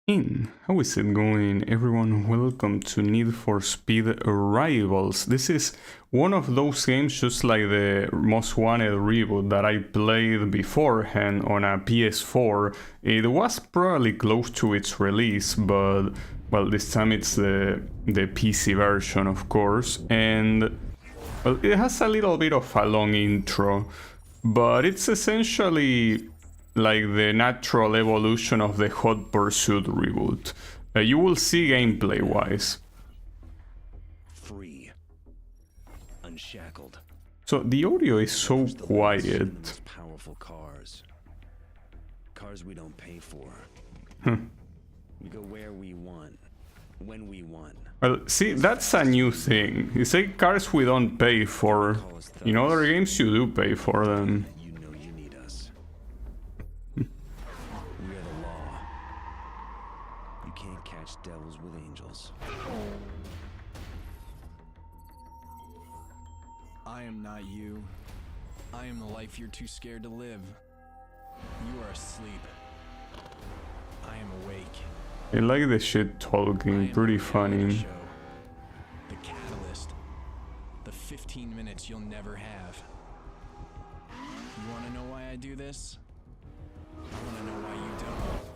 How is it going, everyone? Welcome to Need for Speed Rivals. This is one of those games, just like the Most Wanted reboot that I played beforehand on a PS4. It was probably close to its release, but well, this time it's the PC version, of course, and well, it has a little bit of a long intro, but it's essentially like the natural evolution of the Hot Pursuit reboot. You will see gameplay wise. Free. Unshackled. So the audio is so quiet. Powerful cars. Cars we don't pay for. We go where we want. When we want. Well, see, that's a new thing. You say cars we don't pay for. In other games you do pay for them. Devils with angels. I am not you. I am the life you're too scared to live. You are asleep. I am awake. I like the shit talking, pretty funny. The catalyst. The 15 minutes you'll never have. You want to know why I do this? I want to know why you don't.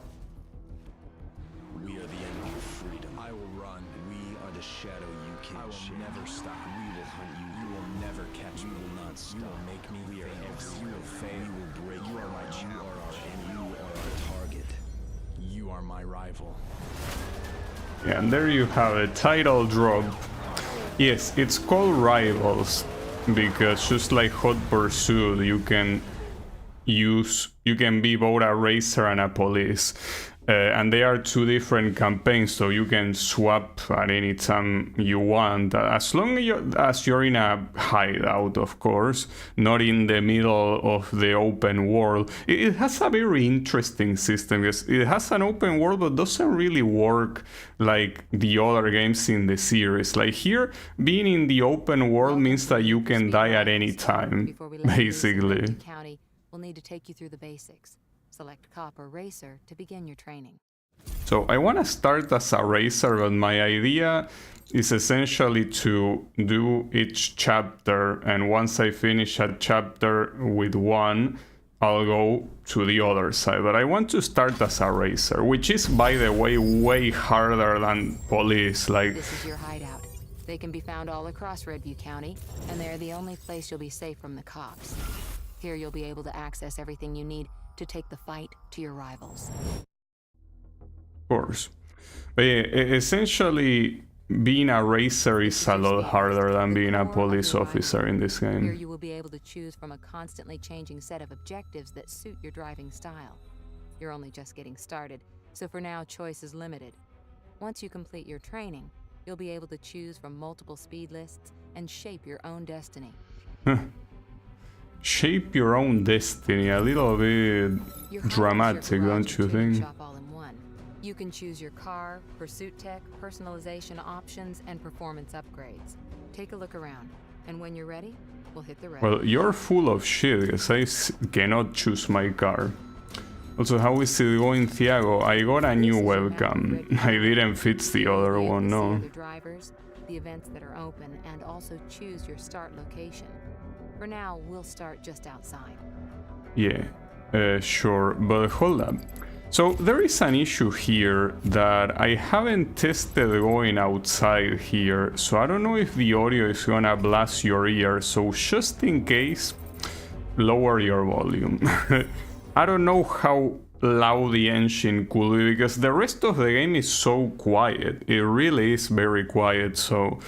We are the enemy of freedom. I will run. We are the shadow you can't I will shake. never stop. We will hunt you. You will never catch We me. will not stop. You will make me We are famous. You everywhere. will fail. We will break. You are my You are our challenge. enemy. You are our target. You are my rival. Yeah, and there you have it, title drop. Yes, it's called Rivals because just like Hot Pursuit, you can be both a racer and a police. And they are two different campaigns, so you can swap at any time you want, as long as you're in a hideout, of course, not in the middle of the open world. It has a very interesting system, because it has an open world, but doesn't really work like the other games in the series. Like here, being in the open world means that you can die at any time, basically. We'll need to take you through the basics. Select cop or racer to begin your training. So I want to start as a racer, but my idea is essentially to do each chapter, and once I finish a chapter with one, I'll go to the other side. But I want to start as a racer, which is, by the way, way harder than police. Like, this is your hideout. They can be found all across Redview County, and they're the only place you'll be safe from the cops. Here you'll be able to access everything you need to take the fight to your rivals. Of course. But yeah, essentially, being a racer is a lot harder than being a police officer in this game. Here you will be able to choose from a constantly changing set of objectives that suit your driving style. You're only just getting started, so for now choice is limited. Once you complete your training, you'll be able to choose from multiple speed lists and shape your own destiny. Shape your own destiny, a little bit dramatic, don't you think? You can choose your car, pursuit tech, personalization options, and performance upgrades. Take a look around, and when you're ready, we'll hit the road. Well, you're full of shit, because I cannot choose my car. Also, how is it going, Thiago? I got a new webcam. I didn't fix the other one, no. The events that are open, and also choose your start location. For now, we'll start just outside. Yeah, sure, but hold up. So there is an issue here that I haven't tested going outside here, so I don't know if the audio is gonna blast your ears, so just in case, lower your volume. I don't know how loud the engine could be, because the rest of the game is so quiet. It really is very quiet, so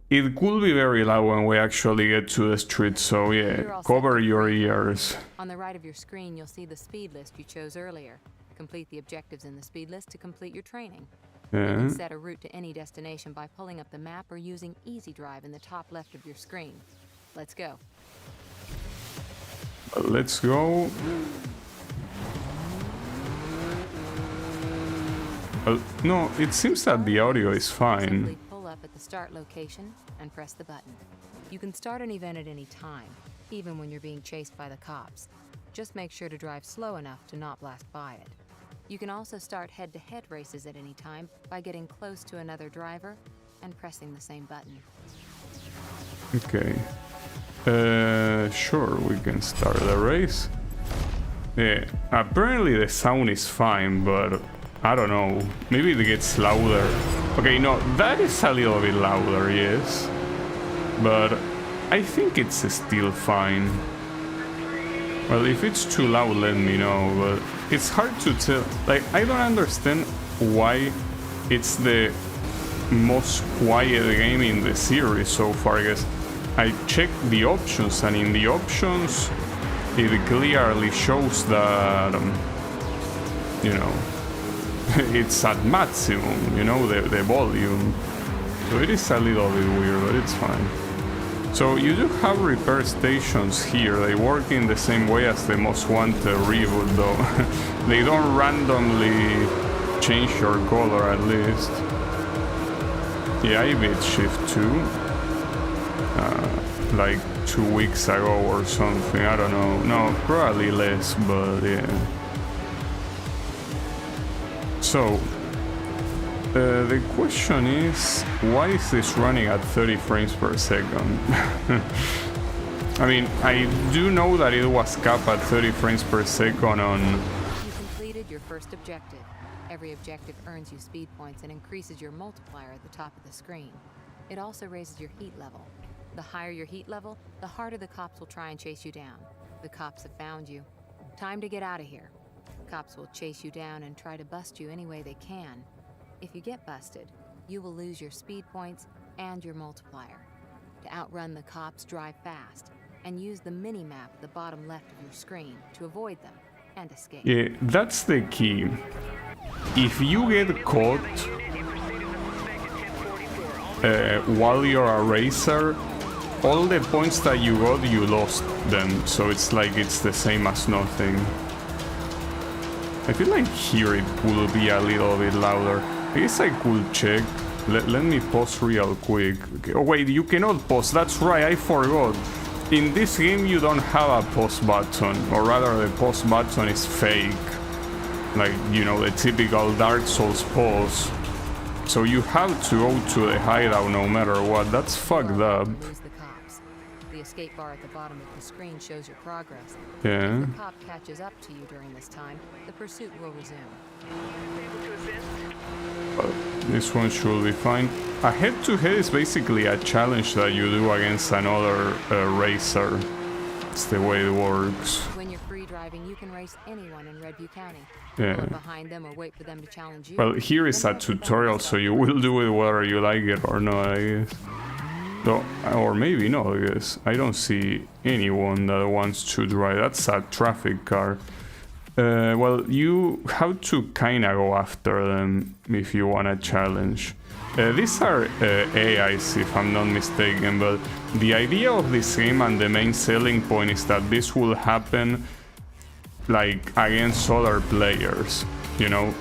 it could be very loud when we actually get to the street, so yeah, cover your ears. On the right of your screen, you'll see the speed list you chose earlier. Complete the objectives in the speed list to complete your training. You can set a route to any destination by pulling up the map or using Easy Drive in the top left of your screen. Let's go. Let's go. No, it seems that the audio is fine. Up at the start location and press the button. You can start an event at any time, even when you're being chased by the cops. Just make sure to drive slow enough to not blast by it. You can also start head-to-head races at any time by getting close to another driver and pressing the same button. Okay. Sure, we can start the race. Yeah, apparently the sound is fine, but I don't know. Maybe it gets louder. Okay, no, that is a little bit louder, yes. But I think it's still fine. Well, if it's too loud, let me know, but it's hard to tell. Like, I don't understand why it's the most quiet game in the series so far, I guess. I checked the options, and in the options, it clearly shows that, you know, it's at maximum, you know, the volume. So it is a little bit weird, but it's fine. So you do have repair stations here. They work in the same way as the Most Wanted reboot, though. They don't randomly change your color, at least. Yeah, I beat Shift 2. Like 2 weeks ago or something, I don't know. No, probably less, but yeah. So, the question is, why is this running at 30 frames per second? I mean, I do know that it was capped at 30 frames per second on... You completed your first objective. Every objective earns you speed points and increases your multiplier at the top of the screen. It also raises your heat level. The higher your heat level, the harder the cops will try and chase you down. The cops have found you. Time to get out of here. Cops will chase you down and try to bust you any way they can. If you get busted, you will lose your speed points and your multiplier. To outrun the cops, drive fast, and use the mini-map at the bottom left of your screen to avoid them and escape. Yeah, that's the key. If you get caught while you're a racer, all the points that you got, you lost them, so it's like it's the same as nothing. I feel like here it will be a little bit louder. I guess I could check. Let me pause real quick. Okay. Oh wait, you cannot pause, that's right, I forgot. In this game you don't have a pause button, or rather the pause button is fake. Like, you know, the typical Dark Souls pause. So you have to go to the hideout no matter what. That's fucked up. The escape bar at the bottom of the screen shows your progress. Yeah. If the cop catches up to you during this time, the pursuit will resume. This one should be fine. A head-to-head is basically a challenge that you do against another racer. It's the way it works. When you're free driving, you can race anyone in Redview County. Yeah. Pull up behind them or wait for them to challenge you. Well, here is a tutorial, so you will do it whether you like it or not, I guess. So, or maybe not, I guess. I don't see anyone that wants to drive. That's a traffic car. Well, you have to kinda go after them if you want a challenge. These are AIs, if I'm not mistaken, but the idea of this game and the main selling point is that this will happen like against other players, you know?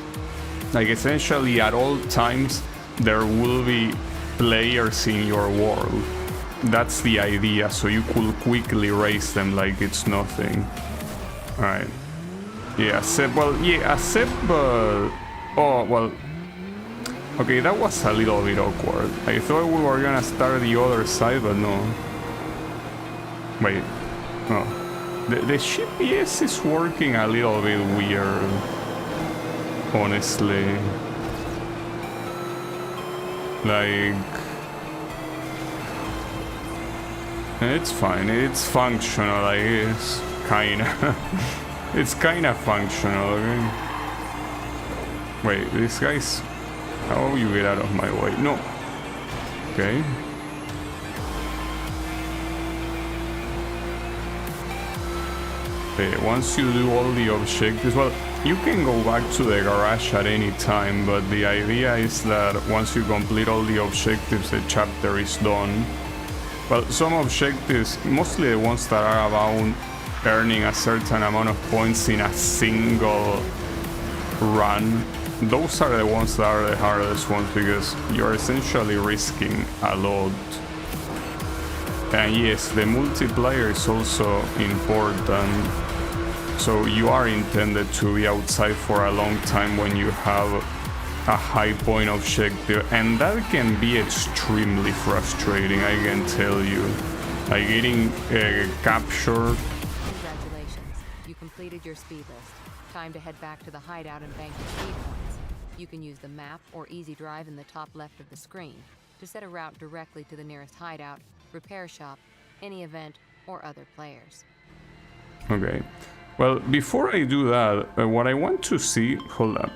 Like essentially at all times there will be players in your world. That's the idea, so you could quickly race them like it's nothing. Alright. Yeah, accept, well, yeah, accept, but... Oh, well... Okay, that was a little bit awkward. I thought we were gonna start the other side, but no. Wait. No. The GPS is working a little bit weird. Honestly. Like... It's fine, it's functional, I guess. Kinda. It's kinda functional, okay? Wait, this guy's... How you get out of my way? No. Okay. Okay, once you do all the objectives, well, you can go back to the garage at any time, but the idea is that once you complete all the objectives, the chapter is done. Well, some objectives, mostly the ones that are about earning a certain amount of points in a single run, those are the ones that are the hardest ones because you're essentially risking a lot. And yes, the multiplayer is also important. So you are intended to be outside for a long time when you have a high point objective, and that can be extremely frustrating, I can tell you. Like getting captured. Congratulations, you completed your speed list. Time to head back to the hideout and bank your speed points. You can use the map or easy drive in the top left of the screen to set a route directly to the nearest hideout, repair shop, any event, or other players. Okay. Well, before I do that, what I want to see... Hold up.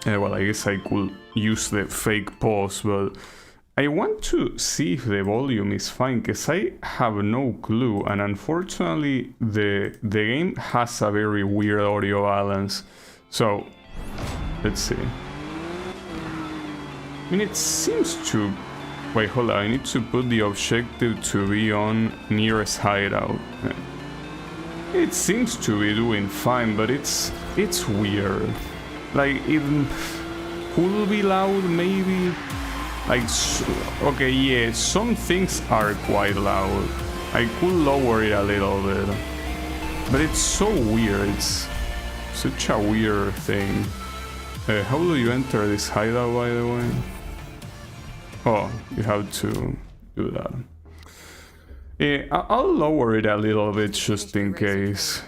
Well, I guess I could use the fake pause, but I want to see if the volume is fine, because I have no clue, and unfortunately the game has a very weird audio balance. So, let's see. I mean, it seems to... Wait, hold on, I need to put the objective to be on nearest hideout. It seems to be doing fine, but it's weird. Like, it could be loud, maybe? Like, okay, yeah, some things are quite loud. I could lower it a little bit. But it's so weird, it's such a weird thing. How do you enter this hideout, by the way? Oh, you have to do that. Yeah, I'll lower it a little bit just in case.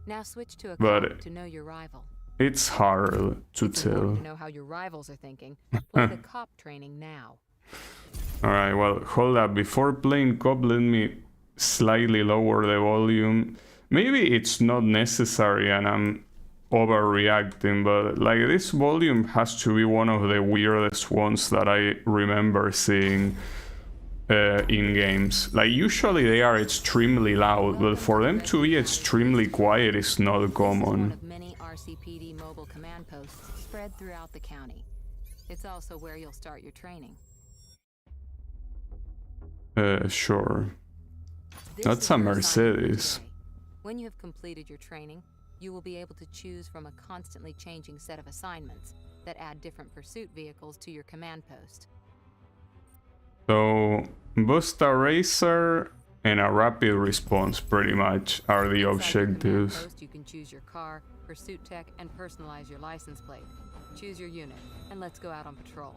Now switch to a But cop to know your rival. it's hard to It's tell. important to know how your rivals are thinking. Play the cop training now. Alright, well, hold up. Before playing cop, let me slightly lower the volume. Maybe it's not necessary and I'm overreacting, but like this volume has to be one of the weirdest ones that I remember seeing in games. Like usually they are extremely loud, but for them to be extremely quiet is not One common. of many RCPD mobile command posts spread throughout the county. It's also where you'll start your training. Sure. This That's is a your assignment for Mercedes. today. When you have completed your training, you will be able to choose from a constantly changing set of assignments that add different pursuit vehicles to your command post. So, bust a racer and a rapid response pretty much are the Inside your command objectives. post, you can choose your car, pursuit tech, and personalize your license plate. Choose your unit, and let's go out on patrol.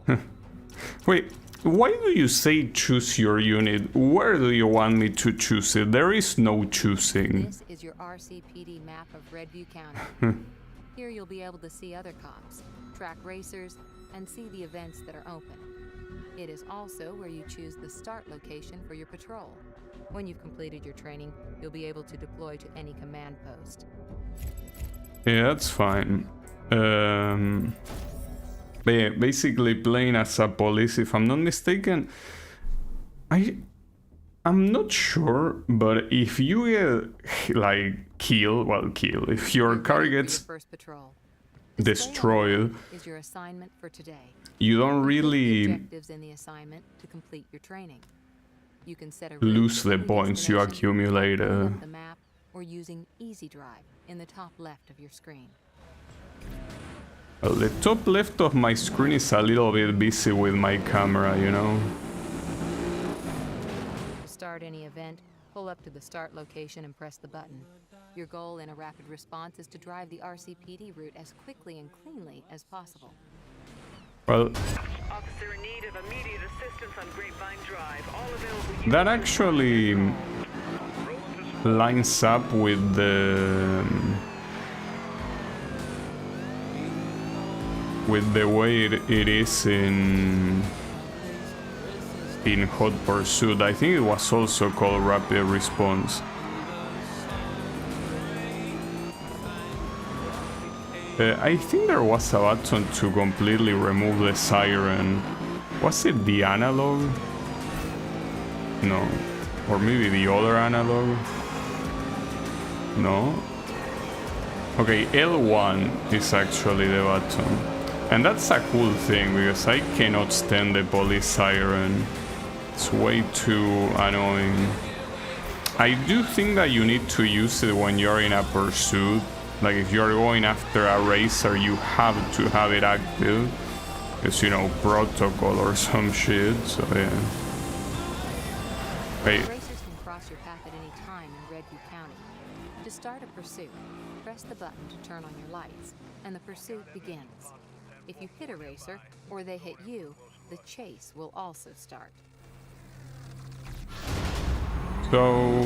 Wait, why do you say choose your unit? Where do you want me to choose it? There is no choosing. This is your RCPD map of Redview County. Here you'll be able to see other cops, track racers, and see the events that are open. It is also where you choose the start location for your patrol. When you've completed your training, you'll be able to deploy to any command post. Yeah, that's fine. But yeah, basically playing as a police, if I'm not mistaken. I'm not sure, but if you get like killed, if your You're car ready for your gets first patrol. destroyed, Is your assignment for today. you don't Complete the really objectives in the assignment to complete your training. You can set a route lose to the any points you destination by accumulated. pulling up the map or using Easy Drive in the top left of your screen. Well, the top left of my screen is a little bit busy with my camera, you know? To start any event, pull up to the start location and press the button. Your goal in a rapid response is to drive the RCPD route as quickly and cleanly as possible. Well, Officer in need of immediate assistance on Grapevine Drive. All available that actually lines up with the way it is in Hot Pursuit. I think it was also called Rapid Response. I think there was a button to completely remove the siren. Was it the analog? No. Or maybe the other analog? No? Okay, L1 is actually the button. And that's a cool thing, because I cannot stand the police siren. It's way too annoying. I do think that you need to use it when you're in a pursuit. Like if you're going after a racer, you have to have it active. Because, you know, protocol or some shit, so yeah. Wait. Racers can cross your path at any time in Redview County. To start a pursuit, press the button to turn on your lights, and the pursuit begins. If you hit a racer, or they hit you, the chase will also start. So...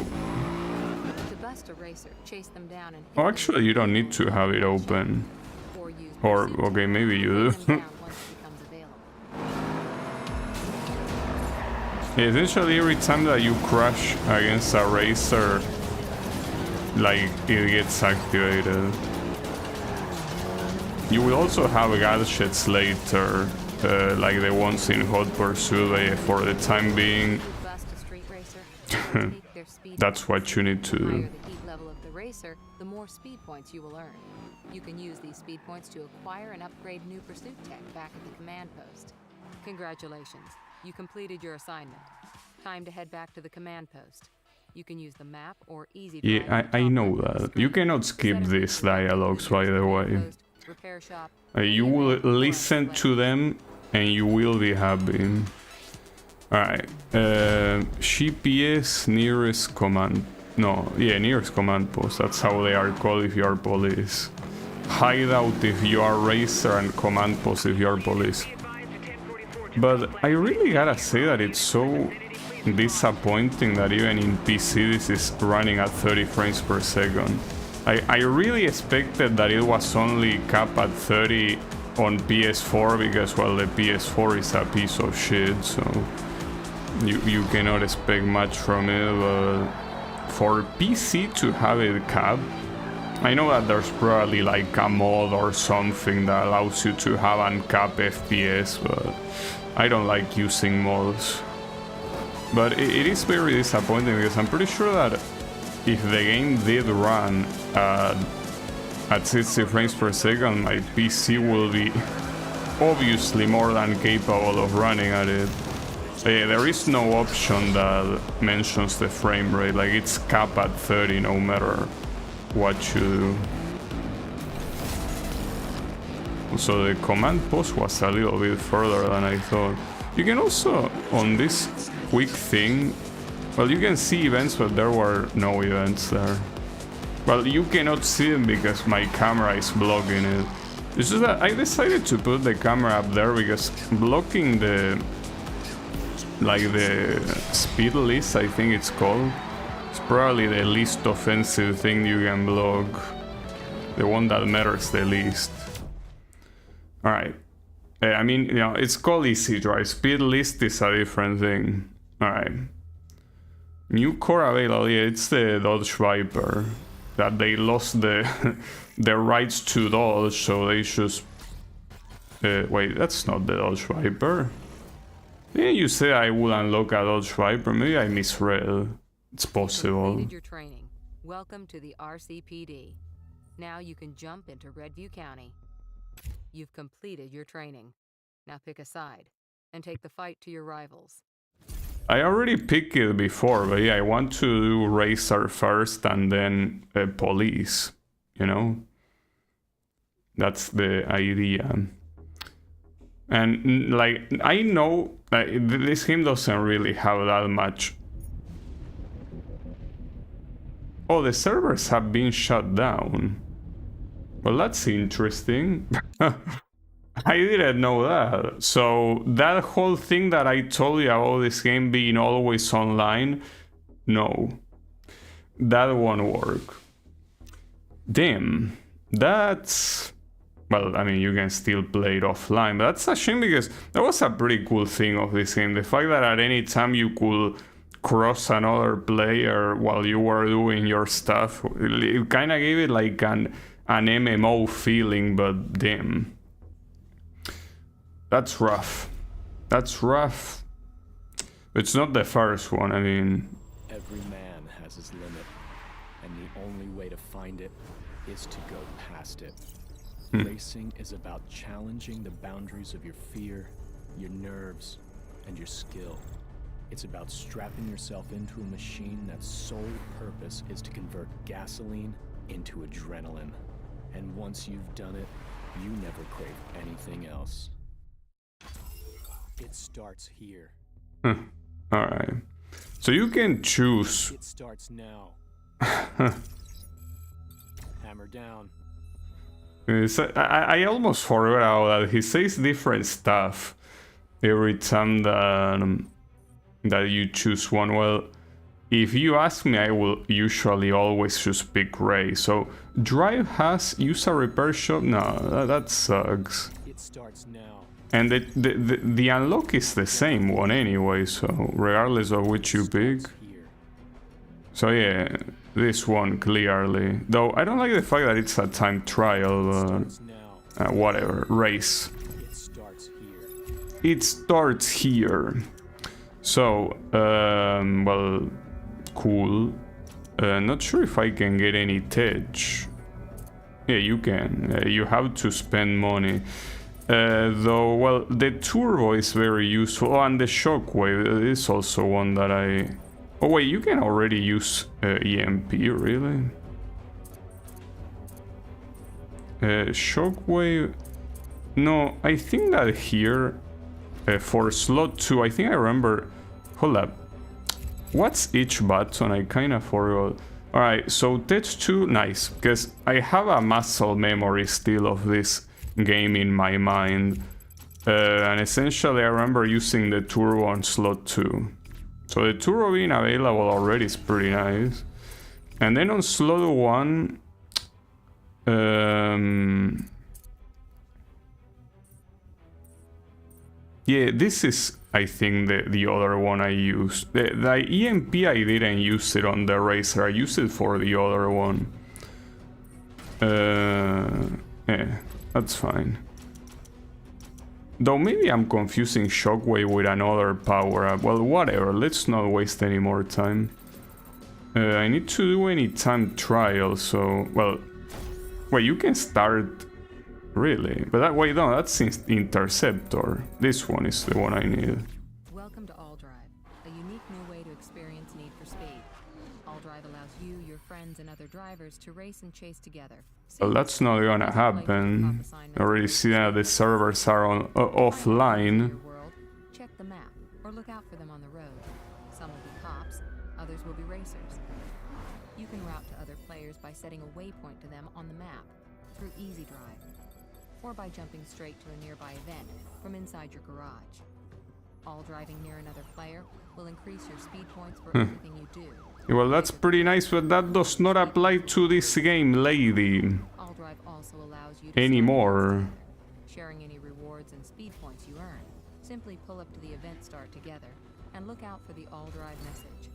To bust a racer, chase them down and hit Oh, them actually, you don't need to have it open. or use Or, pursuit okay, tech maybe to you bring do. them down once it becomes available. Yeah, essentially, every time that you crash against a racer, like, it gets activated. You will also have gadgets later, like the ones in Hot Pursuit, but for the time being, To bust a street racer, take their speed that's points. what you need to The higher do. the heat level of the racer, the more speed points you will earn. You can use these speed points to acquire and upgrade new pursuit tech back at the command post. Congratulations, you completed your assignment. Time to head back to the command post. You can use the map or easy drive Yeah, at the I top know left of the that. You screen. cannot skip Set up these your directory dialogues, to by the command way. post, repair shop, You any will event, or listen play. to them and you will be happy. Alright. GPS nearest command. No, yeah, nearest command post. That's how they are called if you are police. Hideout if you are racer, and command post if you are police. But I really gotta say that it's so disappointing that even in PC this is running at 30 frames per second. I really expected that it was only capped at 30 on PS4 because, well, the PS4 is a piece of shit, so you cannot expect much from it, but for PC to have it capped, I know that there's probably like a mod or something that allows you to have uncapped FPS, but I don't like using mods. But it is very disappointing because I'm pretty sure that if the game did run at 60 frames per second, my PC will be obviously more than capable of running at it. There is no option that mentions the frame rate, like it's capped at 30 no matter what you do. So the command post was a little bit further than I thought. You can also, on this quick thing, well, you can see events, but there were no events there. Well, you cannot see them because my camera is blocking it. It's just that I decided to put the camera up there because blocking the speed list, I think it's called, it's probably the least offensive thing you can block. The one that matters the least. Alright. I mean, you know, it's called easy drive. Speed list is a different thing. Alright. New core available. Yeah, it's the Dodge Viper. That they lost the the rights to Dodge, so they just... wait, that's not the Dodge Viper. Yeah, you say I would unlock a Dodge Viper. Maybe I misread. It's possible. Completed your training. Welcome to the RCPD. Now you can jump into Redview County. You've completed your training. Now pick a side and take the fight to your rivals. I already picked it before, but yeah, I want to do racer first and then police, you know? That's the idea. And like, I know that this game doesn't really have that much. Oh, the servers have been shut down. Well, that's interesting. I didn't know that. So that whole thing that I told you about this game being always online, no, that won't work. Damn, that's... Well, I mean, you can still play it offline, but that's a shame because that was a pretty cool thing of this game. The fact that at any time you could cross another player while you were doing your stuff, it kind of gave it like an MMO feeling, but damn. That's rough. That's rough. It's not the first one, I mean... Every man has his limit, and the only way to find it is to go past it. Racing is about challenging the boundaries of your fear, your nerves, and your skill. It's about strapping yourself into a machine that's sole purpose is to convert gasoline into adrenaline. And once you've done it, you never crave anything else. It starts here. Alright. So you can choose... It starts now. hammer down. I almost forgot that he says different stuff every time that you choose one. Well, if you ask me, I will usually always just pick Ray. So Drive has use a repair shop. No, that sucks. It starts now. And the unlock is the same one anyway, so regardless of which you pick. Here. So yeah, this one clearly. Though I don't like the fact that it's a time trial, Starts now. whatever, race. It starts here. It starts here. So, well, cool. Not sure if I can get any tech. Yeah, you can. You have to spend money. Though, well, the turbo is very useful. Oh, and the shockwave is also one that I... Oh wait, you can already use EMP, really? Shockwave... No, I think that here, for slot 2, I think I remember... Hold up. What's each button? I kinda forgot. Alright, so tech 2, nice, because I have a muscle memory still of this game in my mind. And essentially I remember using the turbo on slot 2. So the turbo being available already is pretty nice. And then on slot 1... yeah, this is, I think, the other one I used. The EMP, I didn't use it on the racer, I used it for the other one. Yeah, that's fine. Though maybe I'm confusing Shockwave with another power-up. Well, whatever, let's not waste any more time. I need to do any time trial, so... Well, wait, you can start... Really? But that, wait, no, that's Interceptor. This one is the one I need. Welcome to All Drive, a unique new way to experience Need for Speed. All Drive allows you, your friends, and other drivers to race and chase together. Well, that's not gonna happen. I already see that the servers are on offline. Check the map, or look out for them on the road. Some will be cops, others will be racers. You can route to other players by setting a waypoint to them on the map through Easy Drive, or by jumping straight to a nearby event from inside your garage. All driving near another player will increase your speed points for everything you do. Well, that's pretty nice, but that does not apply to this game, lady. All Drive also allows you to Anymore. sharing any rewards and speed points you earn. Simply pull up to the event start together and look out for the All Drive message.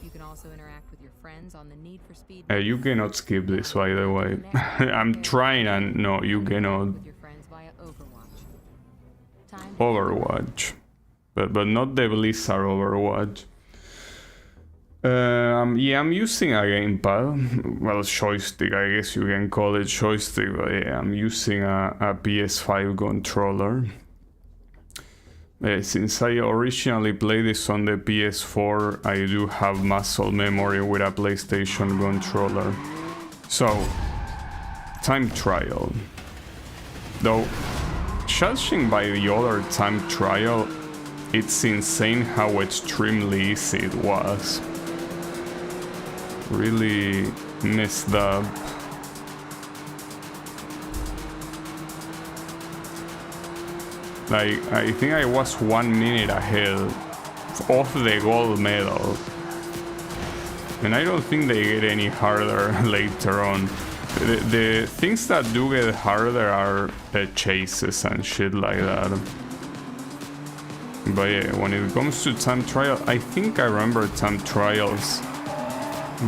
You can also interact with your friends on the Need for Speed. You cannot skip this, by the way. I'm trying, and no, you cannot. With your friends via Overwatch. Overwatch, but not the Blizzard Overwatch. Yeah, I'm using a gamepad. Well, joystick, I guess you can call it joystick, but yeah, I'm using a PS5 controller. Since I originally played this on the PS4, I do have muscle memory with a PlayStation controller. So, time trial. Though, judging by the other time trial, it's insane how extremely easy it was. Really messed up. Like, I think I was 1 minute ahead of the gold medal. And I don't think they get any harder later on. The things that do get harder are chases and shit like that. But yeah, when it comes to time trial, I think I remember time trials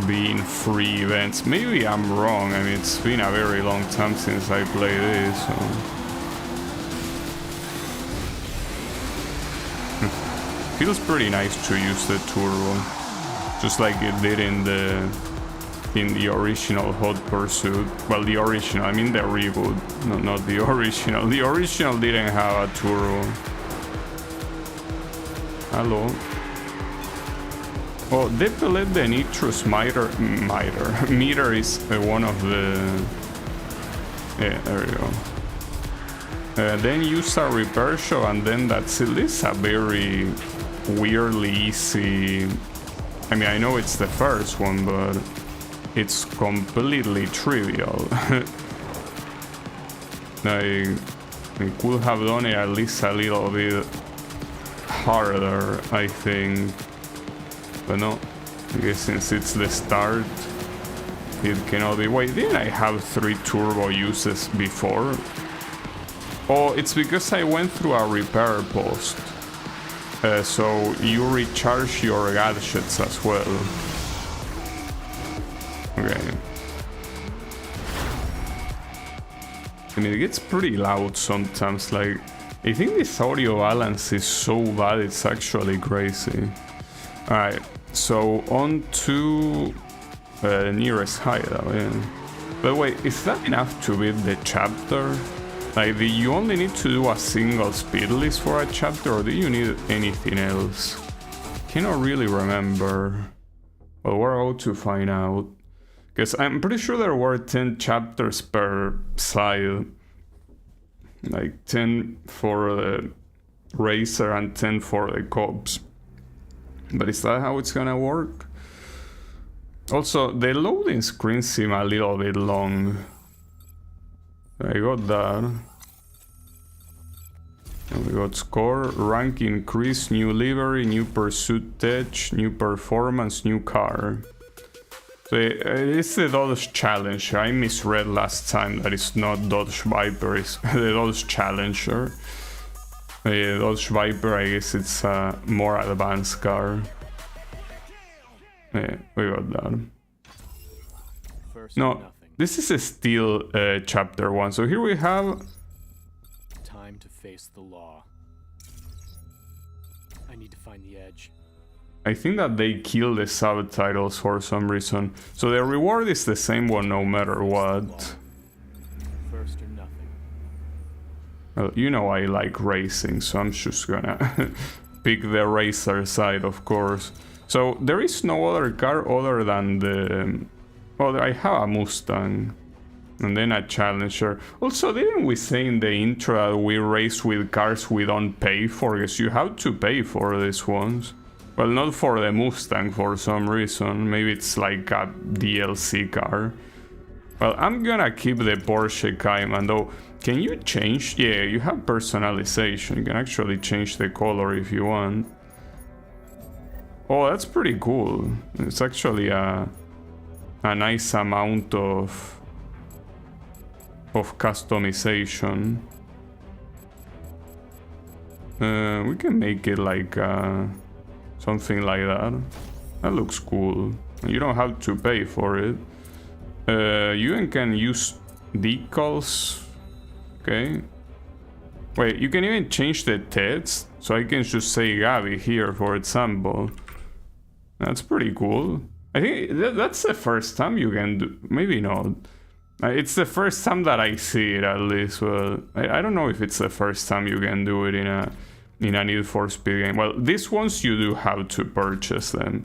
being free events. Maybe I'm wrong, I mean, it's been a very long time since I played this, so... Feels pretty nice to use the turbo, just like it did in the original Hot Pursuit. Well, the original, I mean the reboot, no, not the original. The original didn't have a turbo. Hello. Oh, Depelet the Nitrous meter is one of the... Yeah, there we go. Then use a repair shop, and then that's it. This is a very weirdly easy... I mean, I know it's the first one, but it's completely trivial. Like, we could have done it at least a little bit harder, I think. But no, I guess since it's the start, it cannot be. Wait, didn't I have 3 turbo uses before? Oh, it's because I went through a repair post. So you recharge your gadgets as well. Okay. I mean, it gets pretty loud sometimes. Like, I think this audio balance is so bad, it's actually crazy. Alright, so on to the nearest hideout. Yeah. But wait, is that enough to beat the chapter? Like, do you only need to do a single speed list for a chapter, or do you need anything else? Cannot really remember. Well, we're about to find out. Because I'm pretty sure there were 10 chapters per side. Like 10 for the racer and 10 for the cops. But is that how it's gonna work? Also, the loading screens seem a little bit long. I got that. And we got score, rank increase, new livery, new pursuit tech, new performance, new car. So it's the Dodge Challenger. I misread last time that it's not Dodge Viper, it's the Dodge Challenger. The Dodge Viper, I guess it's a more advanced car. Yeah, we got that. No, this is a still chapter 1. So here we have... Time to face the law. I need to find the edge. I think that they kill the subtitles for some reason. So the reward is the same one no matter what. First or nothing. Well, you know I like racing, so I'm just gonna pick the racer side, of course. So there is no other car other than the... Oh, I have a Mustang. And then a Challenger. Also, didn't we say in the intro that we race with cars we don't pay for? Because you have to pay for these ones. Well, not for the Mustang for some reason. Maybe it's like a DLC car. Well, I'm gonna keep the Porsche Cayman though. Can you change? Yeah, you have personalization. You can actually change the color if you want. Oh, that's pretty cool. It's actually a nice amount of customization. We can make it like something like that. That looks cool. You don't have to pay for it. You can use decals. Okay. Wait, you can even change the text. So I can just say Gabby here, for example. That's pretty cool. I think that's the first time you can do... Maybe not. It's the first time that I see it, at least. Well, I don't know if it's the first time you can do it in a Need for Speed game. Well, these ones you do have to purchase them.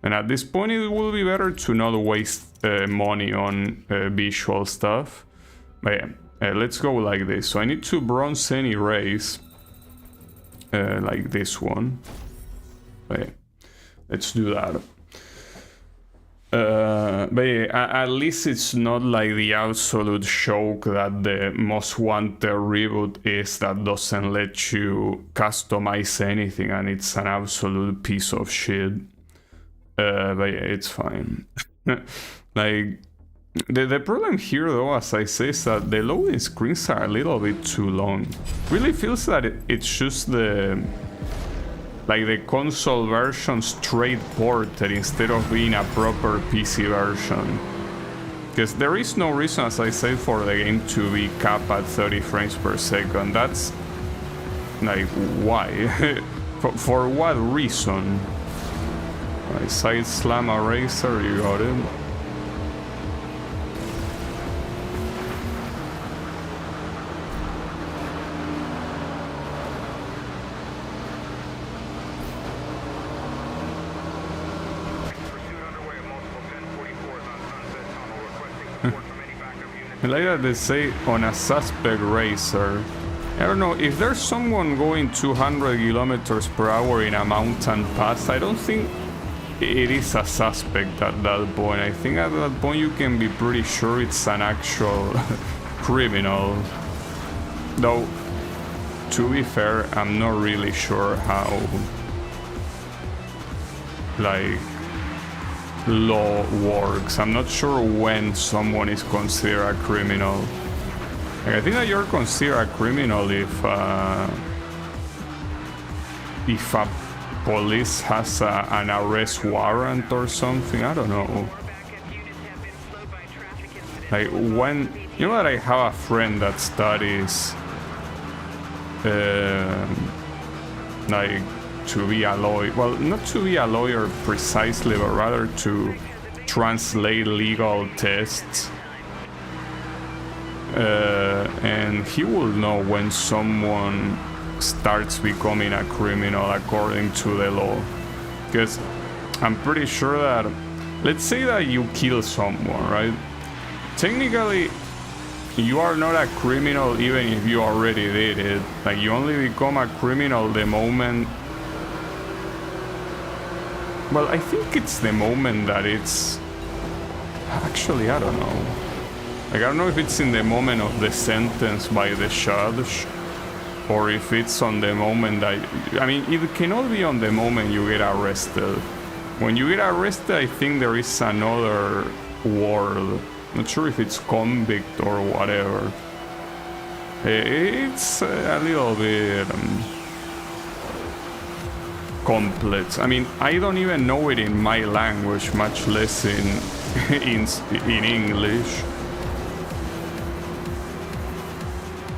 And at this point it will be better to not waste money on visual stuff. But yeah, let's go like this. So I need to bronze any race. Like this one. But yeah, let's do that. But yeah, at least it's not like the absolute joke that the Most Wanted reboot is, that doesn't let you customize anything and it's an absolute piece of shit. But yeah, it's fine. Like, the problem here though, as I say, is that the loading screens are a little bit too long. Really feels that it's just the console version straight ported instead of being a proper PC version. Because there is no reason, as I said, for the game to be capped at 30 frames per second. That's... like, why? for what reason? Right, side slam a racer, you got it. I like that they say on a suspect racer. I don't know, if there's someone going 200 kilometers per hour in a mountain pass, I don't think it is a suspect at that point. I think at that point you can be pretty sure it's an actual criminal. Though, to be fair, I'm not really sure how, like, law works. I'm not sure when someone is considered a criminal. Like, I think that you're considered a criminal if a police has an arrest warrant or something. I don't know. Like, when, you know that I have a friend that studies like to be a lawyer. Well, not to be a lawyer precisely, but rather to translate legal tests. And he will know when someone starts becoming a criminal according to the law. Because I'm pretty sure that, let's say that you kill someone, right? Technically, you are not a criminal even if you already did it. Like, you only become a criminal the moment... Well, I think it's the moment that it's... Actually, I don't know. Like, I don't know if it's in the moment of the sentence by the judge, or if it's on the moment that... I mean, it cannot be on the moment you get arrested. When you get arrested, I think there is another word. Not sure if it's convict or whatever. It's a little bit complex. I mean, I don't even know it in my language, much less in English.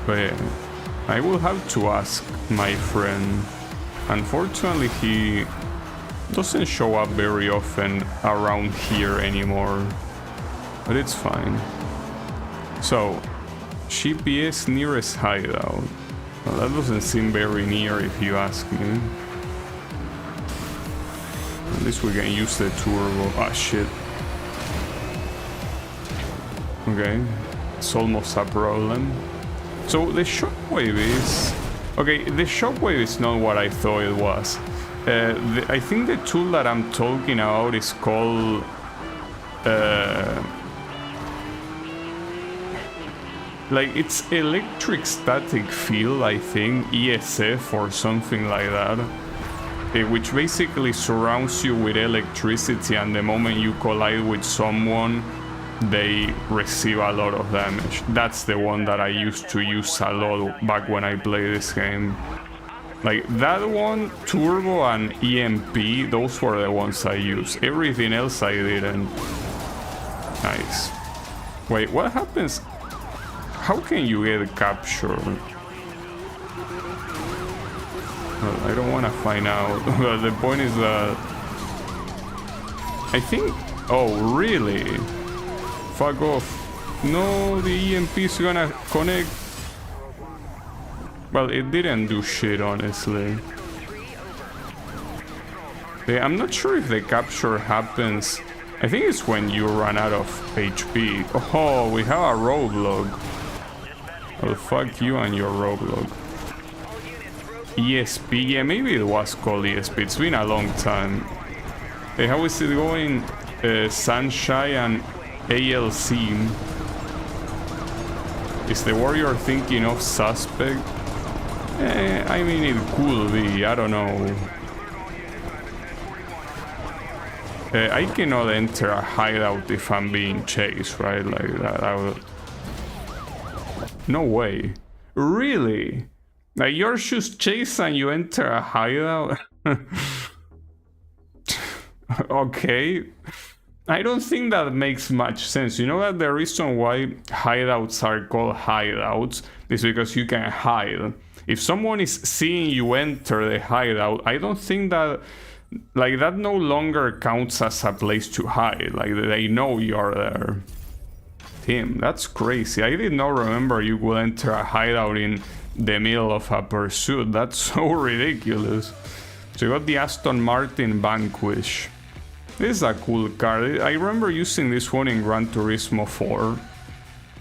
But yeah, I will have to ask my friend. Unfortunately, he doesn't show up very often around here anymore. But it's fine. So, GPS nearest hideout. Well, that doesn't seem very near if you ask me. At least we can use the turbo. Ah, shit. Okay, it's almost a problem. So the shockwave is... Okay, the shockwave is not what I thought it was. I think the tool that I'm talking about is called... like, it's electric static field, I think, ESF or something like that, which basically surrounds you with electricity, and the moment you collide with someone, they receive a lot of damage. That's the one that I used to use a lot back when I played this game. Like, that one, Turbo and EMP, those were the ones I used. Everything else I didn't. Nice. Wait, what happens? How can you get captured? Well, I don't want to find out. But the point is that... I think... Oh, really? Fuck off. No, the EMP is gonna connect. Well, it didn't do shit, honestly. I'm not sure if the capture happens... I think it's when you run out of HP. Oh, we have a roadblock. Well, fuck you and your roadblock. ESP, yeah, maybe it was called ESP. It's been a long time. Hey, how is it going? Sunshine and ALC. Is the warrior thinking of suspect? I mean, it could be. I don't know. I cannot enter a hideout if I'm being chased, right? Like that. I would... No way. Really? Like, you're just chased and you enter a hideout? Okay. I don't think that makes much sense. You know that the reason why hideouts are called hideouts is because you can hide. If someone is seeing you enter the hideout, I don't think that... Like, that no longer counts as a place to hide. Like, they know you're there. Damn, that's crazy. I did not remember you could enter a hideout in the middle of a pursuit. That's so ridiculous. So you got the Aston Martin Vanquish. This is a cool car. I remember using this one in Gran Turismo 4.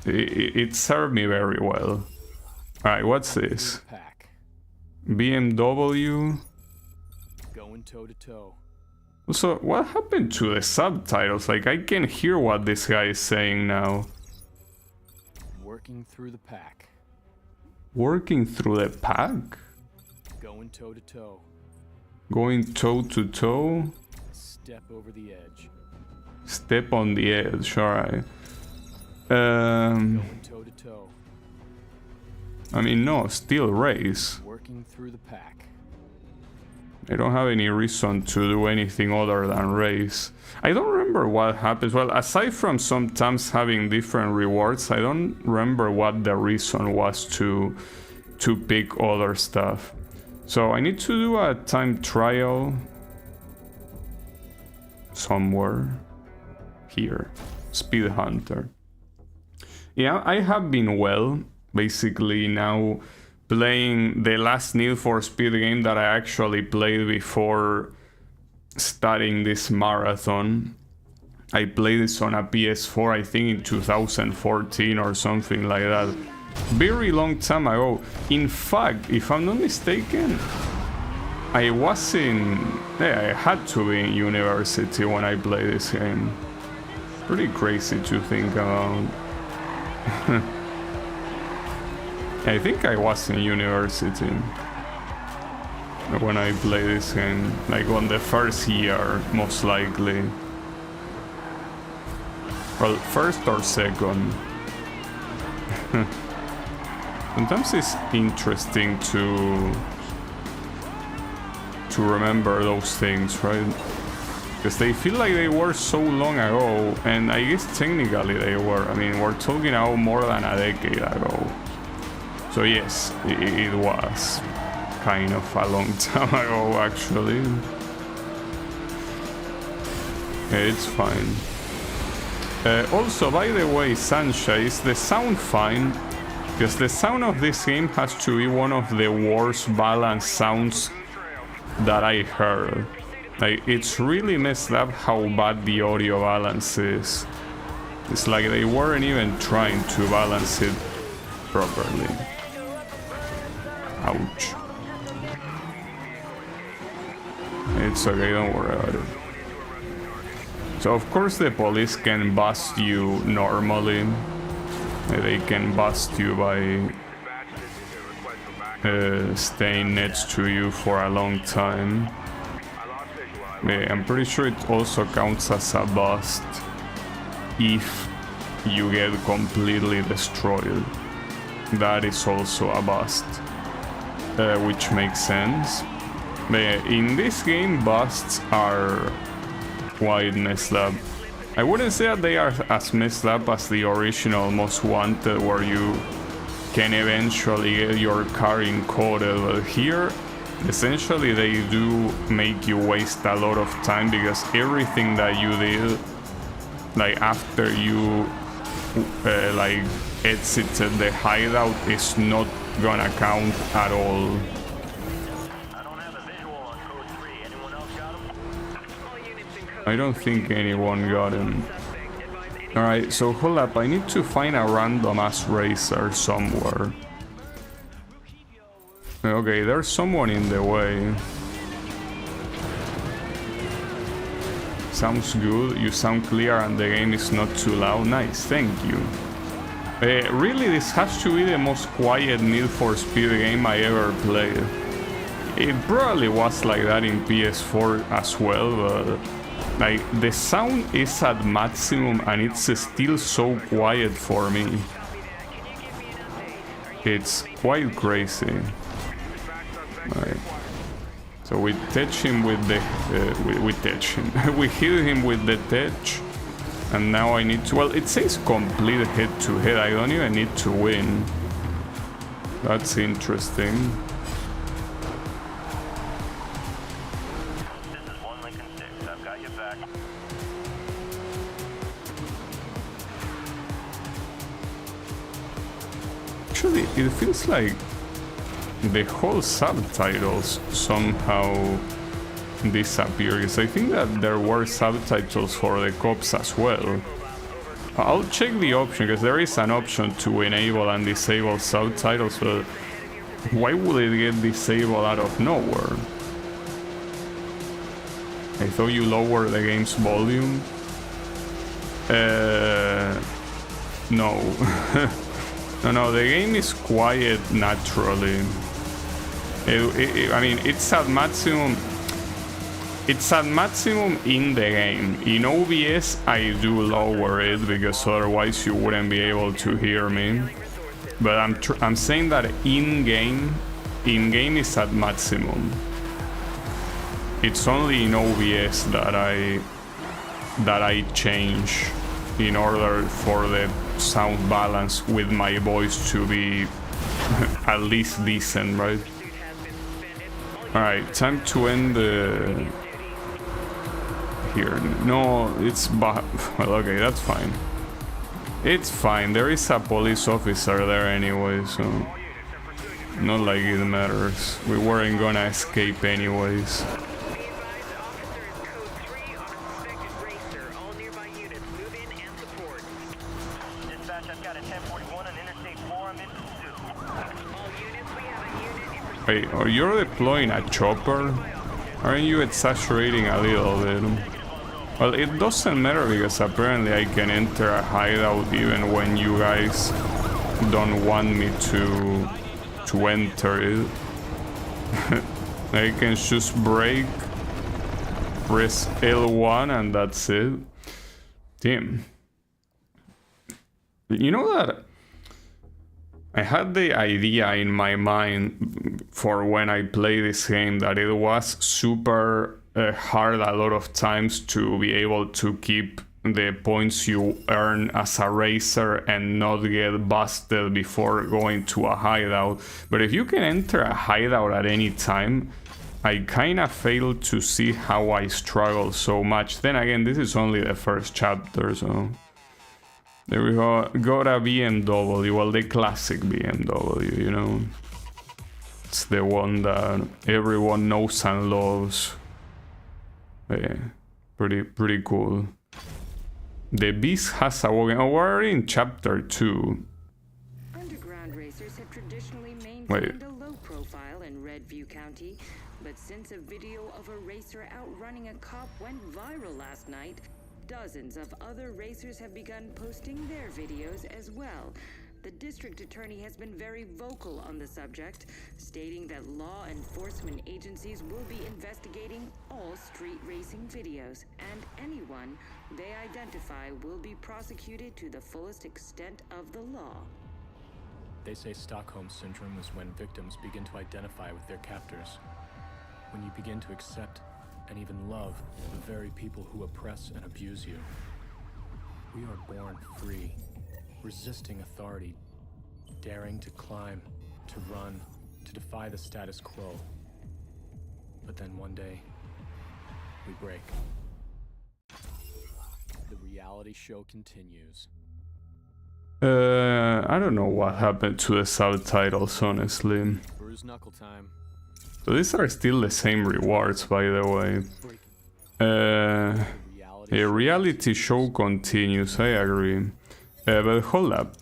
It served me very well. Alright, what's this? Pack. BMW. Going toe to toe. Also, what happened to the subtitles? Like, I can hear what this guy is saying now. Working through the pack. Working through the pack? Going toe to toe. Going toe to toe? Step over the edge. Step on the edge, alright. Going toe to toe. I mean, no, still race. Working through the pack. I don't have any reason to do anything other than race. I don't remember what happens. Well, aside from sometimes having different rewards, I don't remember what the reason was to pick other stuff. So I need to do a time trial somewhere here. Speed Hunter. Yeah, I have been basically now playing the last Need for Speed game that I actually played before starting this marathon. I played this on a PS4, I think in 2014 or something like that. Very long time ago. In fact, if I'm not mistaken, I was I had to be in university when I played this game. Pretty crazy to think about. I think I was in university when I played this game, like on the first year, most likely. Well, first or second. Sometimes it's interesting to remember those things, right? Because they feel like they were so long ago, and I guess technically they were. I mean, we're talking about more than a decade ago. So yes, it was kind of a long time ago, actually. Okay, it's fine. Also, by the way, Sancha, is the sound fine? Because the sound of this game has to be one of the worst balanced sounds that I heard. Like, it's really messed up how bad the audio balance is. It's like they weren't even trying to balance it properly. Ouch. It's okay, don't worry about it. So of course the police can bust you normally. They can bust you by staying next to you for a long time. I'm pretty sure it also counts as a bust if you get completely destroyed. That is also a bust, which makes sense. But in this game, busts are quite messed up. I wouldn't say that they are as messed up as the original Most Wanted, where you can eventually get your car encoded, but here essentially they do make you waste a lot of time, because everything that you did, like after you like exited the hideout, is not gonna count at all. I don't think anyone got him. Alright, so hold up, I need to find a random ass racer somewhere. Okay, there's someone in the way. Sounds good, you sound clear and the game is not too loud. Nice, thank you. Really, this has to be the most quiet Need for Speed game I ever played. It probably was like that in PS4 as well, but like the sound is at maximum and it's still so quiet for me. It's quite crazy. Right. So we touch him with the we touch him. We hit him with the touch, and now I need to. Well, it says complete head-to-head. I don't even need to win. That's interesting. This is 1 Lincoln 6. I've got your back. Actually, it feels like the whole subtitles somehow disappear, because I think that there were subtitles for the cops as well. I'll check the option, because there is an option to enable and disable subtitles, but why would it get disabled out of nowhere? I thought you lower the game's volume. No. No, the game is quiet naturally. I mean, it's at maximum. It's at maximum in the game. In OBS, I do lower it because otherwise you wouldn't be able to hear me. But I'm saying that in game is at maximum. It's only in OBS that I change in order for the sound balance with my voice to be at least decent, right? Alright, time to end the... Here. No, it's... Well, okay, that's fine. It's fine, there is a police officer there anyway, so... Not like it matters. We weren't gonna escape anyways. Wait, are you deploying a chopper? Aren't you exaggerating a little bit? Well, it doesn't matter because apparently I can enter a hideout even when you guys don't want me to enter it. I can just brake, press L1 and that's it. Damn. You know that I had the idea in my mind for when I play this game that it was super hard a lot of times to be able to keep the points you earn as a racer and not get busted before going to a hideout. But if you can enter a hideout at any time, I kinda fail to see how I struggle so much. Then again, this is only the first chapter, so... There we go, got a BMW, well, the classic BMW, you know. It's the one that everyone knows and loves. Yeah, pretty cool. The Beast has awoken. Oh, we're in chapter 2. Underground racers have traditionally maintained a low profile in Redview County, but since a video of a racer outrunning a cop went viral last night, dozens of other racers have begun posting their videos as well. The district attorney has been very vocal on the subject, stating that law enforcement agencies will be investigating all street racing videos, and anyone they identify will be prosecuted to the fullest extent of the law. They say Stockholm Syndrome is when victims begin to identify with their captors. When you begin to accept and even love the very people who oppress and abuse you. We are born free, resisting authority, daring to climb, to run, to defy the status quo. But then one day, we break. The reality show continues. I don't know what happened to the subtitles, honestly. Bruise knuckle time. So these are still the same rewards, by the way. A reality show continues, I agree. But hold up.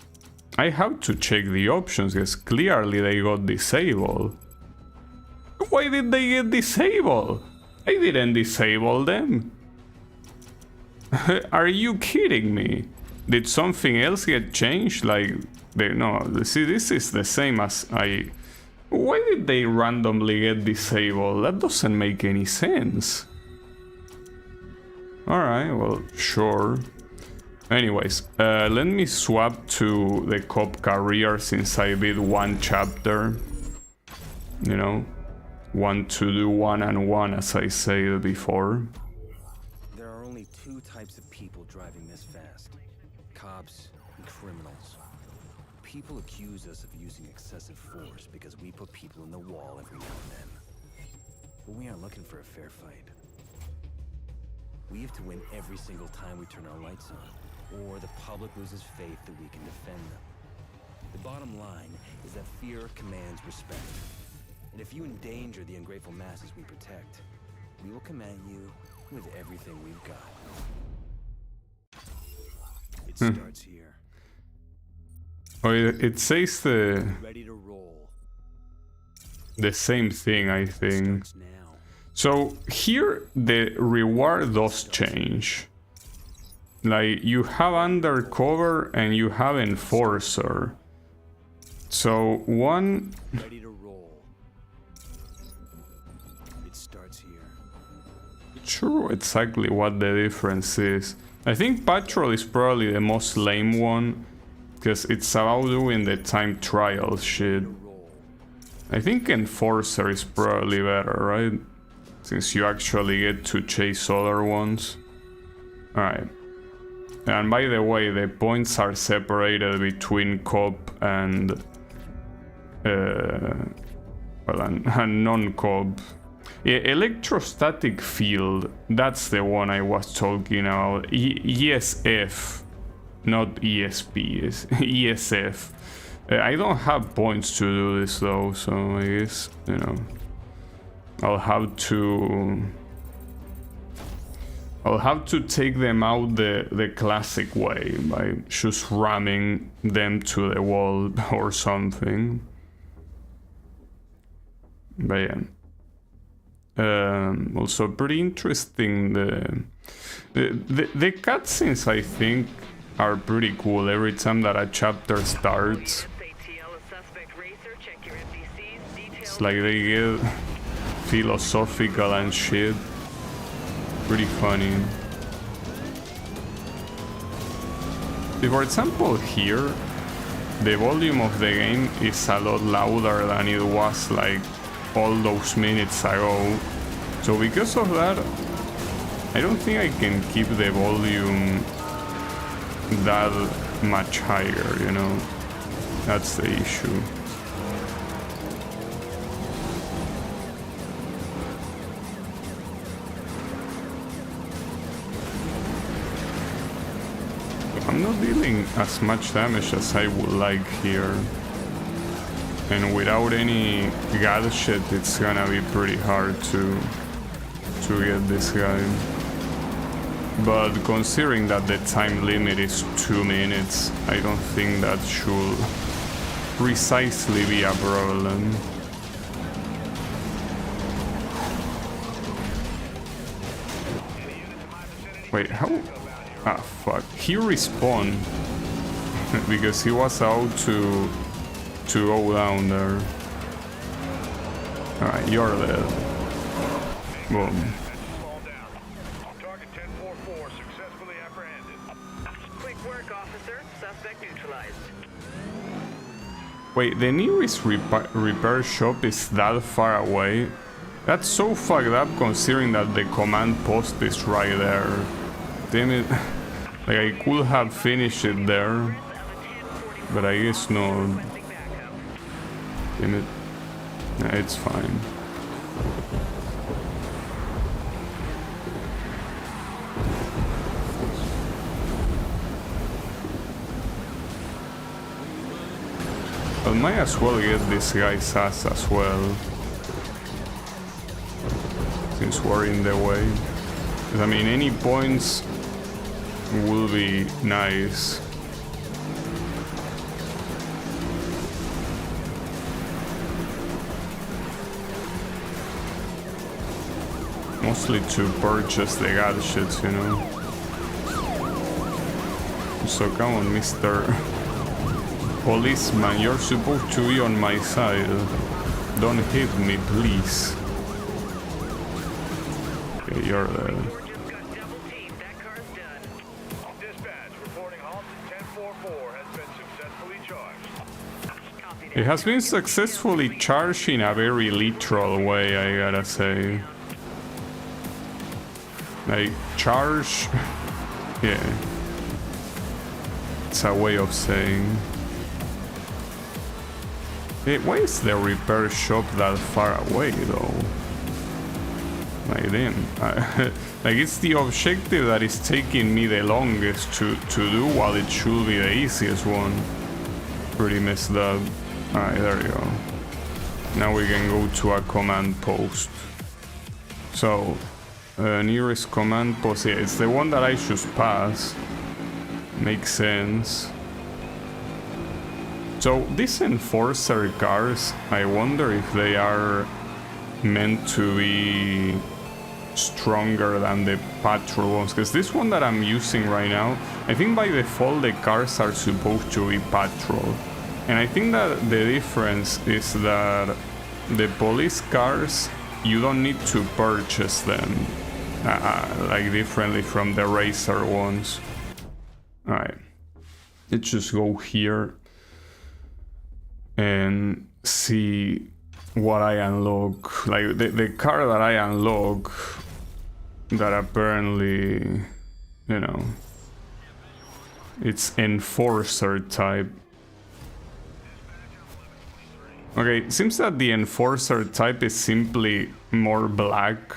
I have to check the options, because clearly they got disabled. Why did they get disabled? I didn't disable them. Are you kidding me? Did something else get changed? Like, no, see, this is the same as I... Why did they randomly get disabled? That doesn't make any sense. Alright, well, sure. Anyways, let me swap to the cop career since I did one chapter. You know, want to do one-on-one as I said before. There are only two types of people driving this fast. Cops and criminals. People accuse us of using excessive force because we put people in the wall every now and then. But we aren't looking for a fair fight. We have to win every single time we turn our lights on, or the public loses faith that we can defend them. The bottom line is that fear commands respect. And if you endanger the ungrateful masses we protect, we will come at you with everything we've got. It starts here. Oh, it says the Ready to roll. same thing, I think. Starts now. So here the reward does change. Like you have undercover and you have enforcer. So one... Ready to roll. It starts here. Sure exactly what the difference is. I think patrol is probably the most lame one, because it's about doing the time trial shit. I think enforcer is probably better, right? Since you actually get to chase other ones. Alright. And by the way, the points are separated between cop and non-cop. Yeah, electrostatic field, that's the one I was talking about. ESF, not ESP, is ESF. I don't have points to do this though, so I guess, you know, I'll have to take them out the classic way by just ramming them to the wall or something. But yeah. Also pretty interesting, the cutscenes I think are pretty cool every time that a chapter starts. It's like they get philosophical and shit. Pretty funny. For example here, the volume of the game is a lot louder than it was like all those minutes ago. So because of that, I don't think I can keep the volume that much higher, you know? That's the issue. I'm not dealing as much damage as I would like here. And without any gadget, it's gonna be pretty hard to get this guy. But considering that the time limit is 2 minutes, I don't think that should precisely be a problem. Wait, how? Ah, fuck. He respawned because he was out to go down there. Alright, you're dead. Boom. Target 1044 successfully apprehended. Quick work, officer. Suspect neutralized. Wait, the nearest repair shop is that far away? That's so fucked up considering that the command post is right there. Damn it. Like I could have finished it there, but I guess no. Damn it. Nah, it's fine. I might as well get this guy's ass as well, since we're in the way. I mean, any points will be nice. Mostly to purchase the gadgets, you know. So come on, Mr. Policeman, you're supposed to be on my side. Don't hit me, please. Okay, you're there. It has been successfully charged in a very literal way, I gotta say. Like, charge... yeah. It's a way of saying... Hey, why is the repair shop that far away, though? Like, damn. Like, it's the objective that is taking me the longest to do, while it should be the easiest one. Pretty messed up. Alright, there you go. Now we can go to a command post. So, nearest command post, yeah, it's the one that I should pass. Makes sense. So, these enforcer cars, I wonder if they are meant to be stronger than the patrol ones, because this one that I'm using right now, I think by default the cars are supposed to be patrol, and I think that the difference is that the police cars, you don't need to purchase them like differently from the racer ones. Alright, let's just go here and see what I unlock. Like the car that I unlock, that apparently, you know, it's enforcer type. Okay, it seems that the enforcer type is simply more black.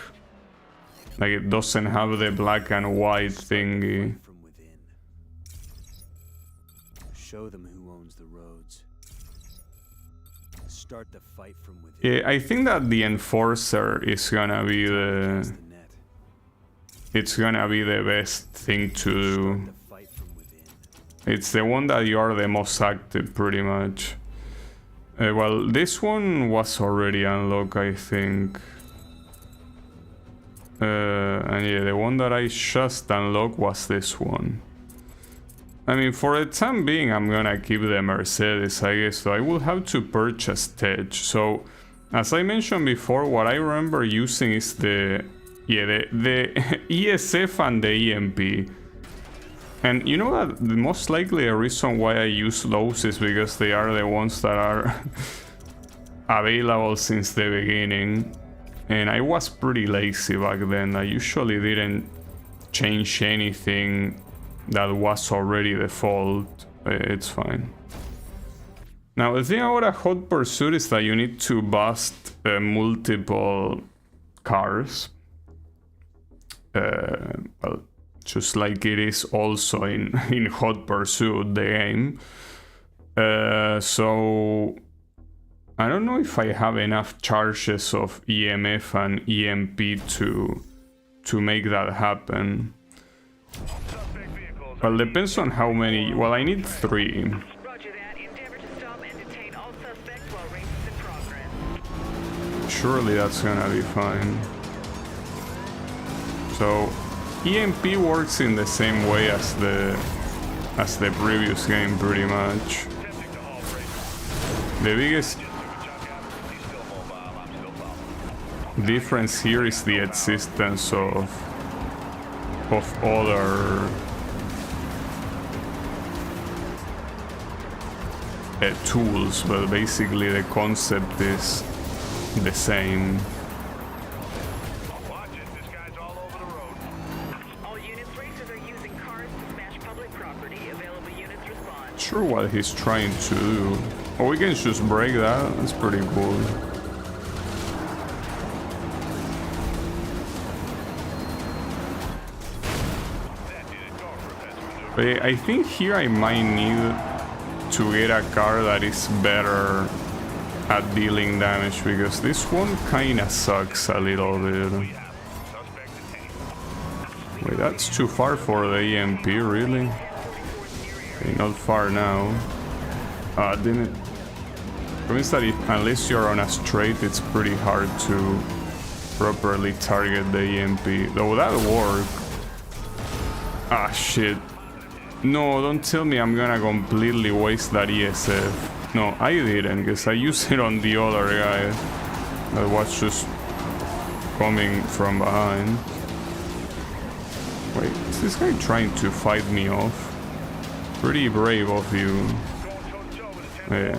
Like it doesn't have the black and white thingy. From within. Show them who owns the roads. Start the fight from within. Yeah, I think that the enforcer is gonna be Cast the... the net. It's gonna be the best thing to do. Start the fight from within. It's the one that you are the most active, pretty much. Well, this one was already unlocked, I think. And yeah, the one that I just unlocked was this one. I mean, for the time being, I'm gonna keep the Mercedes, I guess, so I will have to purchase Tej. So, as I mentioned before, what I remember using is the ESF and the EMP. And you know that the most likely a reason why I use those is because they are the ones that are available since the beginning. And I was pretty lazy back then. I usually didn't change anything that was already default. It's fine. Now the thing about a hot pursuit is that you need to bust multiple cars. Well, just like it is also in Hot Pursuit, the game. So I don't know if I have enough charges of EMF and EMP to make that happen. Well, depends on how many. Well, I need 3. Roger that. Endeavor to stop and detain all suspects while race is in progress. Surely that's gonna be fine. So EMP works in the same way as the previous game, pretty much. The biggest difference here is the existence of other tools, but basically the concept is the same. Sure what he's trying to do. Oh, we can just break that. That's pretty cool. But I think here I might need to get a car that is better at dealing damage, because this one kinda sucks a little bit. Wait, that's too far for the EMP, really? Okay, not far now. Damn it. It means that unless you're on a straight, it's pretty hard to properly target the EMP. Though that worked. Ah, shit. No, don't tell me I'm gonna completely waste that ESF. No, I didn't, because I used it on the other guy that was just coming from behind. Wait, is this guy trying to fight me off? Pretty brave of you. Yeah,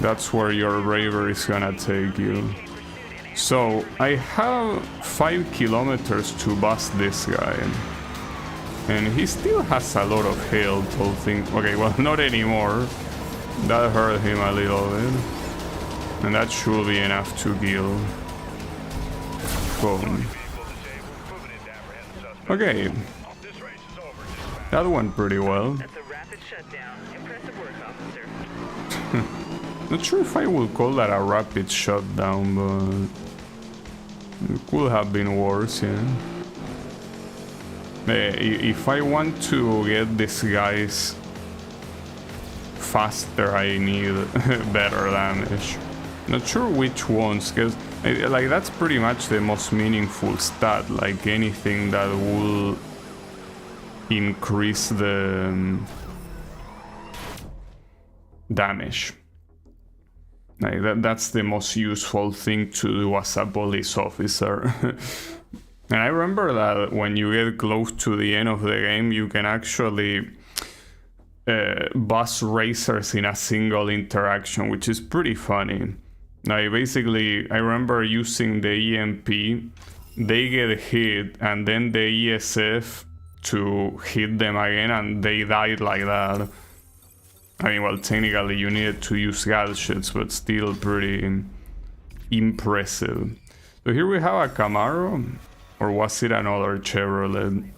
that's where your bravery is gonna take you. So, I have 5 kilometers to bust this guy. And he still has a lot of health, I think. Okay, well, not anymore. That hurt him a little bit. And that should be enough to kill. Boom. Okay. That went pretty well. That's a rapid shutdown. Impressive work, officer. Not sure if I would call that a rapid shutdown, but it could have been worse, yeah. If I want to get these guys faster, I need better damage. Not sure which ones, because like that's pretty much the most meaningful stat. Like anything that will increase the damage. Like that's the most useful thing to do as a police officer. And I remember that when you get close to the end of the game, you can actually bust racers in a single interaction, which is pretty funny. Like basically, I remember using the EMP, they get hit, and then the ESF to hit them again, and they died like that. I mean, well, technically you needed to use gadgets, but still pretty impressive. So here we have a Camaro, or was it another Chevrolet?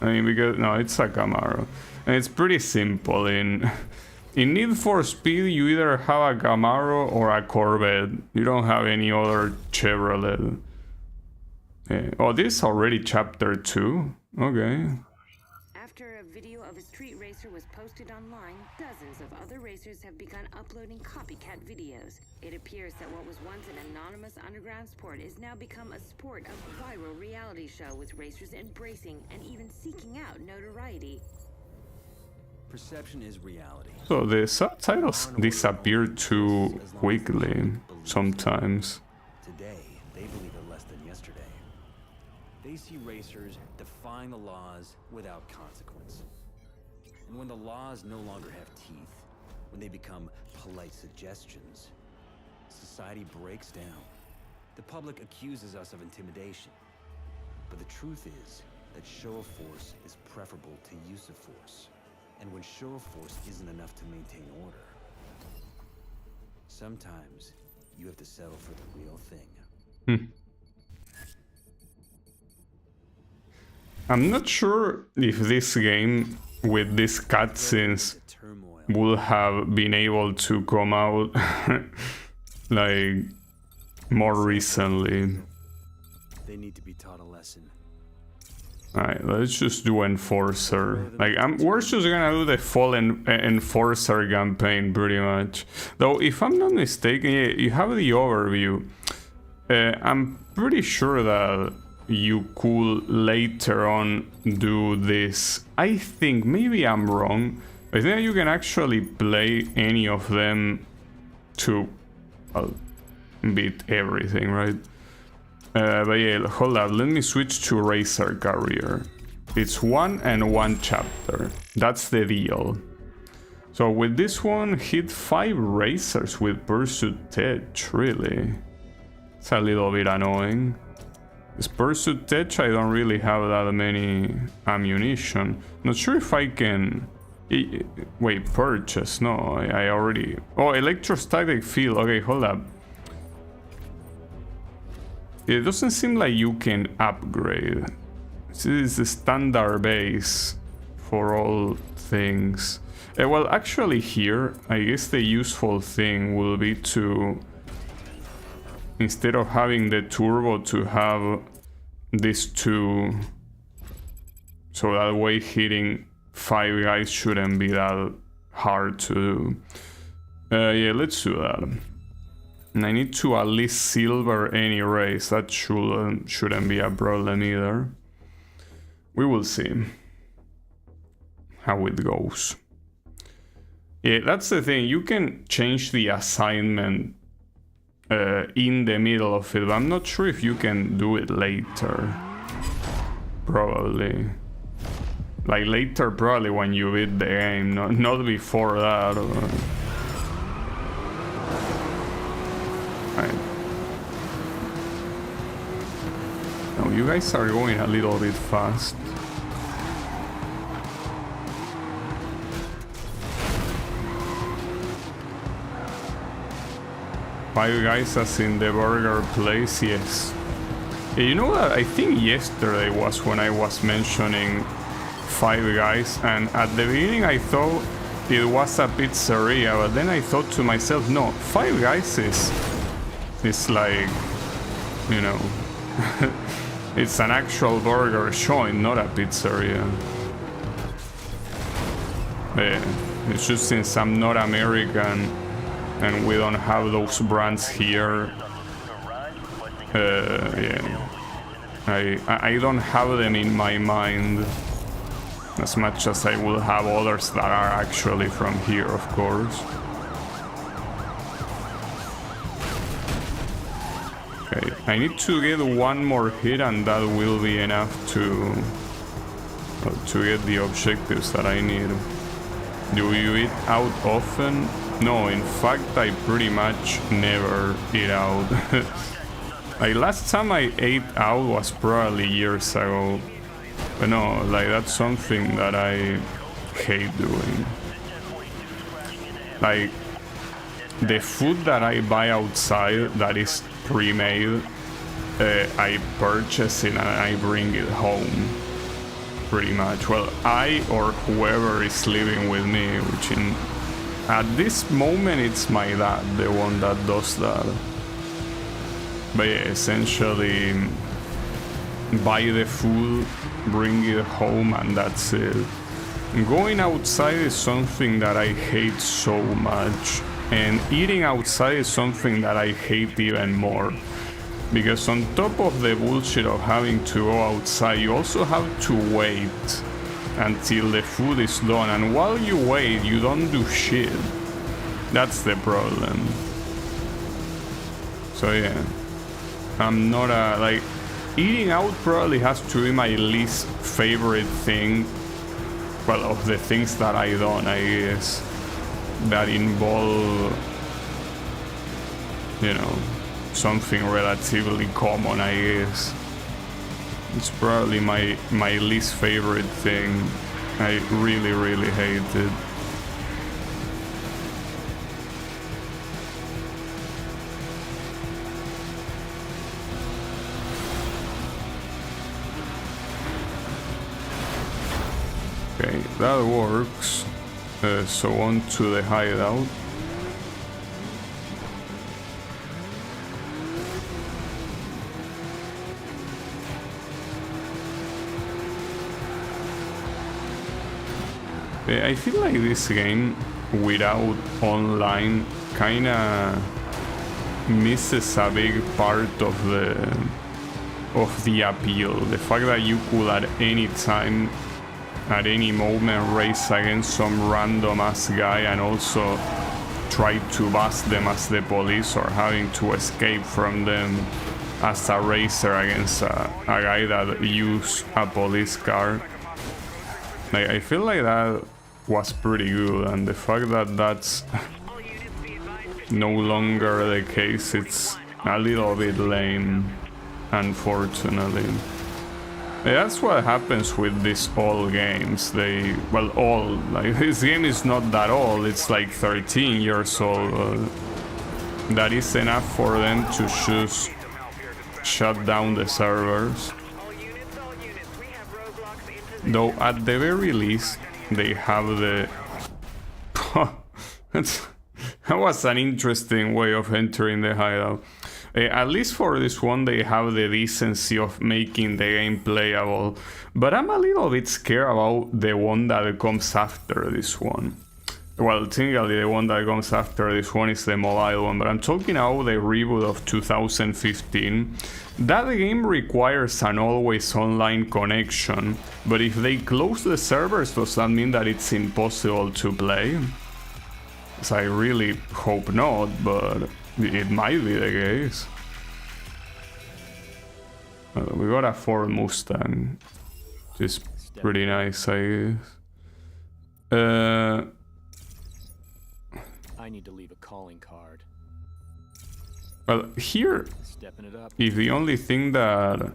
I mean, because no, it's a Camaro, and it's pretty simple. In Need for Speed, you either have a Camaro or a Corvette. You don't have any other Chevrolet. Oh, this is already chapter 2. Okay. After a video of a street racer was posted online, dozens of other racers have begun uploading copycat videos. It appears that what was once an anonymous underground sport is now become a sport of viral reality show, with racers embracing and even seeking out notoriety. Perception is reality. So the subtitles disappear too quickly sometimes. Today, they believe it less than yesterday. They see racers defying the laws without consequence. And when the laws no longer have teeth, when they become polite suggestions, society breaks down. The public accuses us of intimidation. But the truth is that show of force is preferable to use of force. And when show of force isn't enough to maintain order, sometimes you have to settle for the real thing. I'm not sure if this game with these cutscenes would have been able to come out like more recently. They need to be taught a lesson. Alright, let's just do Enforcer. Like, we're just gonna do the full Enforcer campaign, pretty much. Though, if I'm not mistaken, yeah, you have the overview. I'm pretty sure that you could later on do this. I think, maybe I'm wrong, I think you can actually play any of them to beat everything, right? But yeah, hold up, let me switch to Racer Career. It's 1 and 1 chapter. That's the deal. So with this one, hit 5 racers with Pursuit Tech, really? It's a little bit annoying. This Pursuit Tech, I don't really have that many ammunition. Not sure if I can... Wait, purchase? No, I already... Oh, Electrostatic Field. Okay, hold up. It doesn't seem like you can upgrade. This is the standard base for all things. Well, actually here, I guess the useful thing will be to, instead of having the turbo, to have these two. So that way hitting 5 guys shouldn't be that hard to do. Yeah, let's do that. And I need to at least silver any race. That shouldn't be a problem either. We will see how it goes. Yeah, that's the thing. You can change the assignment in the middle of it, but I'm not sure if you can do it later. Probably. Like later, probably when you beat the game, not before that. Now you guys are going a little bit fast. Five guys as in the burger place, yes. Yeah, you know what, I think yesterday was when I was mentioning 5 guys, and at the beginning I thought it was a pizzeria, but then I thought to myself, no, 5 guys is like, you know, it's an actual burger joint, not a pizzeria. It's just since I'm not American, and we don't have those brands here. Yeah, I don't have them in my mind as much as I will have others that are actually from here, of course. Okay, I need to get one more hit and that will be enough to get the objectives that I need. Do you eat out often? No, in fact I pretty much never eat out. Like last time I ate out was probably years ago. But no, like that's something that I hate doing. Like the food that I buy outside that is pre-made, I purchase it and I bring it home. Pretty much. Well, I or whoever is living with me, which at this moment it's my dad, the one that does that. But yeah, essentially buy the food, bring it home, and that's it. Going outside is something that I hate so much, and eating outside is something that I hate even more. Because on top of the bullshit of having to go outside, you also have to wait until the food is done, and while you wait, you don't do shit. That's the problem. So yeah, I'm not like, eating out probably has to be my least favorite thing, well, of the things that I don't, I guess, that involve, you know, something relatively common, I guess. It's probably my least favorite thing. I really, really hate it. Okay, that works. So on to the hideout. I feel like this game without online kinda misses a big part of the appeal. The fact that you could at any time, at any moment, race against some random ass guy and also try to bust them as the police, or having to escape from them as a racer against a guy that used a police car. Like, I feel like that was pretty good, and the fact that that's no longer the case, it's a little bit lame, unfortunately. That's what happens with these old games. Well, old, like, this game is not that old, it's like 13 years old. That is enough for them to just shut down the servers. Though at the very least, they have the... That was an interesting way of entering the hideout. At least for this one, they have the decency of making the game playable. But I'm a little bit scared about the one that comes after this one. Well, technically the one that comes after this one is the mobile one, but I'm talking about the reboot of 2015. That game requires an always online connection, but if they close the servers, does that mean that it's impossible to play? So I really hope not, but it might be the case. We got a Ford Mustang, which is pretty nice, I guess. I need to leave a calling card. Well, here, if the only thing that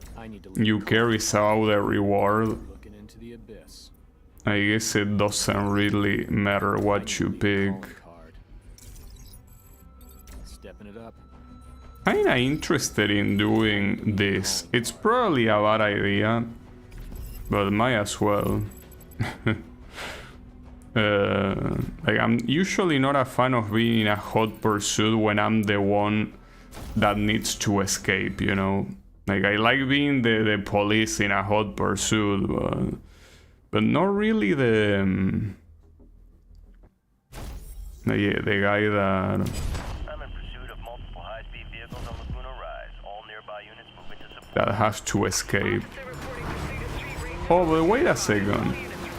you care is about the reward, I guess it doesn't really matter what you pick. Kinda interested in doing this. It's probably a bad idea, but might as well. Like, I'm usually not a fan of being in a hot pursuit when I'm the one that needs to escape, you know? Like, I like being the police in a hot pursuit, but not really Yeah, the guy that... I'm in pursuit of multiple high-speed vehicles on Laguna Rise. All nearby units moving to support. that has to escape. Oh, but wait a second.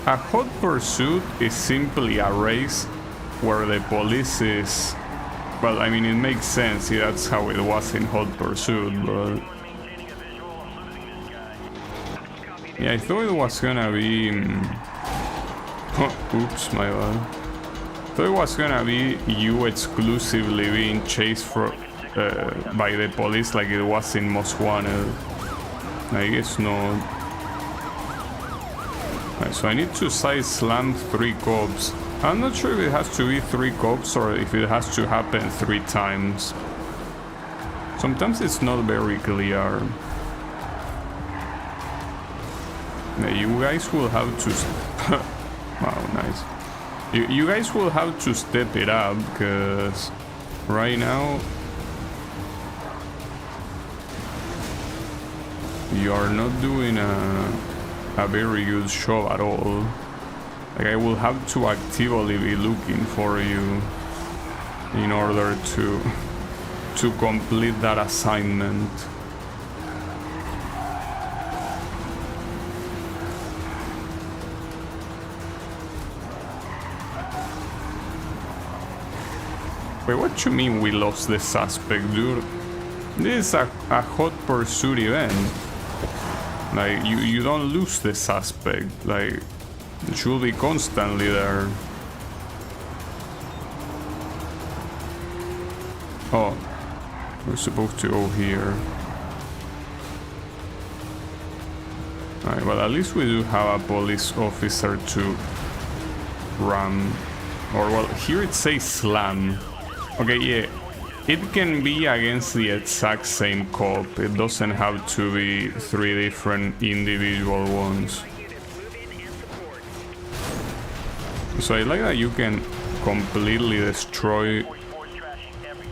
A hot pursuit is simply a race where the police is... Well, I mean, it makes sense. Yeah, that's how it was in Hot Pursuit, but... Yeah, I thought it was gonna be... Oh, oops, my bad. I thought it was gonna be you exclusively being chased by the police like it was in Most Wanted. I guess not. Right, so I need to side slam 3 cops. I'm not sure if it has to be 3 cops or if it has to happen 3 times. Sometimes it's not very clear. Yeah, you guys will have to... Wow, nice. You guys will have to step it up, because right now you are not doing a very good job at all. Like, I will have to actively be looking for you in order to complete that assignment. Wait, what you mean we lost the suspect, dude? This is a hot pursuit event. Like, you don't lose the suspect. Like, it should be constantly there. Oh, we're supposed to go here. Alright, well, at least we do have a police officer to ram. Or, well, here it says slam. Okay, yeah, it can be against the exact same cop. It doesn't have to be 3 different individual ones. So I like that you can completely destroy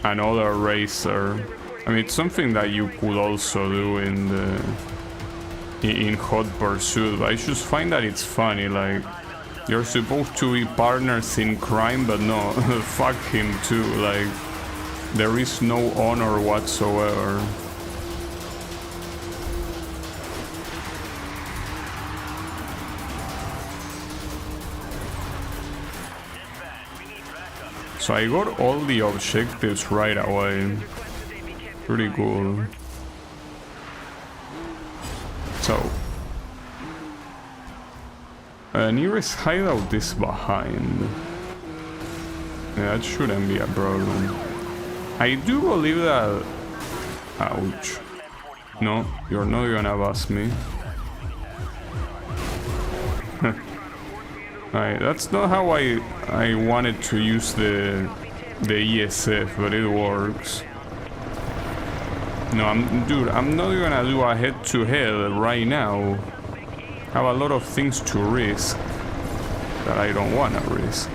another racer. I mean, it's something that you could also do in Hot Pursuit, but I just find that it's funny. Like, you're supposed to be partners in crime, but no, fuck him too. Like, there is no honor whatsoever. So I got all the objectives right away. Pretty cool. So, nearest hideout is behind. Yeah, that shouldn't be a problem. I do believe that... Ouch. No, you're not gonna bust me. Alright, that's not how I wanted to use the ESF, but it works. No, I'm not gonna do a head-to-head right now. I have a lot of things to risk that I don't wanna risk.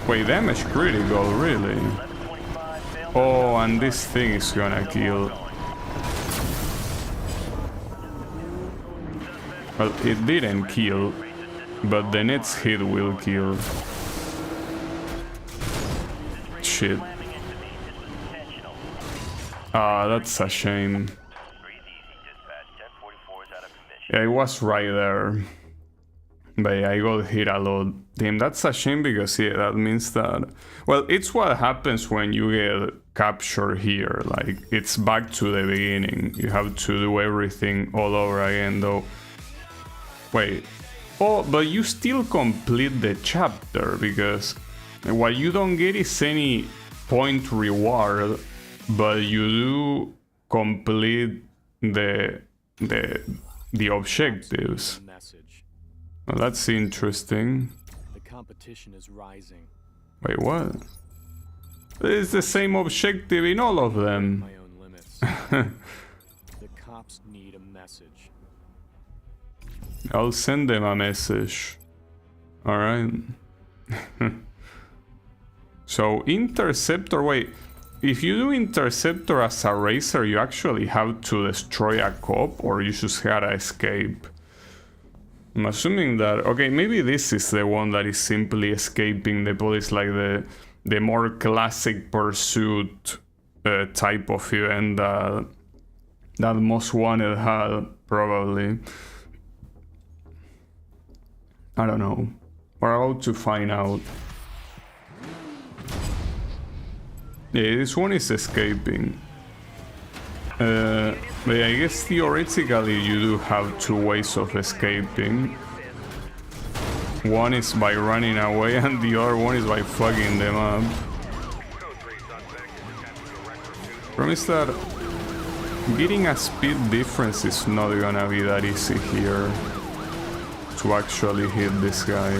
Wait, damage critical, really? Oh, and this thing is gonna kill. Well, it didn't kill, but the next hit will kill. Shit. Ah, that's a shame. Yeah, it was right there. But yeah, I got hit a lot. Damn, that's a shame because, yeah, that means that... Well, it's what happens when you get captured here. Like, it's back to the beginning. You have to do everything all over again, though. Wait. Oh, but you still complete the chapter, because what you don't get is any point reward, but you do complete the objectives. Well, that's interesting. The competition is rising. Wait, what? It's the same objective in all of them. My own limits. The cops need a message. I'll send them a message. Alright. So, Interceptor, wait. If you do Interceptor as a racer, you actually have to destroy a cop, or you just gotta escape? I'm assuming that, okay, maybe this is the one that is simply escaping the police, like the more classic pursuit type of event that Most Wanted had, probably. I don't know. We're about to find out. Yeah, this one is escaping. But yeah, I guess theoretically you do have two ways of escaping. One is by running away and the other one is by fucking them up. Problem is that getting a speed difference is not gonna be that easy here to actually hit this guy.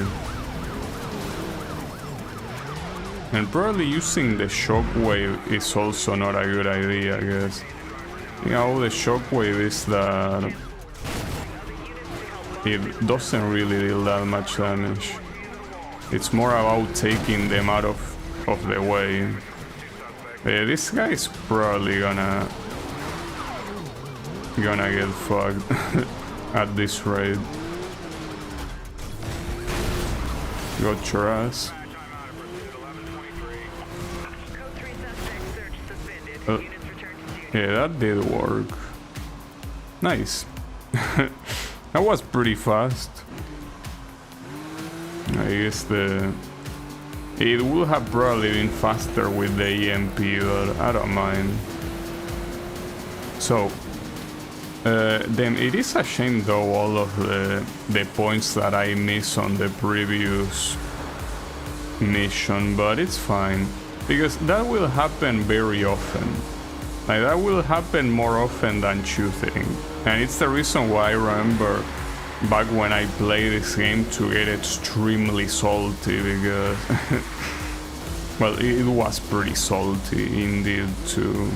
And probably using the shockwave is also not a good idea, I guess. You know, the shockwave is that it doesn't really deal that much damage. It's more about taking them out of the way. This guy is probably gonna get fucked at this rate. Got your ass. Yeah, that did work. Nice. That was pretty fast. I guess it would have probably been faster with the EMP, but I don't mind. So, then it is a shame though all of the points that I miss on the previous mission, but it's fine. Because that will happen very often. Like, that will happen more often than you think. And it's the reason why I remember back when I played this game to get extremely salty, because well, it was pretty salty indeed to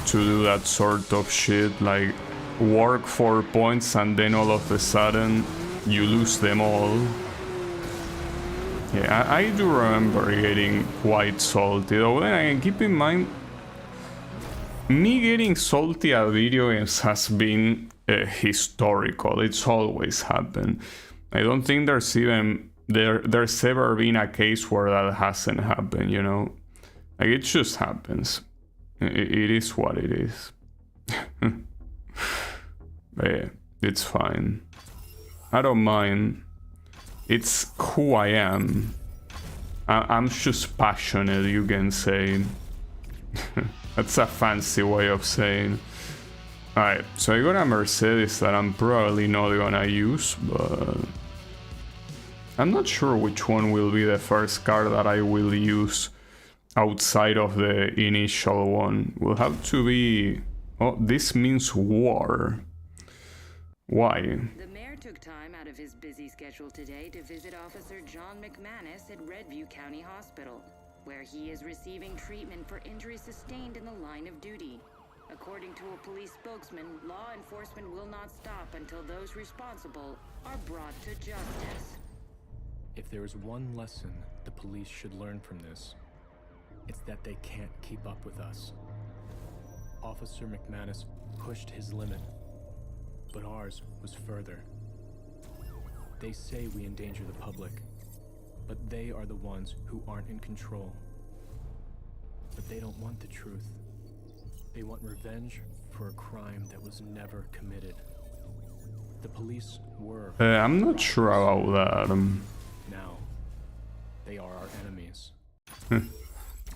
do that sort of shit, like work 4 points and then all of a sudden you lose them all. Yeah, I do remember getting quite salty, though then again, keep in mind, me getting salty at video games has been historical. It's always happened. I don't think there's ever been a case where that hasn't happened, you know? Like, it just happens. It is what it is. But yeah, it's fine. I don't mind. It's who I am. I'm just passionate, you can say. That's a fancy way of saying. Alright, so I got a Mercedes that I'm probably not gonna use, but I'm not sure which one will be the first car that I will use outside of the initial one. Will have to be... Oh, this means war. Why? The mayor took time out of his busy schedule today to visit Officer John McManus at Redview County Hospital, where he is receiving treatment for injuries sustained in the line of duty. According to a police spokesman, law enforcement will not stop until those responsible are brought to justice. If there is one lesson the police should learn from this, it's that they can't keep up with us. Officer McManus pushed his limit, but ours was further. They say we endanger the public, but they are the ones who aren't in control. But they don't want the truth. They want revenge for a crime that was never committed. The police were... I'm not sure about that. Now, they are our enemies.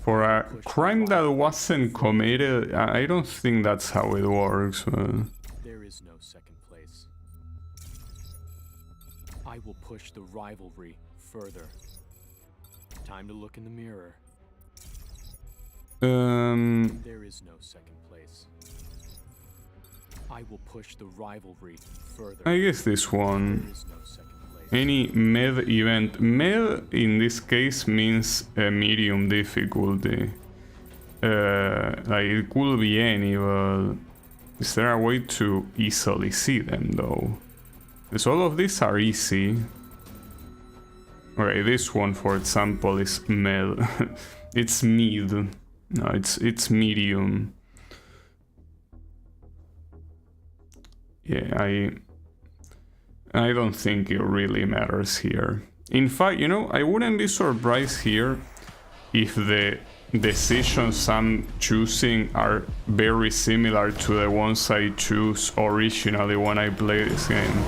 For a crime that wasn't committed, I don't think that's how it works. There is no second place. I will push the rivalry further. Time to look in the mirror. There is no second place. I will push the rivalry further. I guess this one. There is no second place. Any med event. Med in this case means medium difficulty. Like, it could be any, but is there a way to easily see them though? Because all of these are easy. Okay, this one, for example, is med. It's mid. No, it's medium. Yeah, I don't think it really matters here. In fact, you know, I wouldn't be surprised here if the decisions I'm choosing are very similar to the ones I choose originally when I play this game.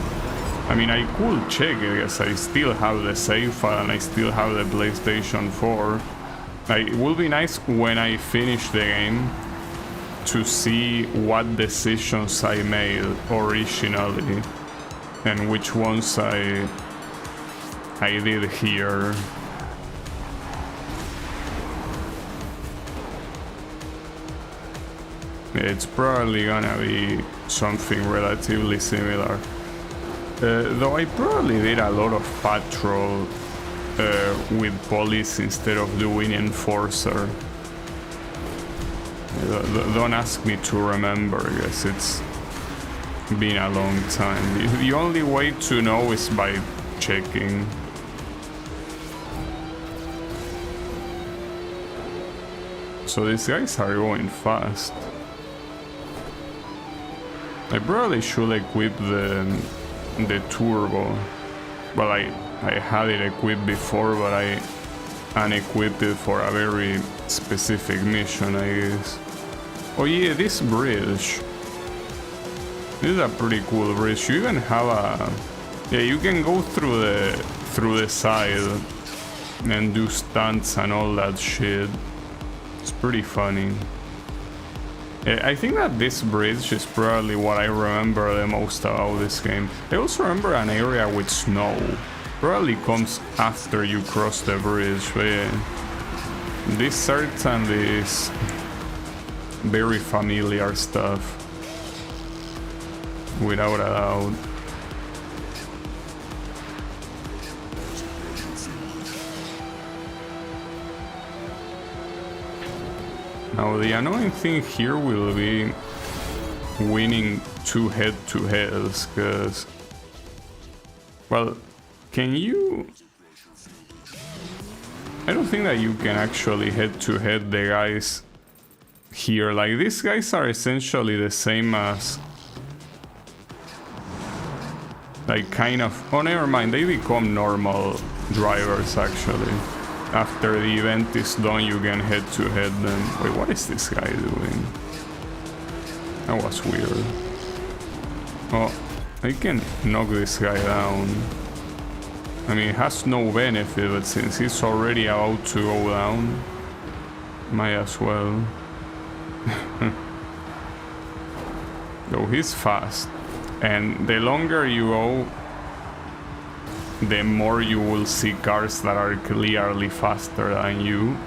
I mean, I could check it because I still have the save file and I still have the PlayStation 4. It will be nice when I finish the game to see what decisions I made originally and which ones I did here. It's probably gonna be something relatively similar. Though I probably did a lot of patrol with police instead of doing enforcer. Don't ask me to remember, because it's been a long time. The only way to know is by checking. So these guys are going fast. I probably should equip the turbo. Well, I had it equipped before, but I unequipped it for a very specific mission, I guess. Oh yeah, this bridge. This is a pretty cool bridge. You even have a... Yeah, you can go through the side and do stunts and all that shit. It's pretty funny. I think that this bridge is probably what I remember the most about this game. I also remember an area with snow. Probably comes after you cross the bridge, but yeah. This certainly is very familiar stuff. Without a doubt. Now the annoying thing here will be winning 2 head-to-heads, because... Well, can you... I don't think that you can actually head-to-head the guys here. Like, these guys are essentially the same as... Like, kind of... Oh, never mind, they become normal drivers, actually. After the event is done, you can head-to-head them. Wait, what is this guy doing? That was weird. Oh, I can knock this guy down. I mean, it has no benefit, but since he's already about to go down, might as well. Yo, he's fast. And the longer you go, the more you will see cars that are clearly faster than you,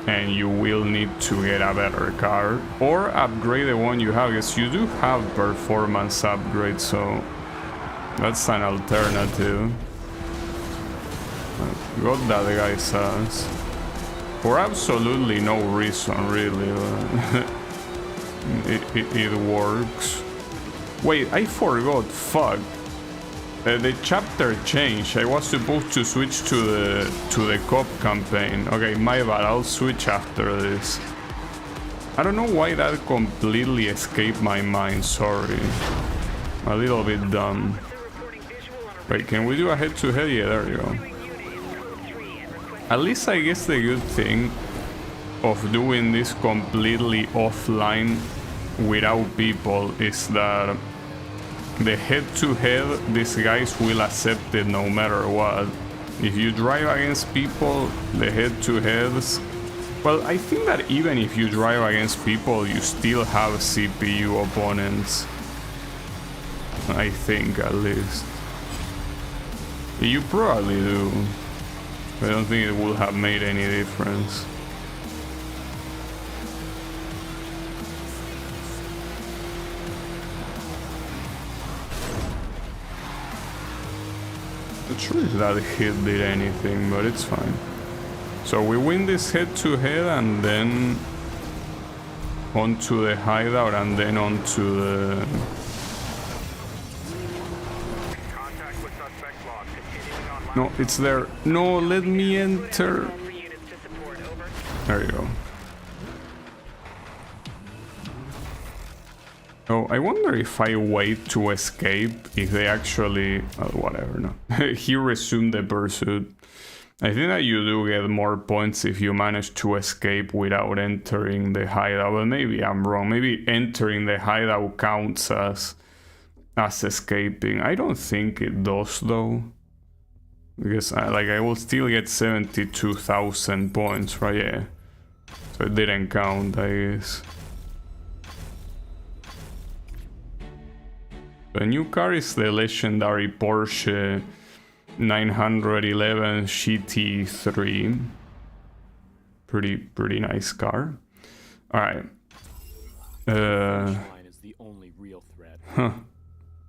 and you will need to get a better car or upgrade the one you have, because you do have performance upgrades, so that's an alternative. What that guy says, for absolutely no reason really, but it works. Wait, I forgot, fuck. The chapter changed. I was supposed to switch to the cop campaign. Okay, my bad. I'll switch after this. I don't know why that completely escaped my mind. Sorry. A little bit dumb. Wait, can we do a head-to-head? Yeah, there you go. At least I guess the good thing of doing this completely offline without people is that the head-to-head, these guys will accept it no matter what. If you drive against people, the head-to-heads... Well, I think that even if you drive against people, you still have CPU opponents. I think, at least. You probably do. I don't think it would have made any difference. Not sure if that hit did anything, but it's fine. So we win this head-to-head and then onto the hideout and then onto the... No, it's there. No, let me enter. There you go. Oh, I wonder if I wait to escape, if they actually... whatever, no. He resumed the pursuit. I think that you do get more points if you manage to escape without entering the hideout. Well, maybe I'm wrong. Maybe entering the hideout counts as escaping. I don't think it does, though. Because, I will still get 72,000 points, right? Yeah. So it didn't count, I guess. The new car is the legendary Porsche 911 GT3. Pretty nice car. All right. Is the only real threat. Huh.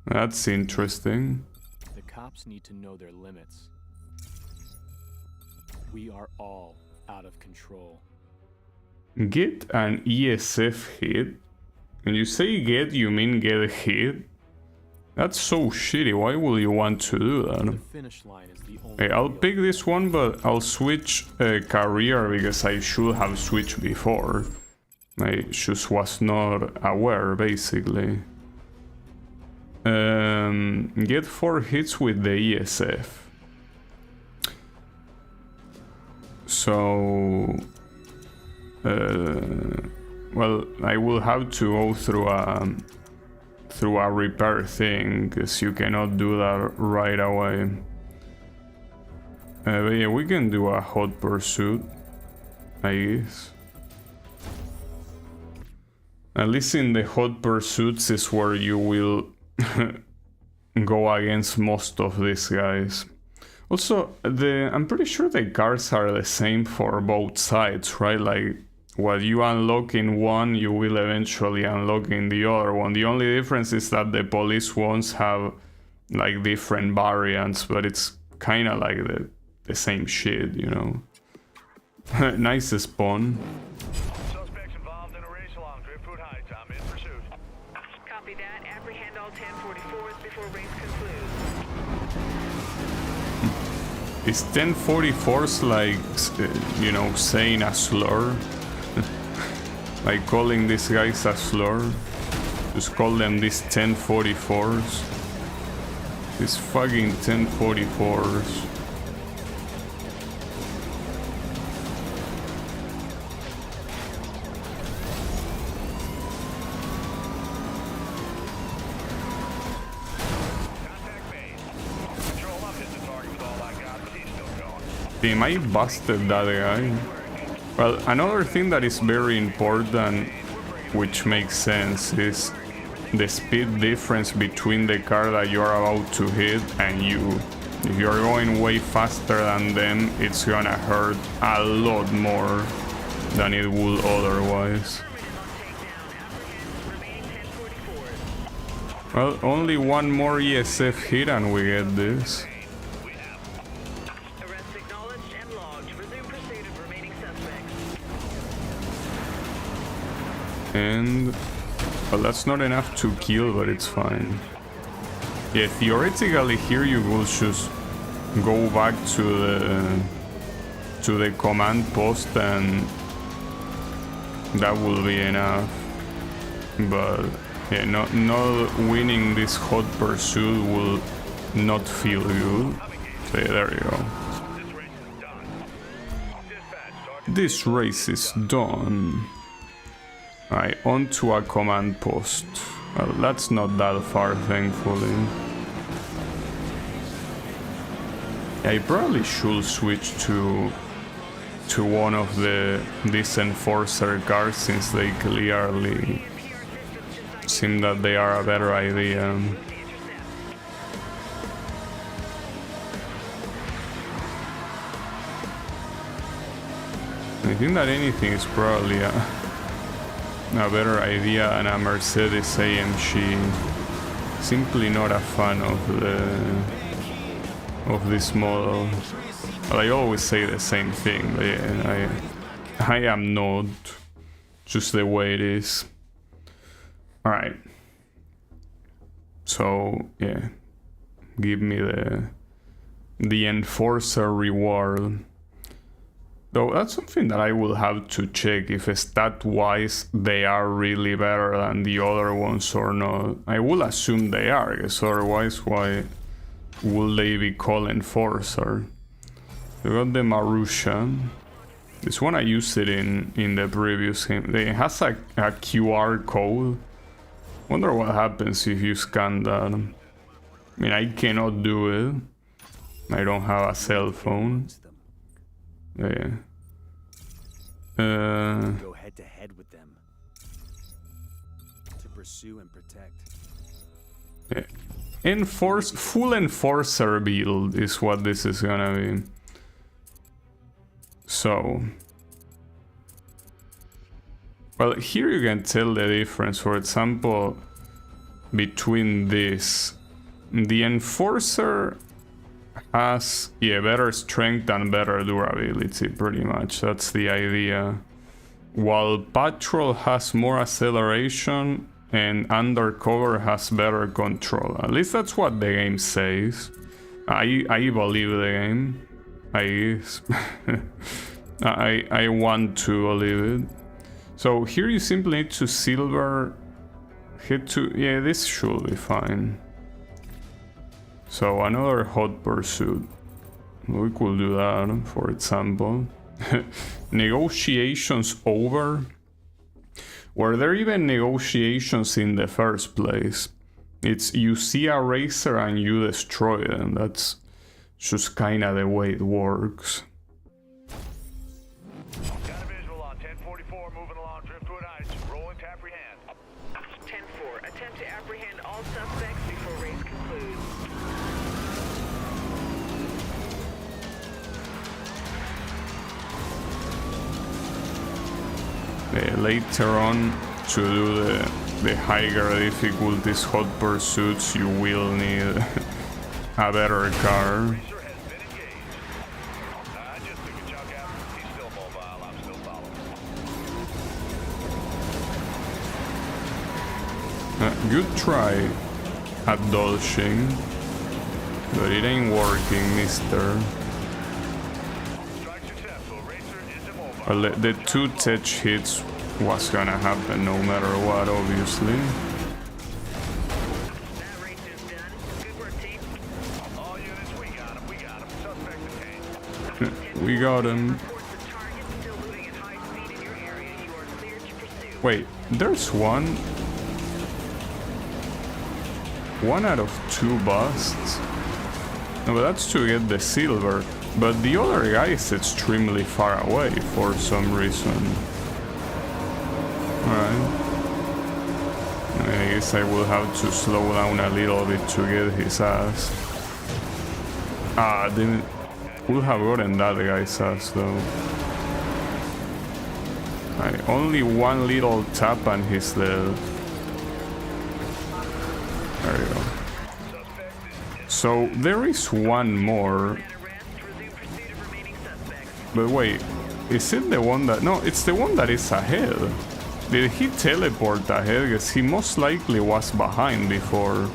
That's interesting. The cops need to know their limits. We are all out of control. Get an ESF hit. When you say get, you mean get hit? That's so shitty. Why will you want to do that? The finish line is the only Hey, I'll pick this one, but I'll switch career because I should have switched before. I just was not aware, basically. Get 4 hits with the ESF. So... well, I will have to go through a repair thing, because you cannot do that right away. But yeah, we can do a hot pursuit, I guess. At least in the hot pursuits is where you will go against most of these guys. Also, I'm pretty sure the cars are the same for both sides, right? Like, what you unlock in one, you will eventually unlock in the other one. The only difference is that the police ones have, like, different variants, but it's kind of like the same shit, you know? Nice spawn. Suspects involved in a race along Driftwood Heights. I'm in pursuit. Copy that. Apprehend all 1044s before race concludes. Is 1044s like, you know, saying a slur? Like calling these guys a slur? Just call them these 1044s. These fucking 1044s. Damn, I busted that guy. Well, another thing that is very important, which makes sense, is the speed difference between the car that you are about to hit and you. If you're going way faster than them, it's gonna hurt a lot more than it would otherwise. Well, only one more ESF hit and we get this. And, well, that's not enough to kill, but it's fine. Yeah, theoretically here you will just go back to the command post and that will be enough. But yeah, not winning this hot pursuit will not feel good. So yeah, there you go. This race is done. Alright, on to a command post. Well, that's not that far, thankfully. I probably should switch to one of these enforcer cars, since they clearly seem that they are a better idea. I think that anything is probably a better idea than a Mercedes AMG. Simply not a fan of this model. Well, I always say the same thing, but yeah, I am not. Just the way it is. Alright. So, yeah. Give me the enforcer reward. Though that's something that I will have to check if stat-wise they are really better than the other ones or not. I will assume they are, because otherwise why will they be called Enforcer? We got the Marusha. This one I used it in the previous game. It has a QR code. Wonder what happens if you scan that. I mean, I cannot do it. I don't have a cell phone. Yeah. Go head to head with them to pursue and protect. Yeah. Full Enforcer build is what this is gonna be. So, well, here you can tell the difference. For example, between this, the Enforcer has better strength and better durability, pretty much. That's the idea. While Patrol has more acceleration and Undercover has better control. At least that's what the game says. I believe the game. I guess. I want to believe it. So here you simply need to silver hit to... Yeah, this should be fine. So another hot pursuit. We could do that, for example. Negotiations over. Were there even negotiations in the first place? It's you see a racer and you destroy them. That's just kinda the way it works. Got a visual on 1044 moving along Driftwood Heights. Rolling to apprehend. 10-4, attempt to apprehend all suspects before race concludes. Later on, to do the higher difficulties hot pursuits, you will need a better car. Racer has been engaged. I just took a chunk out. He's still mobile. I'm still following. Good try at dodging, but it ain't working, mister. Strike successful. Racer is immobile. Well, the two tech hits was gonna happen no matter what, obviously. That race is done. Good work, team. All units, we got him. We got him. Suspect detained. We got him. Reports the target still moving at high speed in your area. You are cleared to pursue. Wait, there's one out of 2 busts. No, but that's to get the silver. But the other guy is extremely far away for some reason. Alright. I guess I will have to slow down a little bit to get his ass. Didn't... Would have gotten that guy's ass though. Only one little tap and he's dead. There you go. So there is one more. But wait, is it the one that... No, it's the one that is ahead. Did he teleport ahead? Because he most likely was behind before.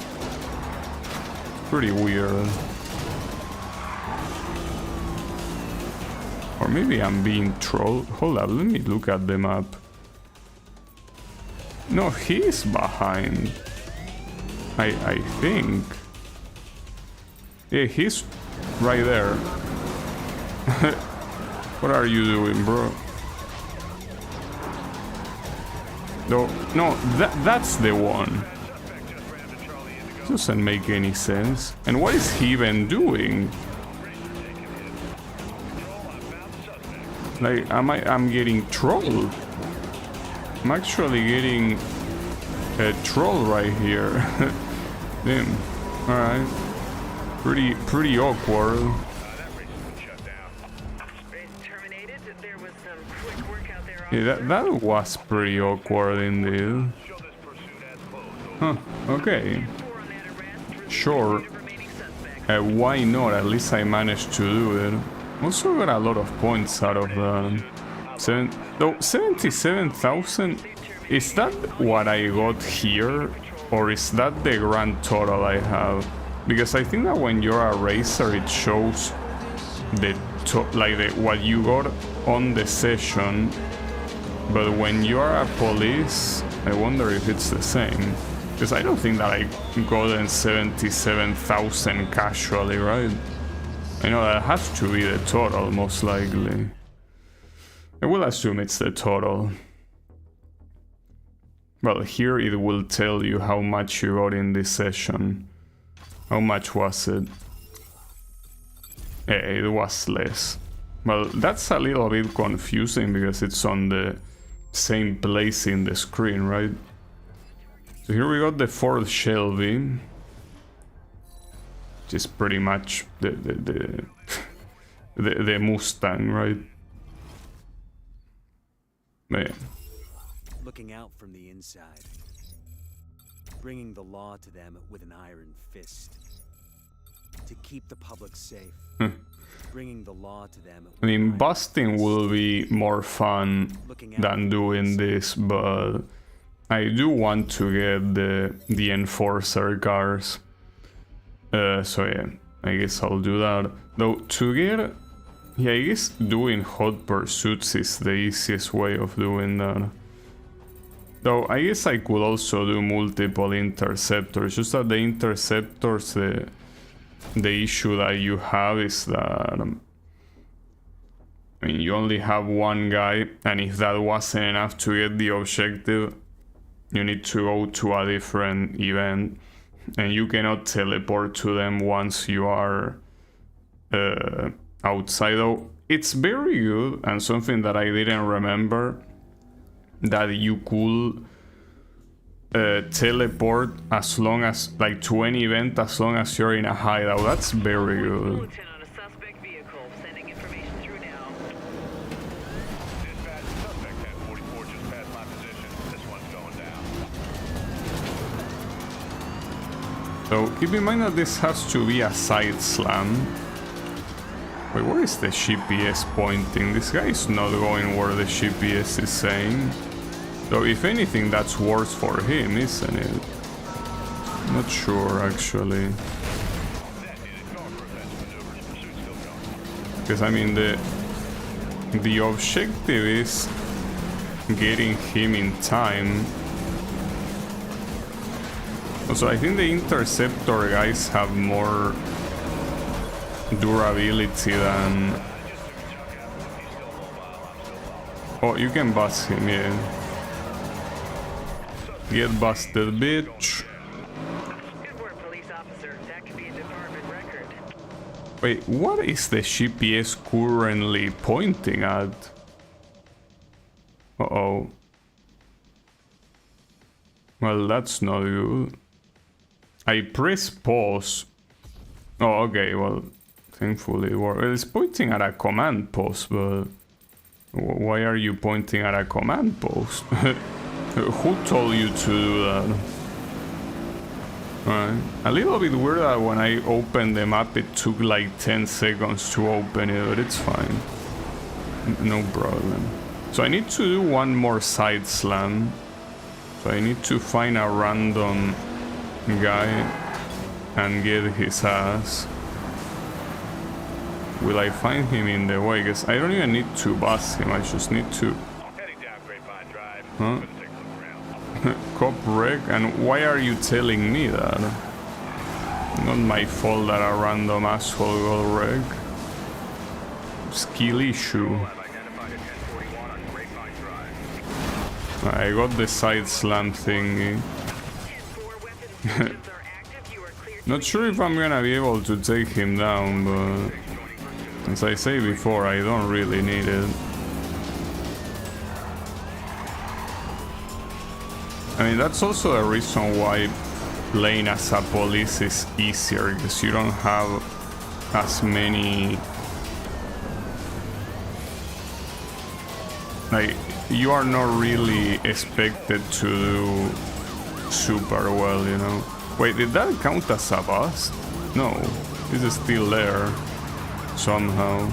Pretty weird. Or maybe I'm being trolled. Hold up, let me look at the map. No, he's behind. I think. Yeah, he's right there. What are you doing, bro? No, that's the one. Doesn't make any sense. And what is he even doing? Like, I'm getting trolled. I'm actually getting a troll right here. Damn. Alright. Pretty awkward. Yeah, that was pretty awkward indeed. Huh, okay. Sure. Why not? At least I managed to do it. Also got a lot of points out of that. 77,000? Is that what I got here? Or is that the grand total I have? Because I think that when you're a racer it shows the what you got on the session, but when you are a police, I wonder if it's the same. Because I don't think that I got 77,000 casually, right? I know that has to be the total, most likely. I will assume it's the total. Well, here it will tell you how much you got in this session. How much was it? It was less. Well, that's a little bit confusing because it's on the same place in the screen, right? So here we got the Ford Shelby, which is pretty much the Mustang, right? Man. Looking out from the inside, bringing the law to them with an iron fist, to keep the public safe. Bringing the law to them. I mean, busting will be more fun than doing this, but I do want to get the enforcer cars. So yeah, I guess I'll do that. Though to get, yeah, I guess doing hot pursuits is the easiest way of doing that. Though I guess I could also do multiple interceptors. Just that the interceptors, the issue that you have is that, I mean, you only have one guy, and if that wasn't enough to get the objective, you need to go to a different event, and you cannot teleport to them once you are outside. Though it's very good, and something that I didn't remember, that you could teleport as long as, like, to any event as long as you're in a hideout. That's very good. Bulletin on a suspect vehicle. Sending information through now. Dispatch, suspect 1044 just passed my position. This one's going down. So keep in mind that this has to be a side slam. Wait, where is the GPS pointing? This guy is not going where the GPS is saying. So if anything, that's worse for him, isn't it? Not sure, actually. Because I mean, the objective is getting him in time. Also, I think the interceptor guys have more durability than... Oh, you can bust him, yeah. Get busted, bitch. Good work, police officer. That could be a department record. Wait, what is the GPS currently pointing at? Uh-oh. Well, that's not good. I press pause. Oh, okay, well, thankfully it worked. It's pointing at a command post, but why are you pointing at a command post? Who told you to do that? Alright. A little bit weird that when I opened the map it took like 10 seconds to open it, but it's fine. No problem. So I need to do one more side slam. So I need to find a random guy and get his ass. Will I find him in the way? Because I don't even need to bust him, I just need to... Heading down Grapevine Drive. Huh? Cop wreck? And why are you telling me that? Not my fault that a random asshole got wrecked. Skill issue. I got the side slam thingy. Not sure if I'm gonna be able to take him down, but as I say before, I don't really need it. I mean, that's also a reason why playing as a police is easier, because you don't have as many... Like, you are not really expected to do super well, you know? Wait, did that count as a bust? No, this is still there somehow.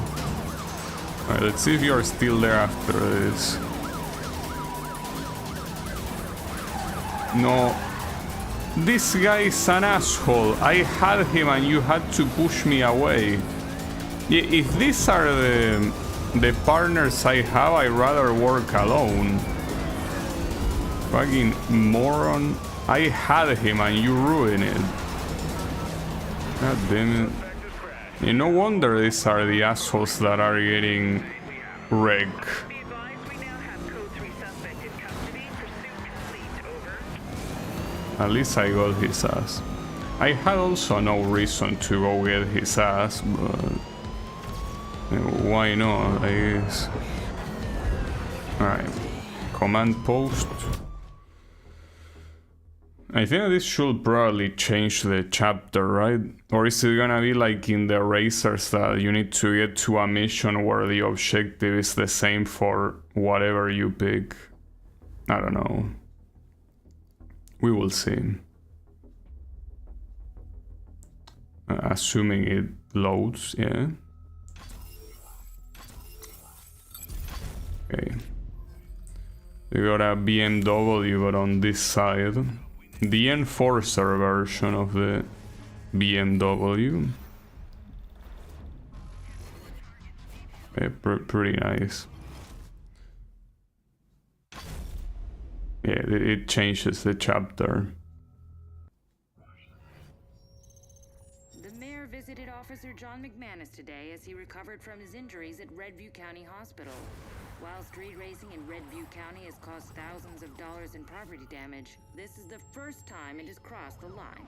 Alright, let's see if you're still there after this. No, this guy is an asshole. I had him and you had to push me away. Yeah, if these are the partners I have, I rather work alone. Fucking moron. I had him and you ruined it. God damn it. Yeah, no wonder these are the assholes that are getting wrecked. Be advised, we now have code 3 suspect in custody. Pursuit complete. Over. At least I got his ass. I had also no reason to go get his ass, but why not, I guess. Alright, command post. I think this should probably change the chapter, right? Or is it gonna be like in the racers that you need to get to a mission where the objective is the same for whatever you pick? I don't know. We will see. Assuming it loads, yeah. Okay. We got a BMW, but on this side. The Enforcer version of the BMW. Okay, pretty nice. Yeah, it changes the chapter. The mayor visited Officer John McManus today as he recovered from his injuries at Redview County Hospital. While street racing in Redview County has caused thousands of dollars in property damage, this is the first time it has crossed the line.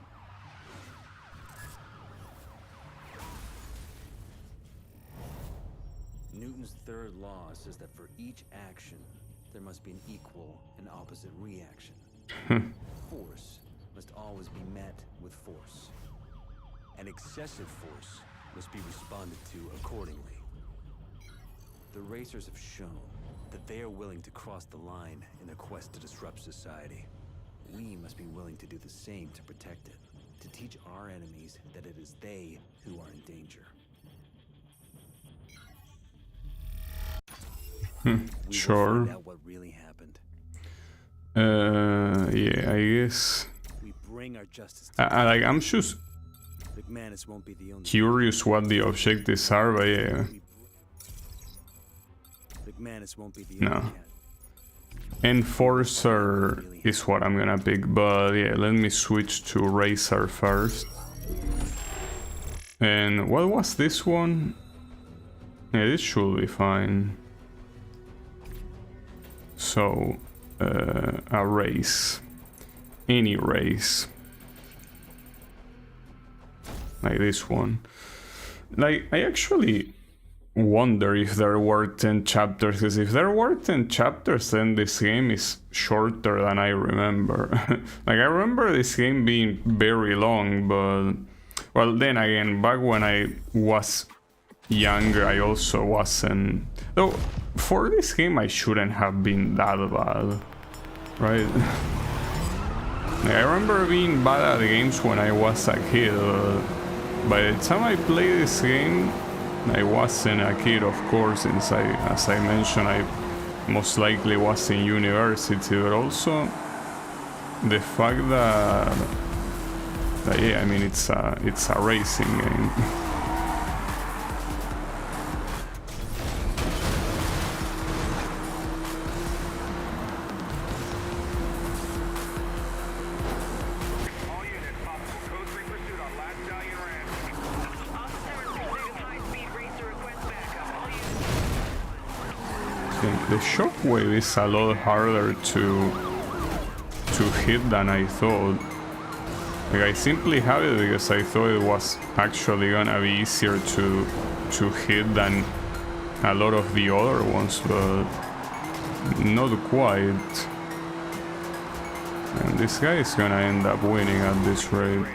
Newton's third law says that for each action, there must be an equal and opposite reaction. Force must always be met with force. And excessive force must be responded to accordingly. The racers have shown that they are willing to cross the line in their quest to disrupt society. We must be willing to do the same to protect it, to teach our enemies that it is they who are in danger. Sure. Find out what really happened. Yeah, I guess. We bring our justice to I'm just McManus won't be the only curious what the objectives are, but yeah. McManus won't be the No. only Enforcer is what I'm gonna pick, but yeah, let me switch to Racer first. And what was this one? Yeah, this should be fine. So, a race. Any race. Like this one. Like, I actually wonder if there were 10 chapters, because if there were 10 chapters, then this game is shorter than I remember. Like, I remember this game being very long, but... Well, then again, back when I was younger, I also wasn't... Though, for this game, I shouldn't have been that bad, right? Like, I remember being bad at games when I was a kid. By the time I played this game, I wasn't a kid, of course, since as I mentioned, I most likely was in university, but also the fact that yeah, I mean, it's a racing game. All units, possible code 3 pursuit on last stallion ranch. Officer in pursuit of high-speed racer request backup. All units. The shockwave is a lot harder to hit than I thought. Like, I simply have it because I thought it was actually gonna be easier to hit than a lot of the other ones, but not quite. And this guy is gonna end up winning at this rate.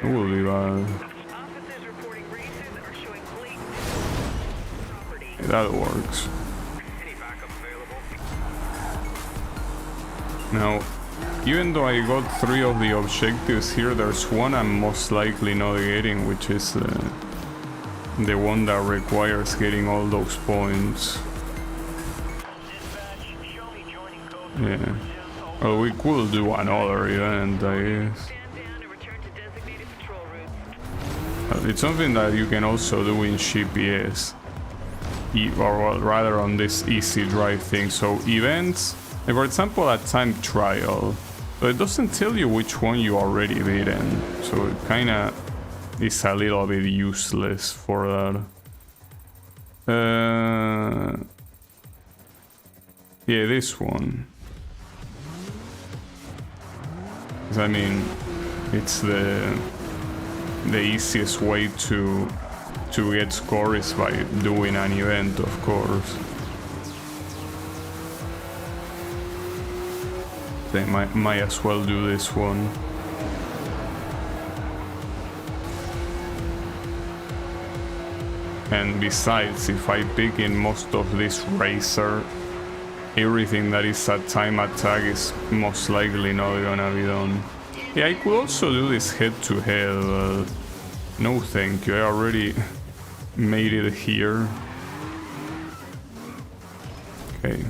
It will be bad. Officers reporting races are showing blatant property. That works. Any backup available? Now, even though I got 3 of the objectives here, there's one I'm most likely not getting, which is the one that requires getting all those points. Yeah. Well, we could do another event, I guess. Stand down and return to designated patrol routes. It's something that you can also do in GPS. or well, rather on this easy drive thing. So events, for example, a time trial, but it doesn't tell you which one you already beaten, so it kind of is a little bit useless for that. Yeah, this one. I mean, it's the easiest way to get score is by doing an event, of course. They might as well do this one. And besides, if I pick in most of this racer, everything that is a time attack is most likely not gonna be done. Yeah, I could also do this head-to-head, but no thank you, I already made it here. Okay.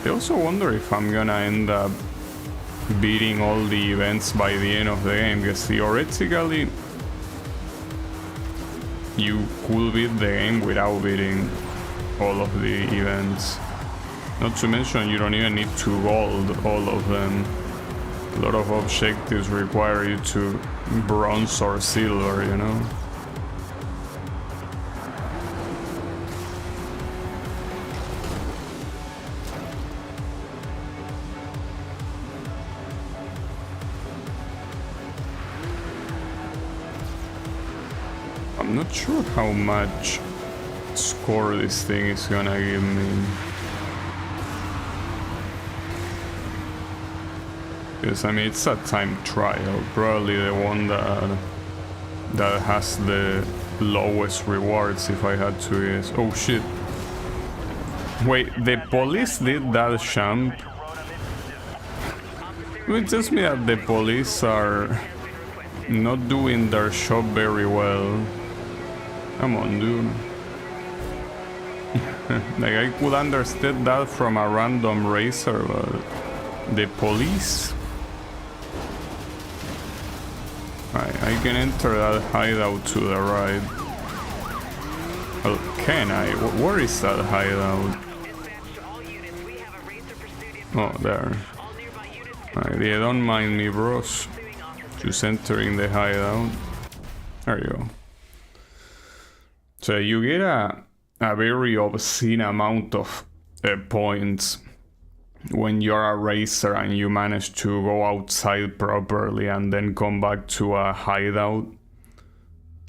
I also wonder if I'm gonna end up beating all the events by the end of the game, because theoretically you could beat the game without beating all of the events. Not to mention you don't even need to gold all of them. A lot of objectives require you to bronze or silver, you know? I'm not sure how much score this thing is gonna give me. Because I mean, it's a time trial, probably the one that has the lowest rewards if I had to guess. Oh shit. Wait, the police did that jump? It tells me that the police are not doing their job very well. Come on, dude. Like, I could understand that from a random racer, but the police? I can enter that hideout to the right. Well, can I? Where is that hideout? Oh, there. Alright, yeah, don't mind me, bros. Just entering the hideout. There you go. So you get a very obscene amount of points when you're a racer and you manage to go outside properly and then come back to a hideout.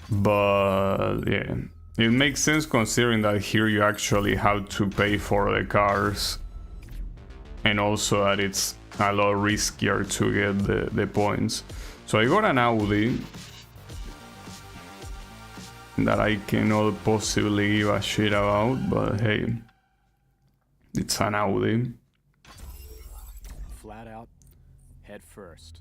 But yeah, it makes sense considering that here you actually have to pay for the cars, and also that it's a lot riskier to get the points. So I got an Audi that I cannot possibly give a shit about, but hey, it's an Audi. Flat out, head first.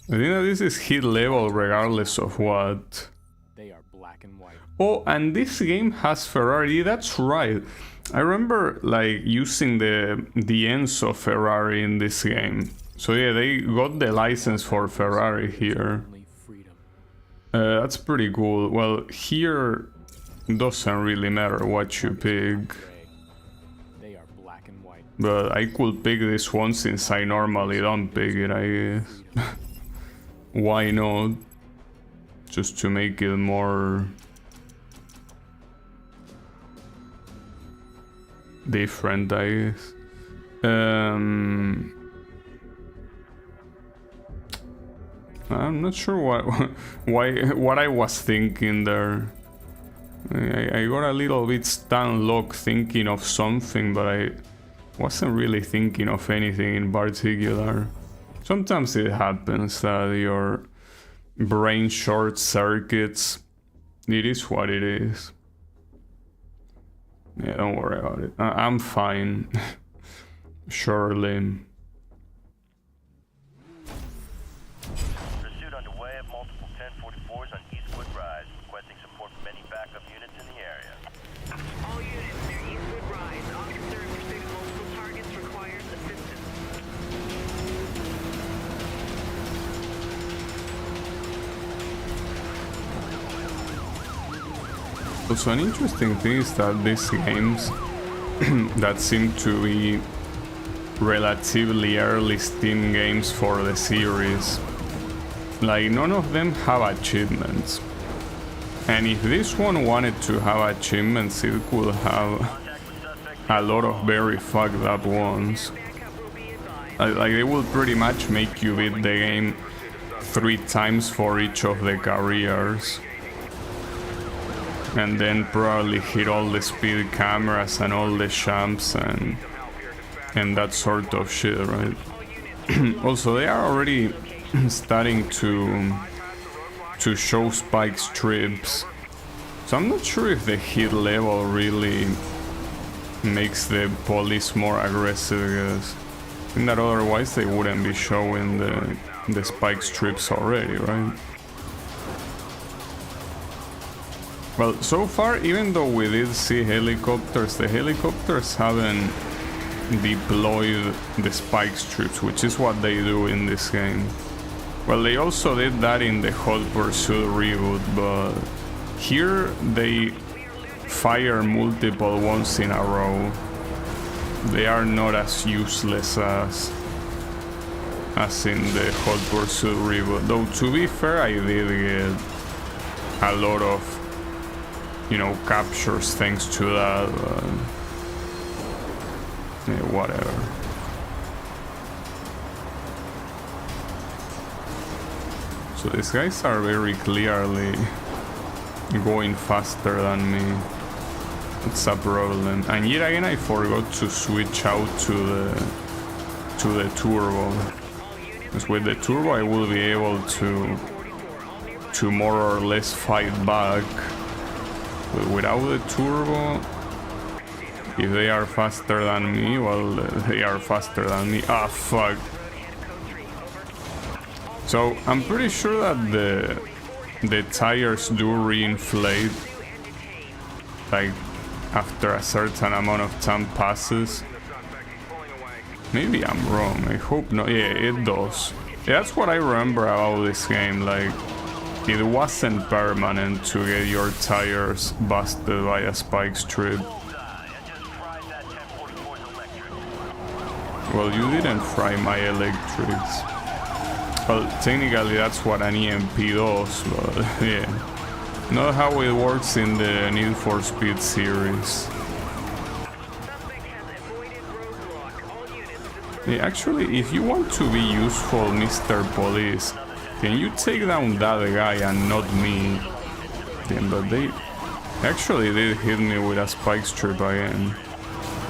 I think that this is hit level regardless of what. They are black and white. Oh, and this game has Ferrari, that's right. I remember like using the ends of Ferrari in this game. So yeah, they got the license for Ferrari here. That's pretty cool. Well, here doesn't really matter what you pick. They are black and white. But I could pick this one since I normally don't pick it, I guess. Why not? Just to make it more different, I guess. I'm not sure what I was thinking there. I got a little bit stand-locked thinking of something, but I wasn't really thinking of anything in particular. Sometimes it happens that your brain short circuits. It is what it is. Yeah, don't worry about it. I'm fine. Surely. Pursuit underway at multiple 1044s on Eastwood Rise, requesting support from any backup units in the area. All units near Eastwood Rise. Officer in pursuit of multiple targets requires assistance. Also, an interesting thing is that these games that seem to be relatively early Steam games for the series, like none of them have achievements. And if this one wanted to have achievements, it could have a lot of very fucked up ones. Like they will pretty much make you beat the game 3 times for each of the careers. And then probably hit all the speed cameras and all the jumps and that sort of shit, right? Also, they are already starting to show spike strips, so I'm not sure if the hit level really makes the police more aggressive, I guess. I think that otherwise they wouldn't be showing the spike strips already, right? Well, so far, even though we did see helicopters, the helicopters haven't deployed the spike strips, which is what they do in this game. Well, they also did that in the Hot Pursuit reboot, but here they fire multiple ones in a row. They are not as useless as in the Hot Pursuit reboot. Though, to be fair, I did get a lot of, you know, captures thanks to that. Yeah, whatever. So these guys are very clearly going faster than me. It's a problem. And yet again I forgot to switch out to the turbo. Because with the turbo I will be able to more or less fight back. But without the turbo, if they are faster than me, well, they are faster than me. Ah, fuck. So I'm pretty sure that the tires do reinflate, like after a certain amount of time passes. Maybe I'm wrong. I hope not. Yeah, it does. Yeah, that's what I remember about this game. Like, it wasn't permanent to get your tires busted by a spike strip. Well, you didn't fry my electrics. Well, technically that's what an EMP does, but yeah. Not how it works in the Need for Speed series. Yeah, actually, if you want to be useful, Mr. Police, can you take down that guy and not me? Damn, but they actually did hit me with a spike strip again.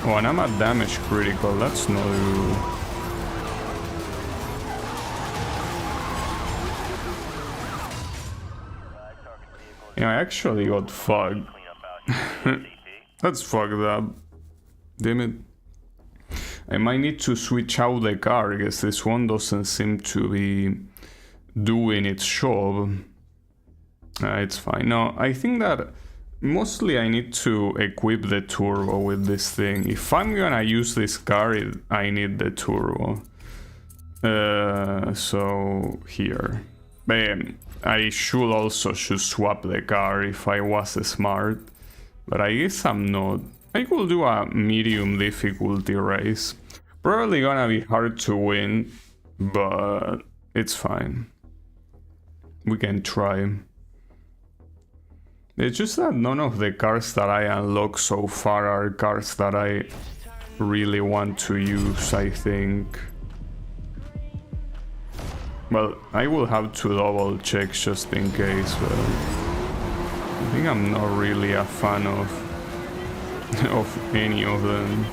Oh, and I'm a damage critical, that's not good. Yeah, I actually got fucked. That's fucked up. Damn it. I might need to switch out the car, because this one doesn't seem to be doing its job. It's fine. No, I think that mostly I need to equip the turbo with this thing. If I'm gonna use this car, I need the turbo. So here. Bam. I should also swap the car if I was smart, but I guess I'm not. I could do a medium difficulty race. Probably gonna be hard to win, but it's fine. We can try. It's just that none of the cars that I unlock so far are cars that I really want to use, I think. Well, I will have to double check just in case, but I think I'm not really a fan of any of them.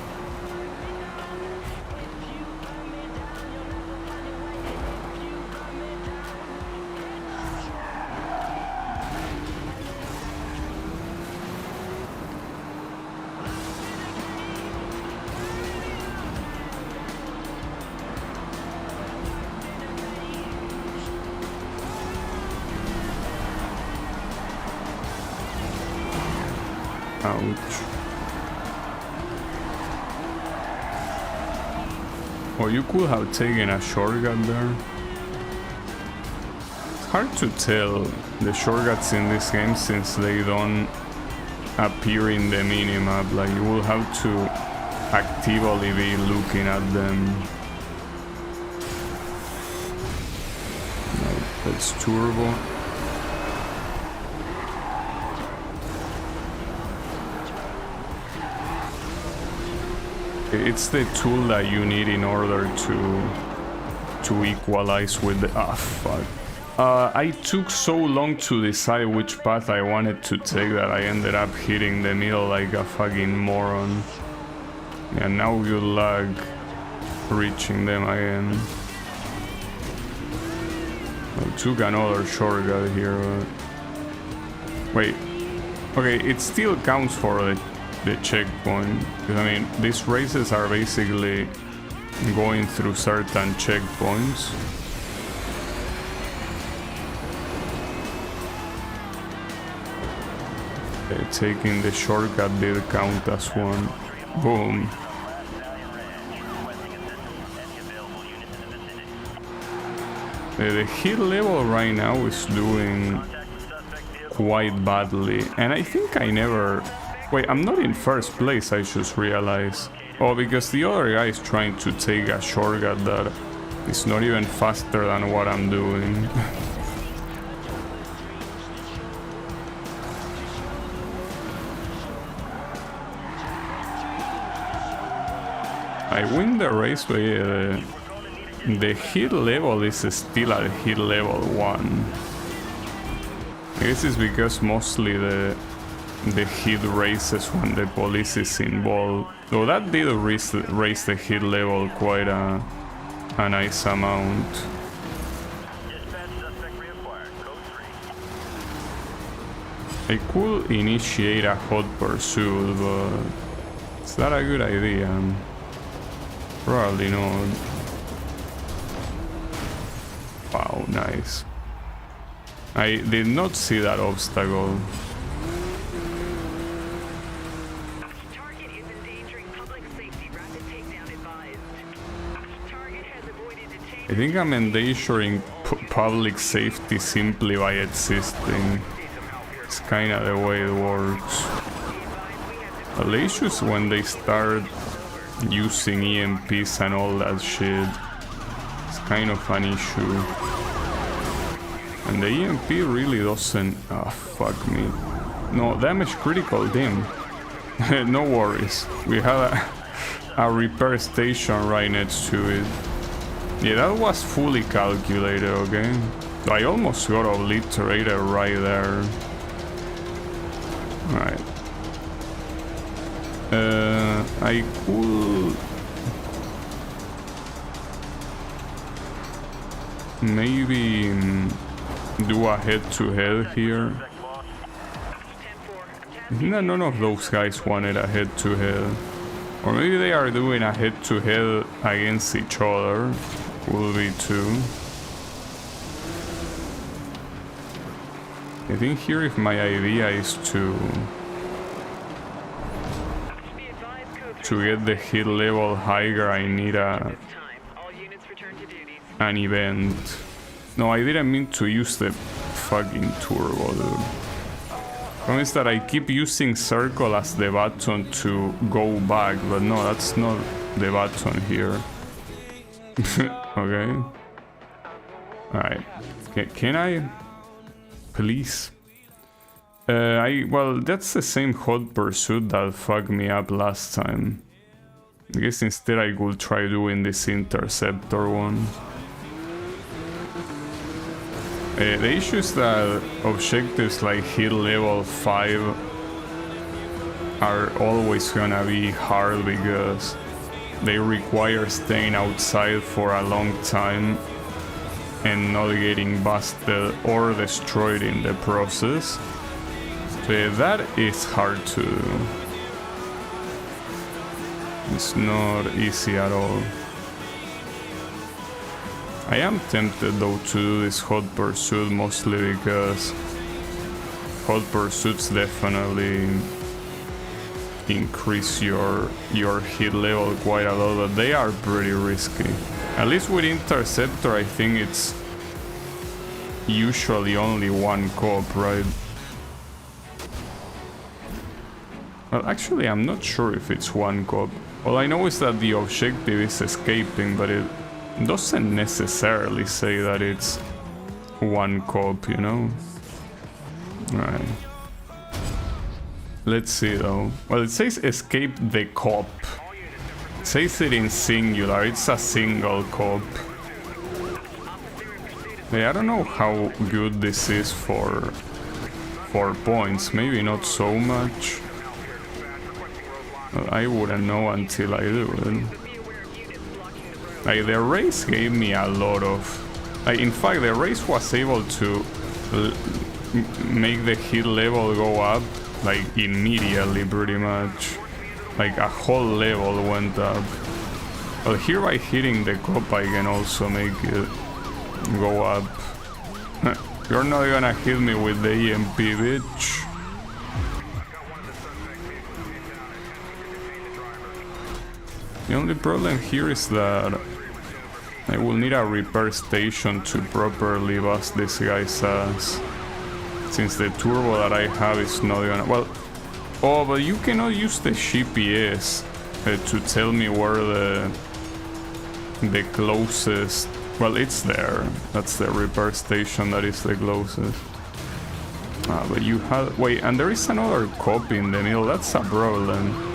Ouch. Or you could have taken a shortcut there. It's hard to tell the shortcuts in this game since they don't appear in the minimap. Like you will have to actively be looking at them. No, that's turbo. It's the tool that you need in order to equalize with the... Ah, fuck. I took so long to decide which path I wanted to take that I ended up hitting the middle like a fucking moron. Yeah, now you lag reaching them again. I took another shortcut here. Wait. Okay, it still counts for the checkpoint. Because, I mean, these races are basically going through certain checkpoints. Okay, taking the shortcut did count as one. Boom. The hit level right now is doing quite badly. And I think I never... Wait, I'm not in first place, I just realized. Oh, because the other guy is trying to take a shortcut that is not even faster than what I'm doing. I win the race, but the hit level is still at hit level 1. I guess it's because mostly the hit races when the police is involved. Though that did raise the hit level quite a nice amount. I could initiate a hot pursuit, but is that a good idea? Probably not. Wow, nice. I did not see that obstacle. Target is endangering public safety. Rapid takedown advised. Target has avoided detention. I think I'm endangering public safety simply by existing. It's kind of the way it works. But the issue is when they start using EMPs and all that shit. It's kind of an issue. And the EMP really doesn't... Ah, fuck me. No, damage critical, damn. No worries. We have a repair station right next to it. Yeah, that was fully calculated, okay? I almost got obliterated right there. Alright. I could... maybe do a head-to-head here. I think that none of those guys wanted a head-to-head. Or maybe they are doing a head-to-head against each other. Will be too. I think here if my idea is to get the hit level higher, I need an event. No, I didn't mean to use the fucking turbo, dude. Problem is that I keep using circle as the button to go back, but no, that's not the button here. Okay. Alright. Can I? Please? Well, that's the same hot pursuit that fucked me up last time. I guess instead I could try doing this interceptor one. The issue is that objectives like hit level 5 are always gonna be hard because they require staying outside for a long time and not getting busted or destroyed in the process. So that is hard to do. It's not easy at all. I am tempted though to do this hot pursuit mostly because hot pursuits definitely increase your hit level quite a lot, but they are pretty risky. At least with interceptor I think it's usually only one cop, right? Well, actually, I'm not sure if it's one cop. All I know is that the objective is escaping, but it doesn't necessarily say that it's one cop, you know? Alright. Let's see though. Well, it says escape the cop. It says it in singular, it's a single cop. Yeah, I don't know how good this is for points, maybe not so much. Well, I wouldn't know until I do it. Like, the race gave me a lot of... Like, in fact, the race was able to make the hit level go up, like, immediately, pretty much. Like, a whole level went up. Well, here by hitting the cop, I can also make it go up. You're not gonna hit me with the EMP, bitch. The only problem here is that I will need a repair station to properly bust this guy's ass, since the turbo that I have is not gonna... Well, oh, but you cannot use the GPS to tell me where the closest... Well, it's there. That's the repair station that is the closest. Ah, but you have... Wait, and there is another cop in the middle. That's a problem.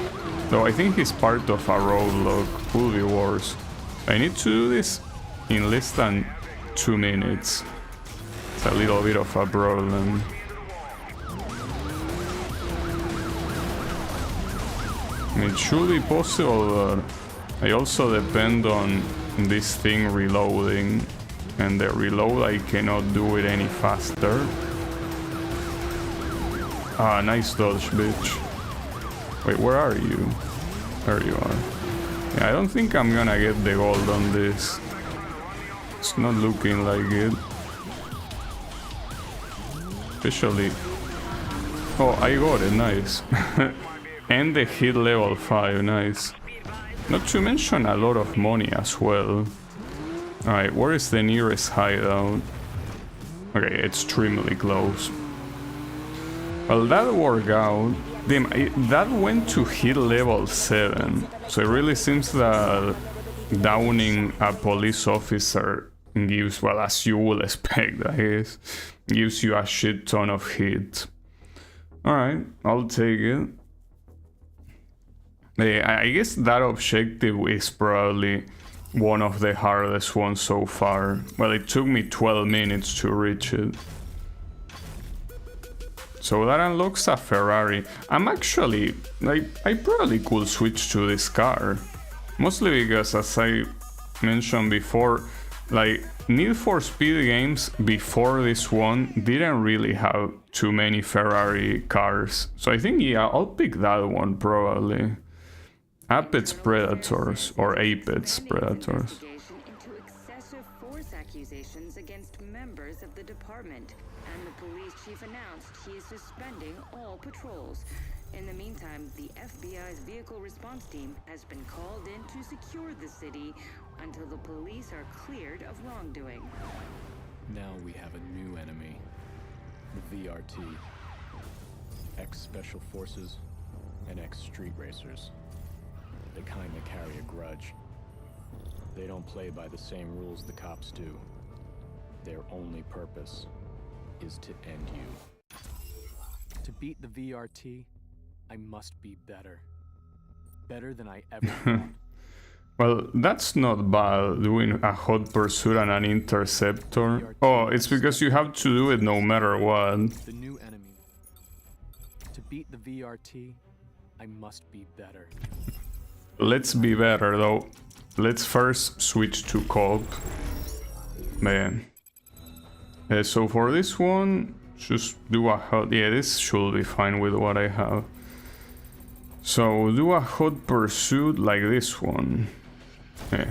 Though I think he's part of a roadblock. Could be worse. I need to do this in less than 2 minutes. It's a little bit of a problem. I mean, it should be possible, but I also depend on this thing reloading, and the reload I cannot do it any faster. Ah, nice dodge, bitch. Wait, where are you? There you are. Yeah, I don't think I'm gonna get the gold on this. It's not looking like it. Especially... Oh, I got it, nice. And the hit level 5, nice. Not to mention a lot of money as well. Alright, where is the nearest hideout? Okay, extremely close. Well, that worked out. Damn, that went to hit level 7. So it really seems that downing a police officer gives, well, as you would expect, I guess, gives you a shit ton of hit. Alright, I'll take it. I guess that objective is probably one of the hardest ones so far. Well, it took me 12 minutes to reach it. So that unlocks a Ferrari. I'm actually, like, I probably could switch to this car. Mostly because, as I mentioned before, like, Need for Speed games before this one didn't really have too many Ferrari cars. So I think, yeah, I'll pick that one probably. Apex Predators, or Apex Predators. Into excessive force accusations against members of the department, and the police chief announced he is suspending all patrols. In the meantime, the FBI's vehicle response team has been called in to secure the city until the police are cleared of wrongdoing. Now we have a new enemy, the VRT. Ex-Special Forces and ex-Street Racers. They kinda carry a grudge. They don't play by the same rules the cops do. Their only purpose is to end you. To beat the VRT, I must be better. Better than I ever thought. Well, that's not bad, doing a hot pursuit and an interceptor. Oh, it's because you have to do it no matter what. The new enemy. To beat the VRT, I must be better. Let's be better though. Let's first switch to cop. Man. So for this one, just do a hot... Yeah, this should be fine with what I have. So do a hot pursuit like this one. Yeah.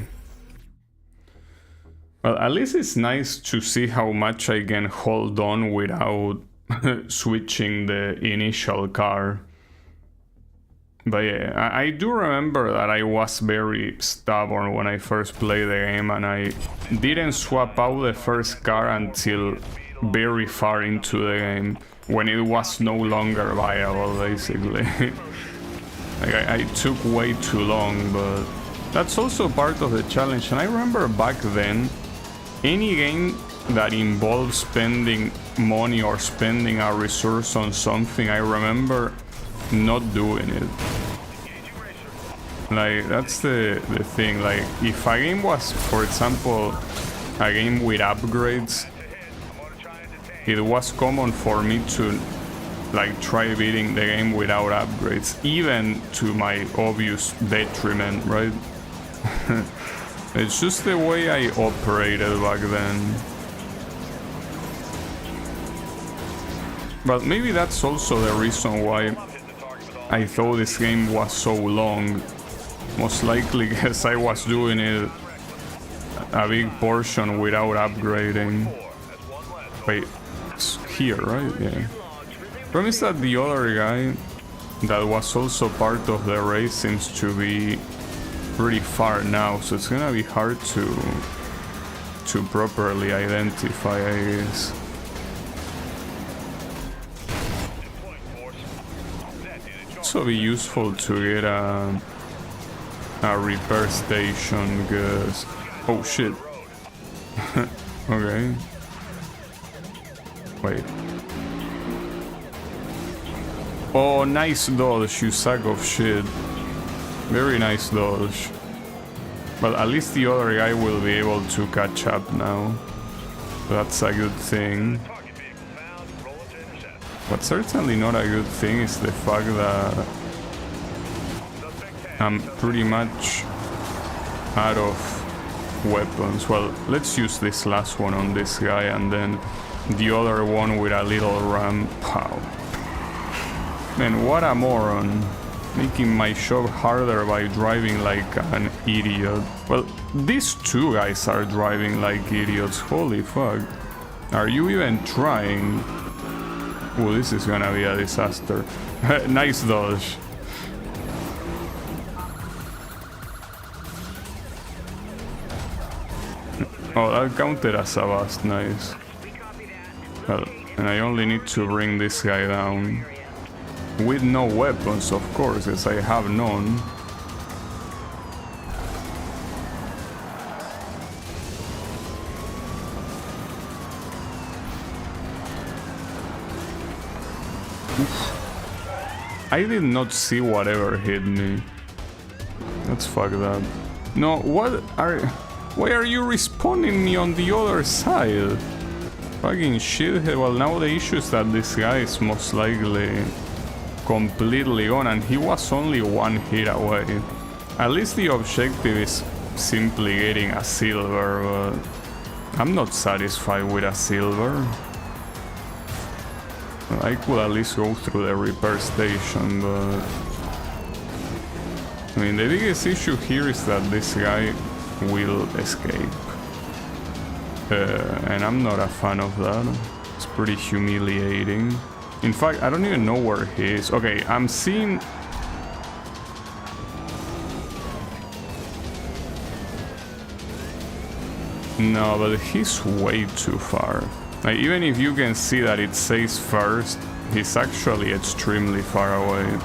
Well, at least it's nice to see how much I can hold on without switching the initial car. But yeah, I do remember that I was very stubborn when I first played the game, and I didn't swap out the first car until very far into the game, when it was no longer viable, basically. Like I took way too long, but that's also part of the challenge. And I remember back then, any game that involves spending money or spending a resource on something, I remember not doing it. Like, that's the thing. Like, if a game was, for example, a game with upgrades, it was common for me to like try beating the game without upgrades, even to my obvious detriment, right? It's just the way I operated back then. But maybe that's also the reason why I thought this game was so long. Most likely because I was doing it a big portion without upgrading. Wait, it's here, right? Yeah. Problem is that the other guy that was also part of the race seems to be pretty far now, so it's gonna be hard to properly identify, I guess. Also be useful to get a repair station, because oh shit. Okay. Wait. Oh, nice dodge, you sack of shit. Very nice dodge. But at least the other guy will be able to catch up now. That's a good thing. What's certainly not a good thing is the fact that I'm pretty much out of weapons. Well, let's use this last one on this guy and then the other one with a little ram. Pow. Man, what a moron. Making my job harder by driving like an idiot. Well, these two guys are driving like idiots. Holy fuck. Are you even trying? Oh, this is gonna be a disaster. Nice dodge. Oh, that counted as a bust. Nice. Well, and I only need to bring this guy down. With no weapons, of course, as I have none. Oof. I did not see whatever hit me. Let's fuck that. No, why are you respawning me on the other side? Fucking shit. Well, now the issue is that this guy is most likely completely gone, and he was only one hit away. At least the objective is simply getting a silver, but I'm not satisfied with a silver. I could at least go through the repair station, but I mean, the biggest issue here is that this guy will escape. And I'm not a fan of that. It's pretty humiliating. In fact, I don't even know where he is. Okay, I'm seeing... No, but he's way too far. Like, even if you can see that it says first, he's actually extremely far away.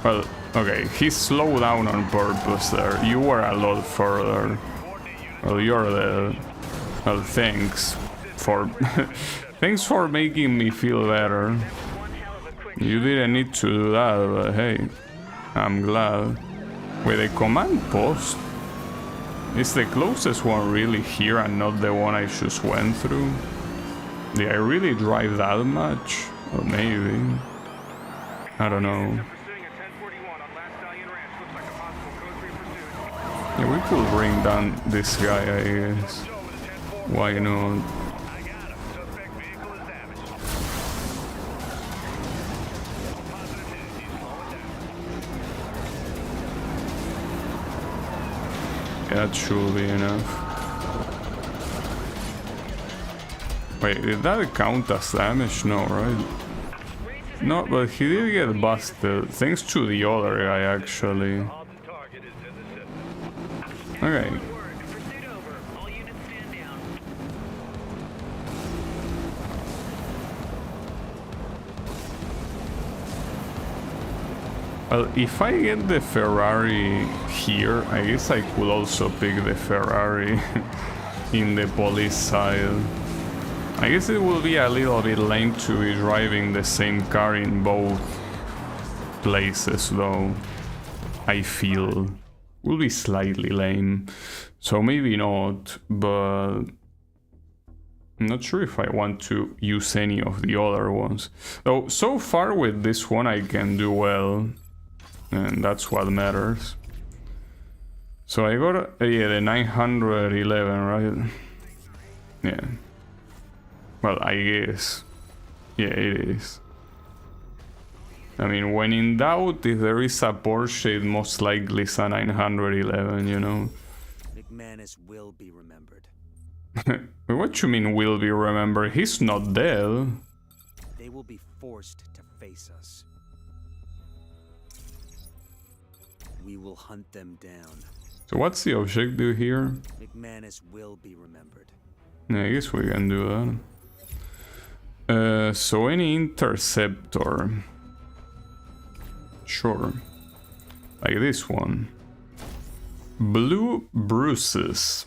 Well, okay, he slowed down on purpose there. You were a lot further. Well, you're the... Well, thanks for... Thanks for making me feel better. You didn't need to do that, but hey, I'm glad. Wait, the command post? Is the closest one really here and not the one I just went through? Did I really drive that much? Or maybe. I don't know. Yeah, we could bring down this guy, I guess. Why not? That should be enough. Wait, did that count as damage? No, right? No, but he did get busted, thanks to the other guy, actually. Okay. Well, if I get the Ferrari here, I guess I could also pick the Ferrari in the police side. I guess it will be a little bit lame to be driving the same car in both places, though. I feel will be slightly lame, so maybe not, but I'm not sure if I want to use any of the other ones. Though so far with this one I can do well, and that's what matters. So I got yeah, the 911, right? Yeah. Well, I guess. Yeah, it is. I mean, when in doubt, if there is a Porsche, it most likely is a 911, you know? McManus will be remembered. What you mean will be remembered? He's not dead. They will be forced to face us. We will hunt them down. So what's the objective here? McManus will be remembered. Yeah, I guess we can do that. So any interceptor. Sure. Like this one. Blue Bruises.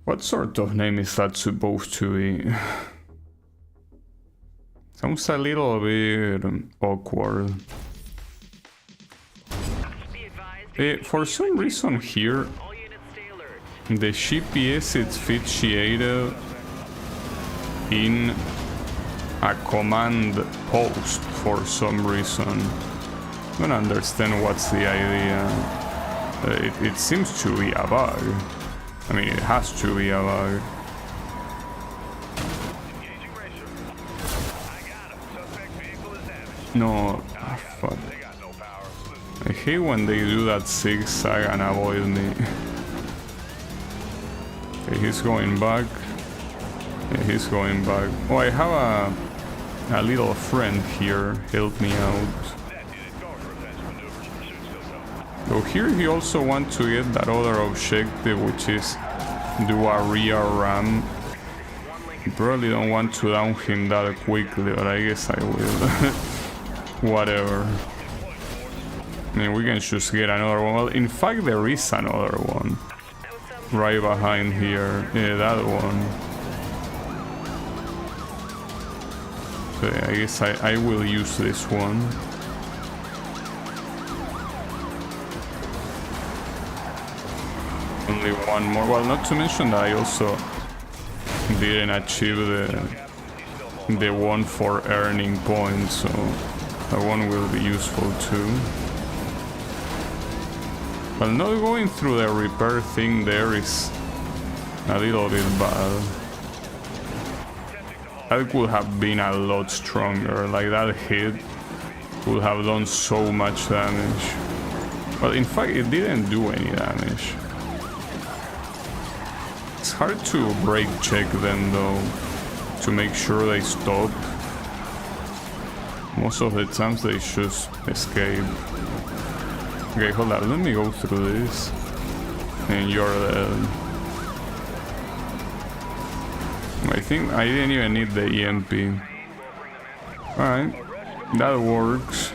What sort of name is that supposed to be? Sounds a little bit awkward. For some reason here, the GPS is fixated in a command post for some reason. I don't understand what's the idea. It seems to be a bug. I mean, it has to be a bug. No, fuck. I hate when they do that zigzag and avoid me. Okay, he's going back. Yeah, he's going back. Oh, I have a little friend here. Help me out. So here he also wants to get that other objective, which is do a rear ram. I probably don't want to down him that quickly, but I guess I will. Whatever. I mean, we can just get another one. Well, in fact, there is another one. Right behind here. Yeah, that one. So yeah, I guess I will use this one. Only one more. Well, not to mention that I also didn't achieve the one for earning points, so that one will be useful too. But not going through the repair thing there is a little bit bad. That could have been a lot stronger, like that hit could have done so much damage. Well, in fact, it didn't do any damage. It's hard to brake check them though, to make sure they stop. Most of the times they just escape. Okay, hold on, let me go through this. And you're dead. I think I didn't even need the EMP. Alright, that works.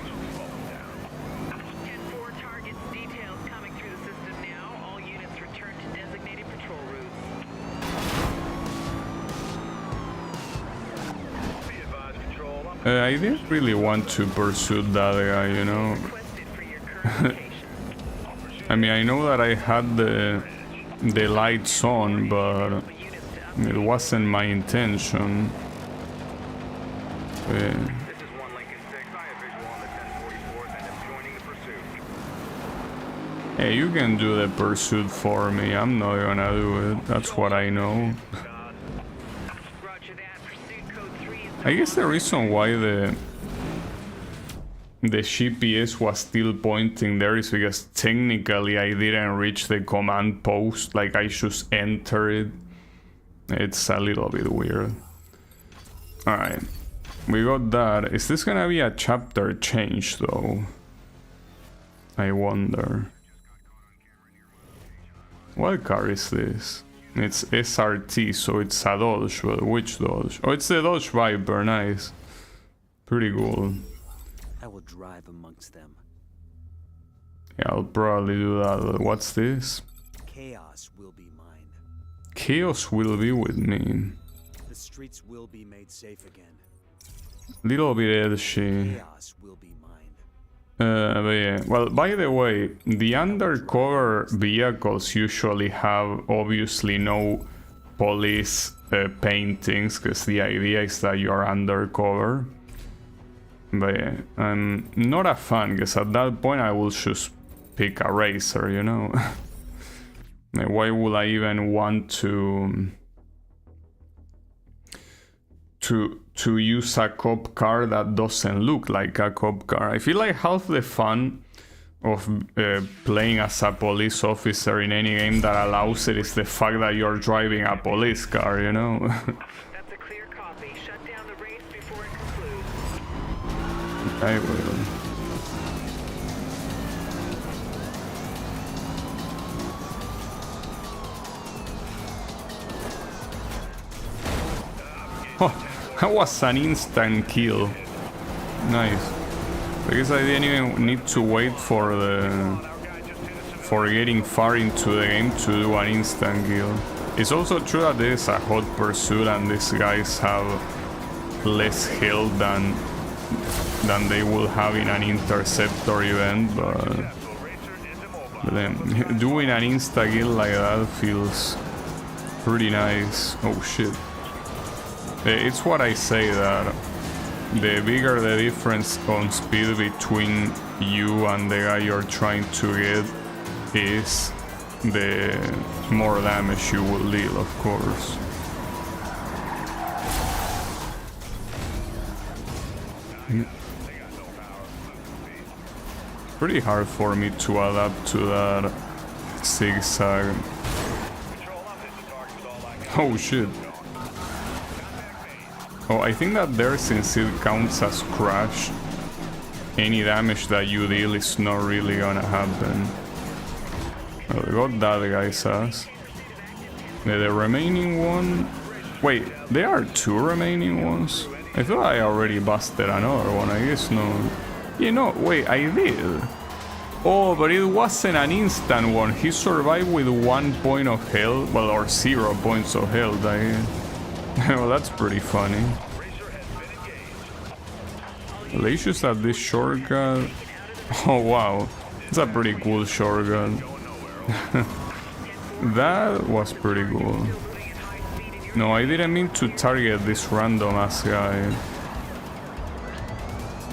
I didn't really want to pursue that guy, you know. I mean, I know that I had the lights on, but it wasn't my intention. Hey, you can do the pursuit for me. I'm not gonna do it. That's what I know. I guess the reason why the GPS was still pointing there is because technically I didn't reach the command post, like I just entered it. It's a little bit weird. Alright, we got that. Is this gonna be a chapter change though? I wonder. What car is this? It's SRT, so it's a Dodge, but which Dodge? Oh, it's the Dodge Viper, nice. Pretty cool. I will drive amongst them. Yeah, I'll probably do that. What's this? Chaos will be mine. Chaos will be with me. The streets will be made safe again. Little bit edgy. Chaos will be mine. But yeah. Well, by the way, the undercover vehicles usually have obviously no police paintings, because the idea is that you're undercover. But yeah, I'm not a fan, because at that point I will just pick a racer, you know? Like, why would I even want to use a cop car that doesn't look like a cop car? I feel like half the fun of playing as a police officer in any game that allows it is the fact that you're driving a police car, you know? That's a clear copy. Shut down the race before it concludes. I will. Oh, that was an instant kill. Nice. Because I didn't even need to wait for getting far into the game to do an instant kill. It's also true that there is a hot pursuit and these guys have less health than they will have in an interceptor event, but then doing an insta kill like that feels pretty nice. Oh shit. It's what I say, that the bigger the difference on speed between you and the guy you're trying to get is, the more damage you will deal, of course. Pretty hard for me to adapt to that zigzag. Oh shit. Oh, I think that there, since it counts as crash, any damage that you deal is not really gonna happen. Well, we got that guy's ass. The remaining one... Wait, there are two remaining ones? I thought I already busted another one, I guess no. You know, wait, I did. Oh, but it wasn't an instant one. He survived with 1 point of health, well, or 0 points of health, I guess. Well, that's pretty funny. They just have this shortcut. Oh wow, it's a pretty cool shortcut. That was pretty cool. No, I didn't mean to target this random ass guy.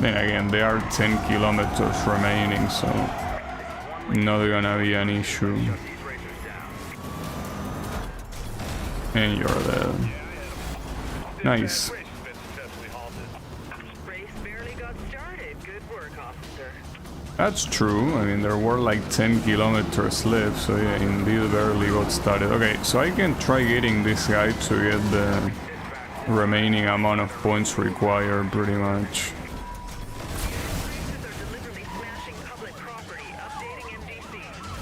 Then again, there are 10 kilometers remaining, so not gonna be an issue. And you're dead. Nice. That's true. I mean, there were like 10 kilometers left, so yeah, indeed barely got started. Okay, so I can try getting this guy to get the remaining amount of points required, pretty much.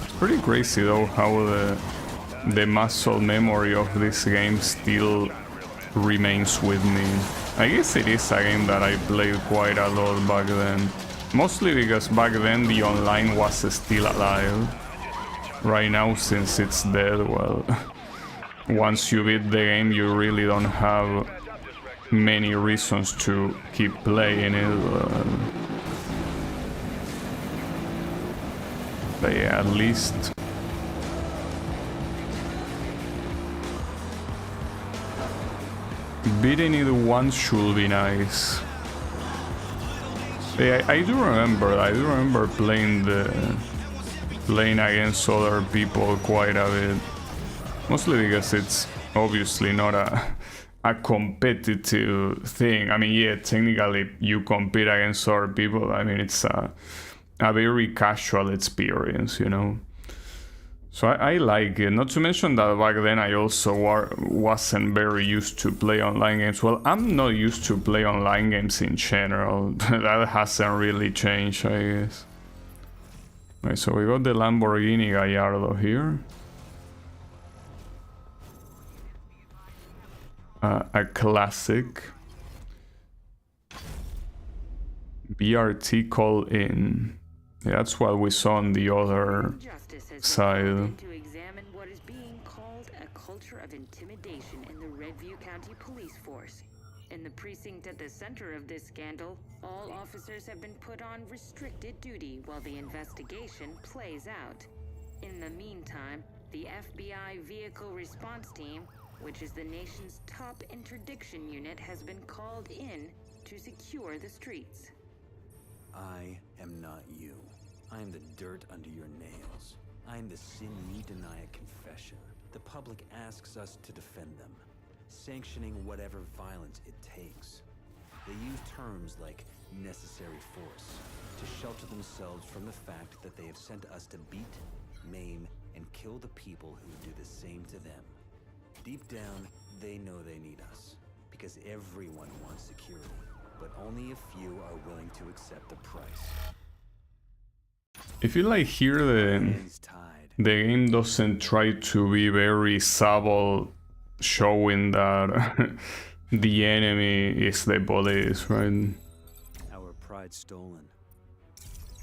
It's pretty crazy though how the muscle memory of this game still remains with me. I guess it is a game that I played quite a lot back then. Mostly because back then the online was still alive. Right now, since it's dead, well, once you beat the game, you really don't have many reasons to keep playing it. But yeah, at least... beating it once should be nice. Yeah, I do remember playing against other people quite a bit. Mostly because it's obviously not a competitive thing. I mean, yeah, technically you compete against other people. I mean, it's a very casual experience, you know. So I like it. Not to mention that back then I also wasn't very used to play online games. Well, I'm not used to play online games in general. That hasn't really changed, I guess. Right, so we got the Lamborghini Gallardo here. A classic. BRT call in. Yeah, that's what we saw on the other Justice has been side. called in to examine what is being called a culture of intimidation in the Redview County Police Force. In the precinct at the center of this scandal, all officers have been put on restricted duty while the investigation plays out. In the meantime, the FBI Vehicle Response Team, which is the nation's top interdiction unit, has been called in to secure the streets. I am not you. I am the dirt under your nails. I am the sin you deny at confession. The public asks us to defend them, sanctioning whatever violence it takes. They use terms like necessary force to shelter themselves from the fact that they have sent us to beat, maim, and kill the people who would do the same to them. Deep down, they know they need us, because everyone wants security, but only a few are willing to accept the price. I feel like here the game doesn't try to be very subtle, showing that the enemy is the police, right? Our pride stolen.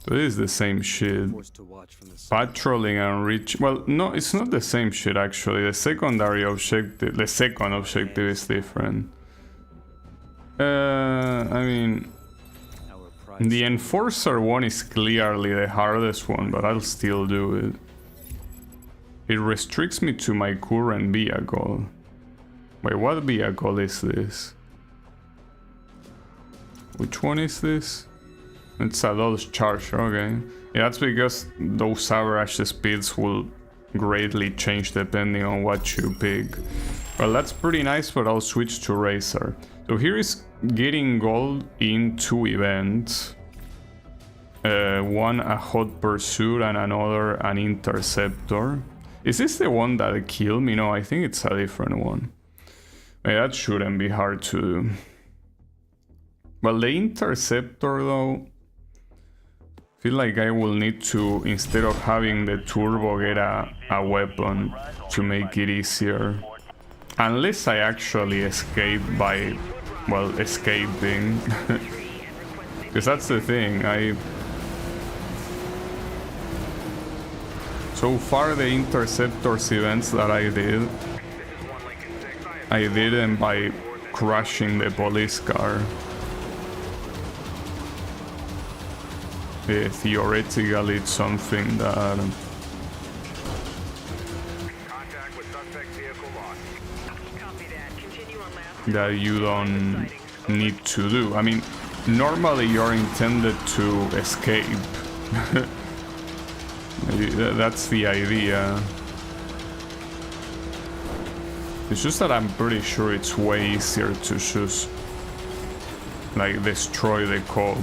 So it is the same shit. Forced to watch from the side. Patrolling and reach. Well, no, it's not the same shit actually. The second objective is different. I mean, Our pride the enforcer one is clearly the hardest one, but I'll still do it. It restricts me to my current vehicle. Wait, what vehicle is this? Which one is this? It's a Dodge Charger, okay. Yeah, that's because those average speeds will greatly change depending on what you pick. Well, that's pretty nice, but I'll switch to Racer. So here is getting gold in 2 events. One a hot pursuit and another an interceptor. Is this the one that killed me? No, I think it's a different one. That shouldn't be hard to do. Well, the interceptor though, I feel like I will need to, instead of having the turbo, get a weapon to make it easier. Unless I actually escape by, well, escaping. Because that's the thing, so far the interceptors events that I did them by crashing the police car. Theoretically it's something that Contact with suspect vehicle lost. Copy that. Continue on last. that you don't need to do. I mean, normally you're intended to escape. That's the idea. It's just that I'm pretty sure it's way easier to just like destroy the cop.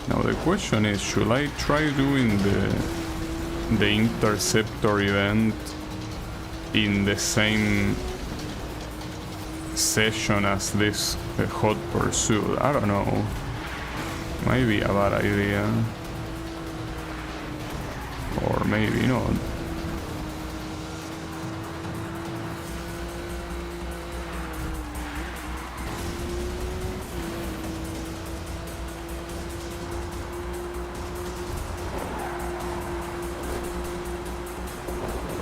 Now the question is, should I try doing the interceptor event in the same session as this hot pursuit? I don't know. Might be a bad idea. Or maybe not.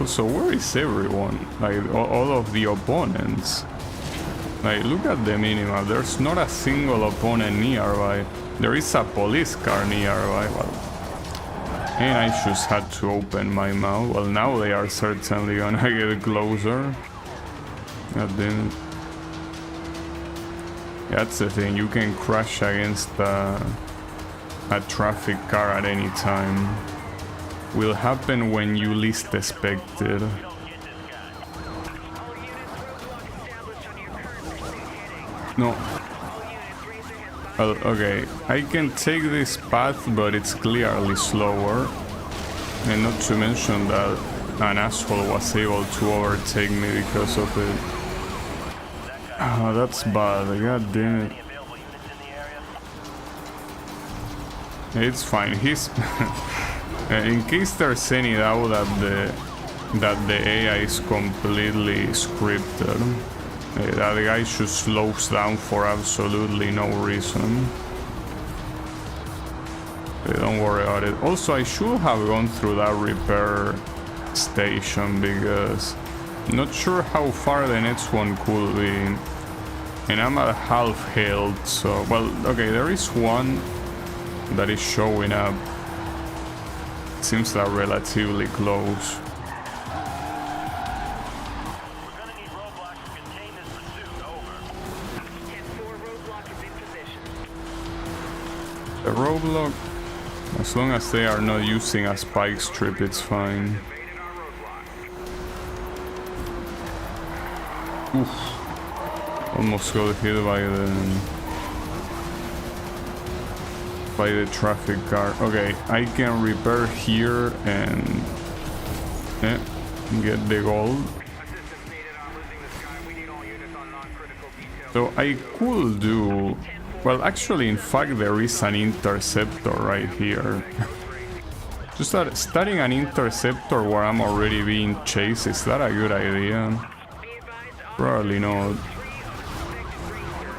So where is everyone? Like all of the opponents? Like look at the minimap, there's not a single opponent nearby. There is a police car nearby, and I just had to open my mouth. Well, now they are certainly gonna get closer. God damn it. That's the thing, you can crash against a traffic car at any time. Will happen when you least expect it. No. Well, okay, I can take this path, but it's clearly slower. And not to mention that an asshole was able to overtake me because of it. Ah, that's bad, god damn it. It's fine, he's... In case there's any doubt that the AI is completely scripted, that guy just slows down for absolutely no reason. Don't worry about it. Also, I should have gone through that repair station because I'm not sure how far the next one could be. And I'm at half health, so... Well, okay, there is one that is showing up. Seems that relatively close. We're gonna need roadblocks to contain this pursuit. Over. 10-4 roadblock is in position. The roadblock, as long as they are not using a spike strip, it's fine. Evaded our roadblock. Oof. Almost got hit by the traffic car. Okay, I can repair here and get the gold. Assistance needed on losing the sky. We need all units on non-critical details. So I could do... Well, actually, in fact, there is an interceptor right here. Just that starting an interceptor where I'm already being chased, is that a good idea? Probably not.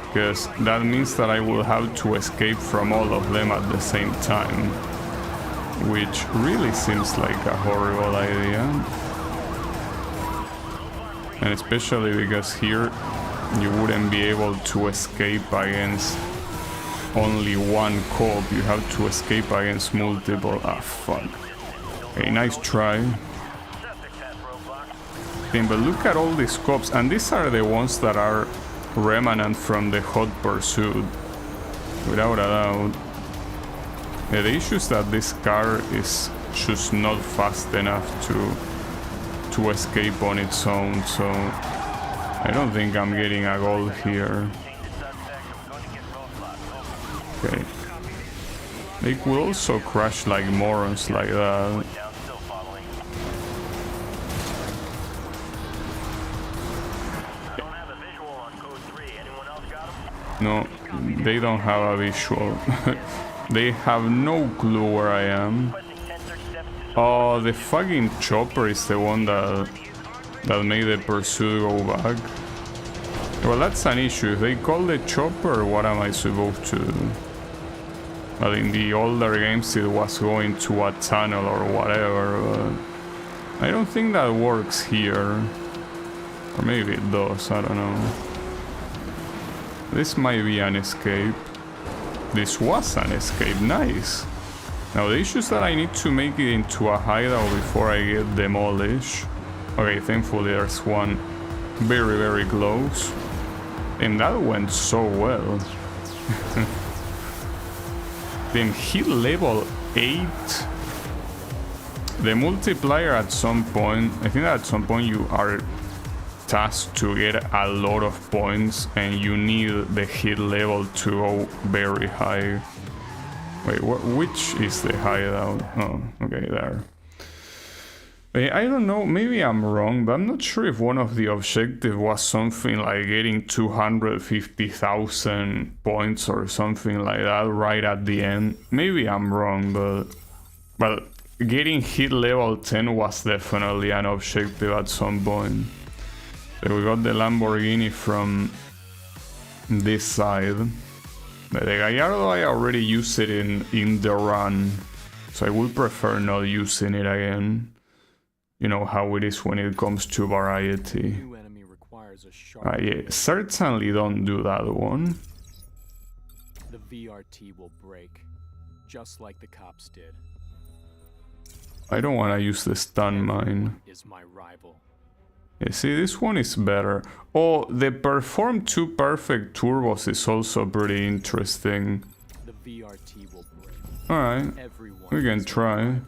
Because that means that I will have to escape from all of them at the same time. Which really seems like a horrible idea. And especially because here you wouldn't be able to escape against only one cop. You have to escape against multiple. Ah, fuck. Okay, nice try. Okay, but look at all these cops. And these are the ones that are remnant from the hot pursuit, without a doubt. Yeah, the issue is that this car is just not fast enough to escape on its own, so I don't think I'm getting a goal here. Okay. They could also crash like morons like that. No, they don't have a visual. They have no clue where I am. Oh, the fucking chopper is the one that made the pursuit go back. Well, that's an issue. If they call the chopper, what am I supposed to do? Well, in the older games it was going to a tunnel or whatever, but I don't think that works here. Or maybe it does, I don't know. This might be an escape. This was an escape, nice. Now the issue is that I need to make it into a hideout before I get demolished. Okay, thankfully there's one very, very close. And that went so well. Then hit level 8. The multiplier at some point, I think that at some point you are tasked to get a lot of points and you need the hit level to go very high. Wait, which is the hideout? Oh, okay, there. I don't know, maybe I'm wrong, but I'm not sure if one of the objectives was something like getting 250,000 points or something like that right at the end. Maybe I'm wrong, but well, getting hit level 10 was definitely an objective at some point. So we got the Lamborghini from this side. The Gallardo, I already used it in the run, so I would prefer not using it again. You know how it is when it comes to variety. Yeah, certainly don't do that one. The VRT will break, just like the cops did. I don't want to use the stun mine. Is my rival. Yeah, see, this one is better. Oh, the Perform 2 Perfect Turbos is also pretty interesting. The VRT will break. Alright, we can try.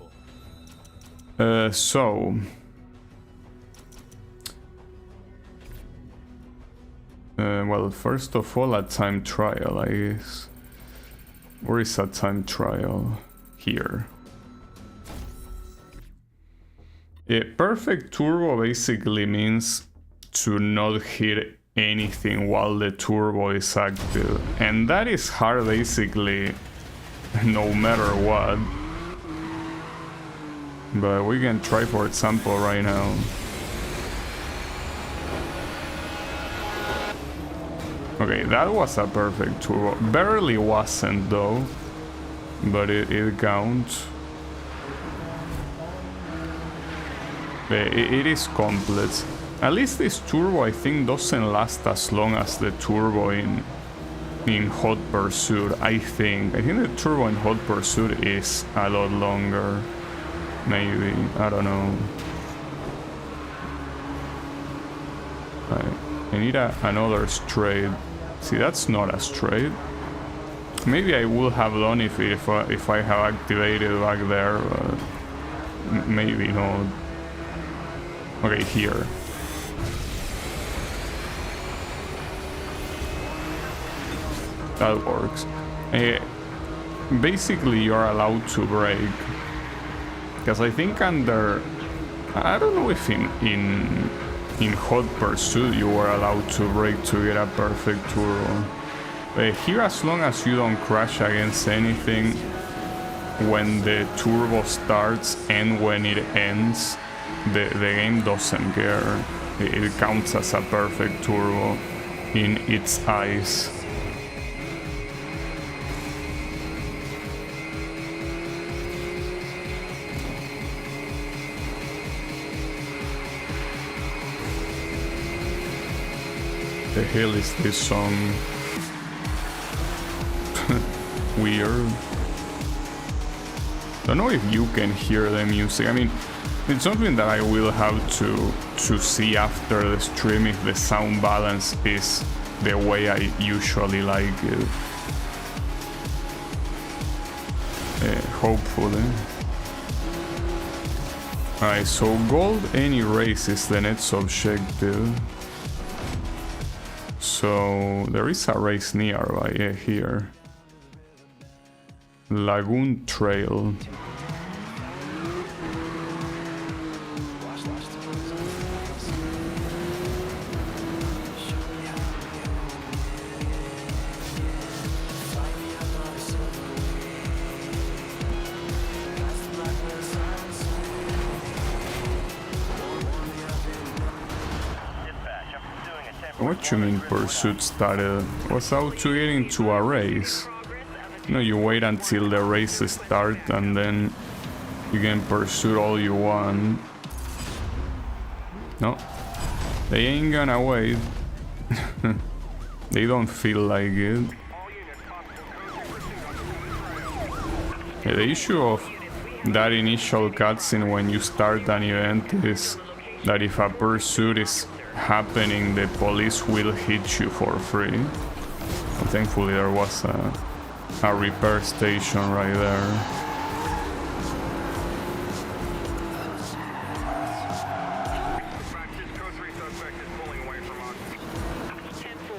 Well, first of all, a time trial, I guess. Where is a time trial? Here. Yeah, perfect turbo basically means to not hit anything while the turbo is active. And that is hard basically no matter what. But we can try, for example, right now. Okay, that was a perfect turbo. Barely wasn't though, but it counts. It is complex. At least this turbo, I think, doesn't last as long as the turbo in Hot Pursuit. I think the turbo in Hot Pursuit is a lot longer. Maybe, I don't know. I need another straight. See, that's not a straight. Maybe I would have done if I have activated back there, but maybe not. Okay, here. That works. Basically, you're allowed to brake. Because I think under... I don't know if in Hot Pursuit you were allowed to brake to get a perfect turbo. Here, as long as you don't crash against anything when the turbo starts and when it ends, the game doesn't care. It counts as a perfect turbo in its eyes. The hell is this song? Weird. Don't know if you can hear the music. I mean, it's something that I will have to see after the stream if the sound balance is the way I usually like it. Hopefully. Alright, so gold any race is the next objective. So there is a race nearby here. Lagoon Trail. What you mean pursuit started? Was out to get into a race. You know, you wait until the race starts and then you can pursue all you want. No, they ain't gonna wait. They don't feel like it. Yeah, the issue of that initial cutscene when you start an event is that if a pursuit is happening, the police will hit you for free. But thankfully there was a repair station right there.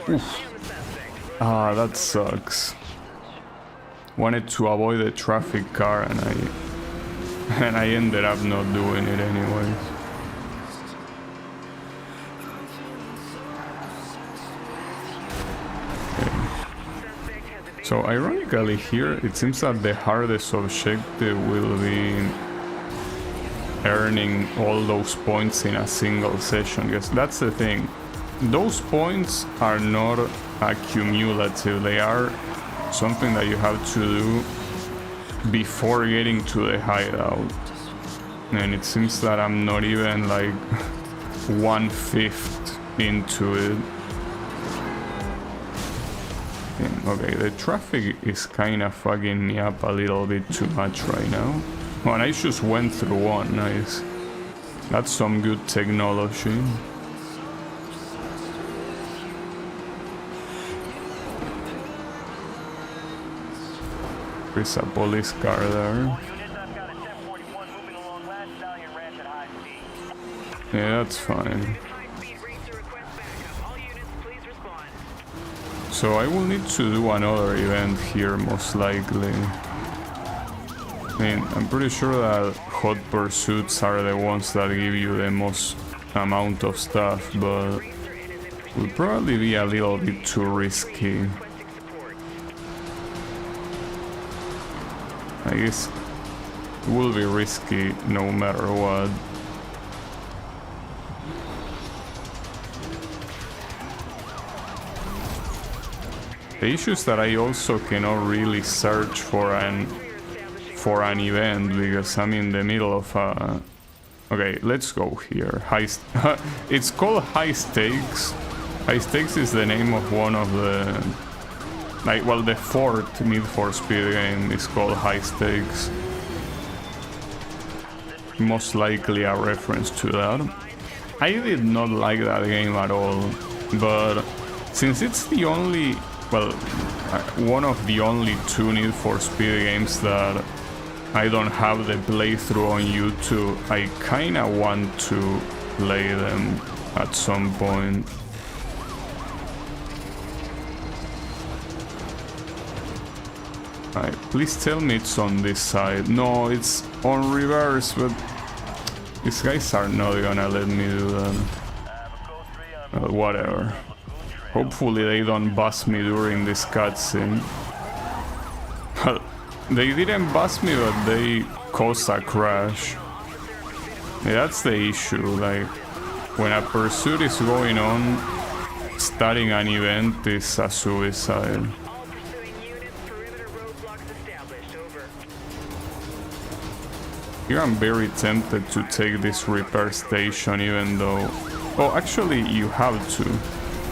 Oof. Ah, that sucks. Wanted to avoid the traffic car and I ended up not doing it anyway. So ironically here, it seems that the hardest objective will be earning all those points in a single session, because that's the thing. Those points are not accumulative, they are something that you have to do before getting to the hideout. And it seems that I'm not even like 1/5 into it. Okay, the traffic is kind of fucking me up a little bit too much right now. Oh, and I just went through one, nice. That's some good technology. There's a police car there. Yeah, that's fine. So I will need to do another event here, most likely. I mean, I'm pretty sure that hot pursuits are the ones that give you the most amount of stuff, but will probably be a little bit too risky. I guess It will be risky no matter what. The issue is that I also cannot really search for an event because I'm in the middle of a... Okay, let's go here. It's called High Stakes. High Stakes is the name of one of the... Like, well, the fourth Need for Speed game is called High Stakes. Most likely a reference to that. I did not like that game at all, but since it's the only... Well, one of the only two Need for Speed games that I don't have the playthrough on YouTube, I kinda want to play them at some point. Alright, please tell me it's on this side. No, it's on reverse, but these guys are not gonna let me do that. Whatever. Hopefully they don't bust me during this cutscene. Well, they didn't bust me, but they caused a crash. Yeah, that's the issue, like, when a pursuit is going on, starting an event is a suicide. Here I'm very tempted to take this repair station, even though... Oh, actually you have to.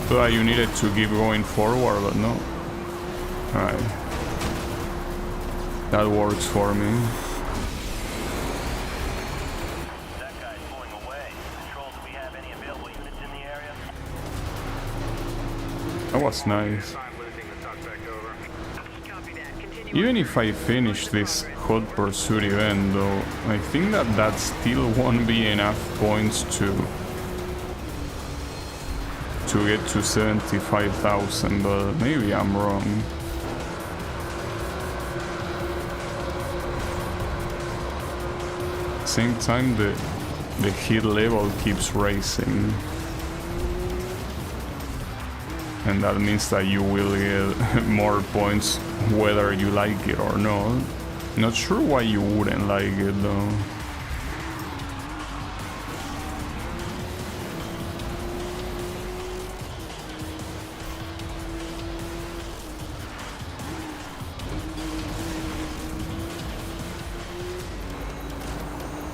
So you needed to keep going forward, but no. Alright. That works for me. That guy's pulling away. Control, do we have any available units in the area? That was nice. Even if I finish this hot pursuit event, though, I think that still won't be enough points to get to 75,000, but maybe I'm wrong. Same time, the hit level keeps rising, and that means that you will get more points whether you like it or not. Not sure why you wouldn't like it though.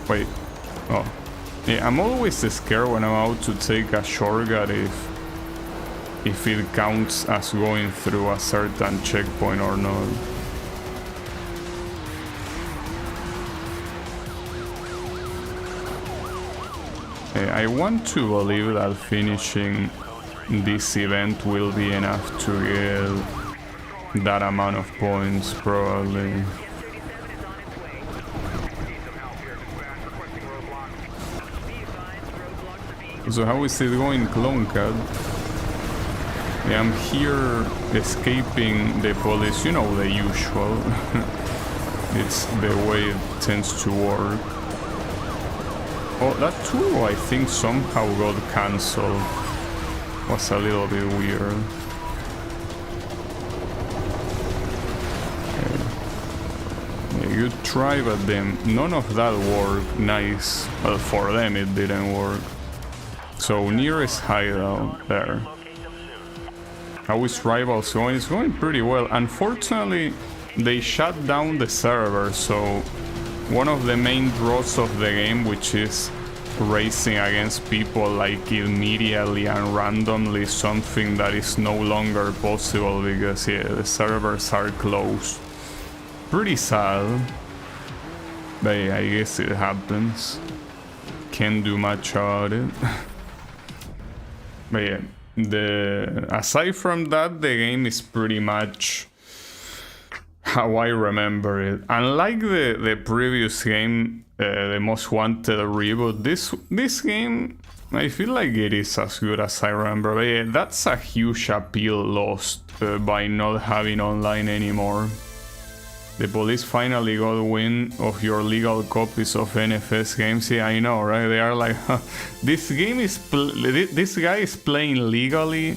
Wait, oh. Yeah, I'm always scared when I'm out to take a shortcut if it counts as going through a certain checkpoint or not. Yeah, I want to believe that finishing this event will be enough to get that amount of points, probably. So how is it going, Clone Cat? Yeah, I'm here escaping the police, you know, the usual. It's the way it tends to work. Oh, that too, I think somehow got cancelled. Was a little bit weird. Okay. Yeah, good try, but then none of that worked. Nice. Well, for them it didn't work. So nearest hideout there. How is Rivals going? It's going pretty well. Unfortunately, they shut down the server, so one of the main draws of the game, which is racing against people like immediately and randomly, something that is no longer possible because yeah, the servers are closed. Pretty sad. But yeah, I guess it happens. Can't do much about it. But yeah, aside from that, the game is pretty much how I remember it. Unlike the previous game, the Most Wanted reboot, this game, I feel like it is as good as I remember. But yeah, that's a huge appeal lost by not having online anymore. The police finally got wind of your legal copies of NFS games. Yeah, I know, right? They are like, huh, this guy is playing legally.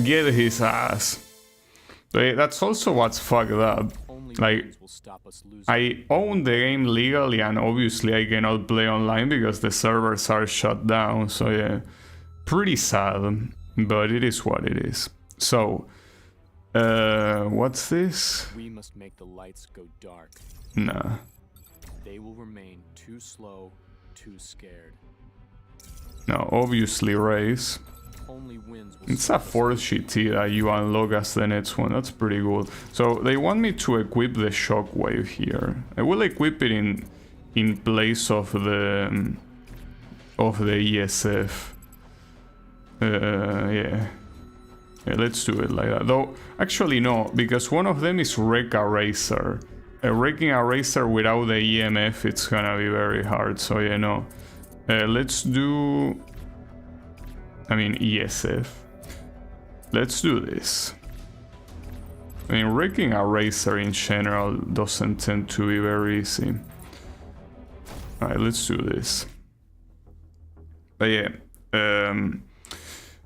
Get his ass. But that's also what's fucked up. only Like, wins will stop us losing. I own the game legally, and obviously I cannot play online because the servers are shut down. So yeah, pretty sad, but it is what it is. So, what's this? We must make the lights go dark. Nah. They will remain too slow, too scared. No, obviously race. Only wins will It's a stop us fourth GT that you unlock as the next one. That's pretty good. So they want me to equip the shockwave here. I will equip it in place of the ESF. Yeah. Yeah, let's do it like that. Though, actually no, because one of them is Wreck a Racer. Wrecking a Racer without the EMF, it's gonna be very hard. So yeah, no. Let's do... I mean, ESF. Let's do this. I mean, wrecking a racer in general doesn't tend to be very easy. Alright, let's do this. But yeah,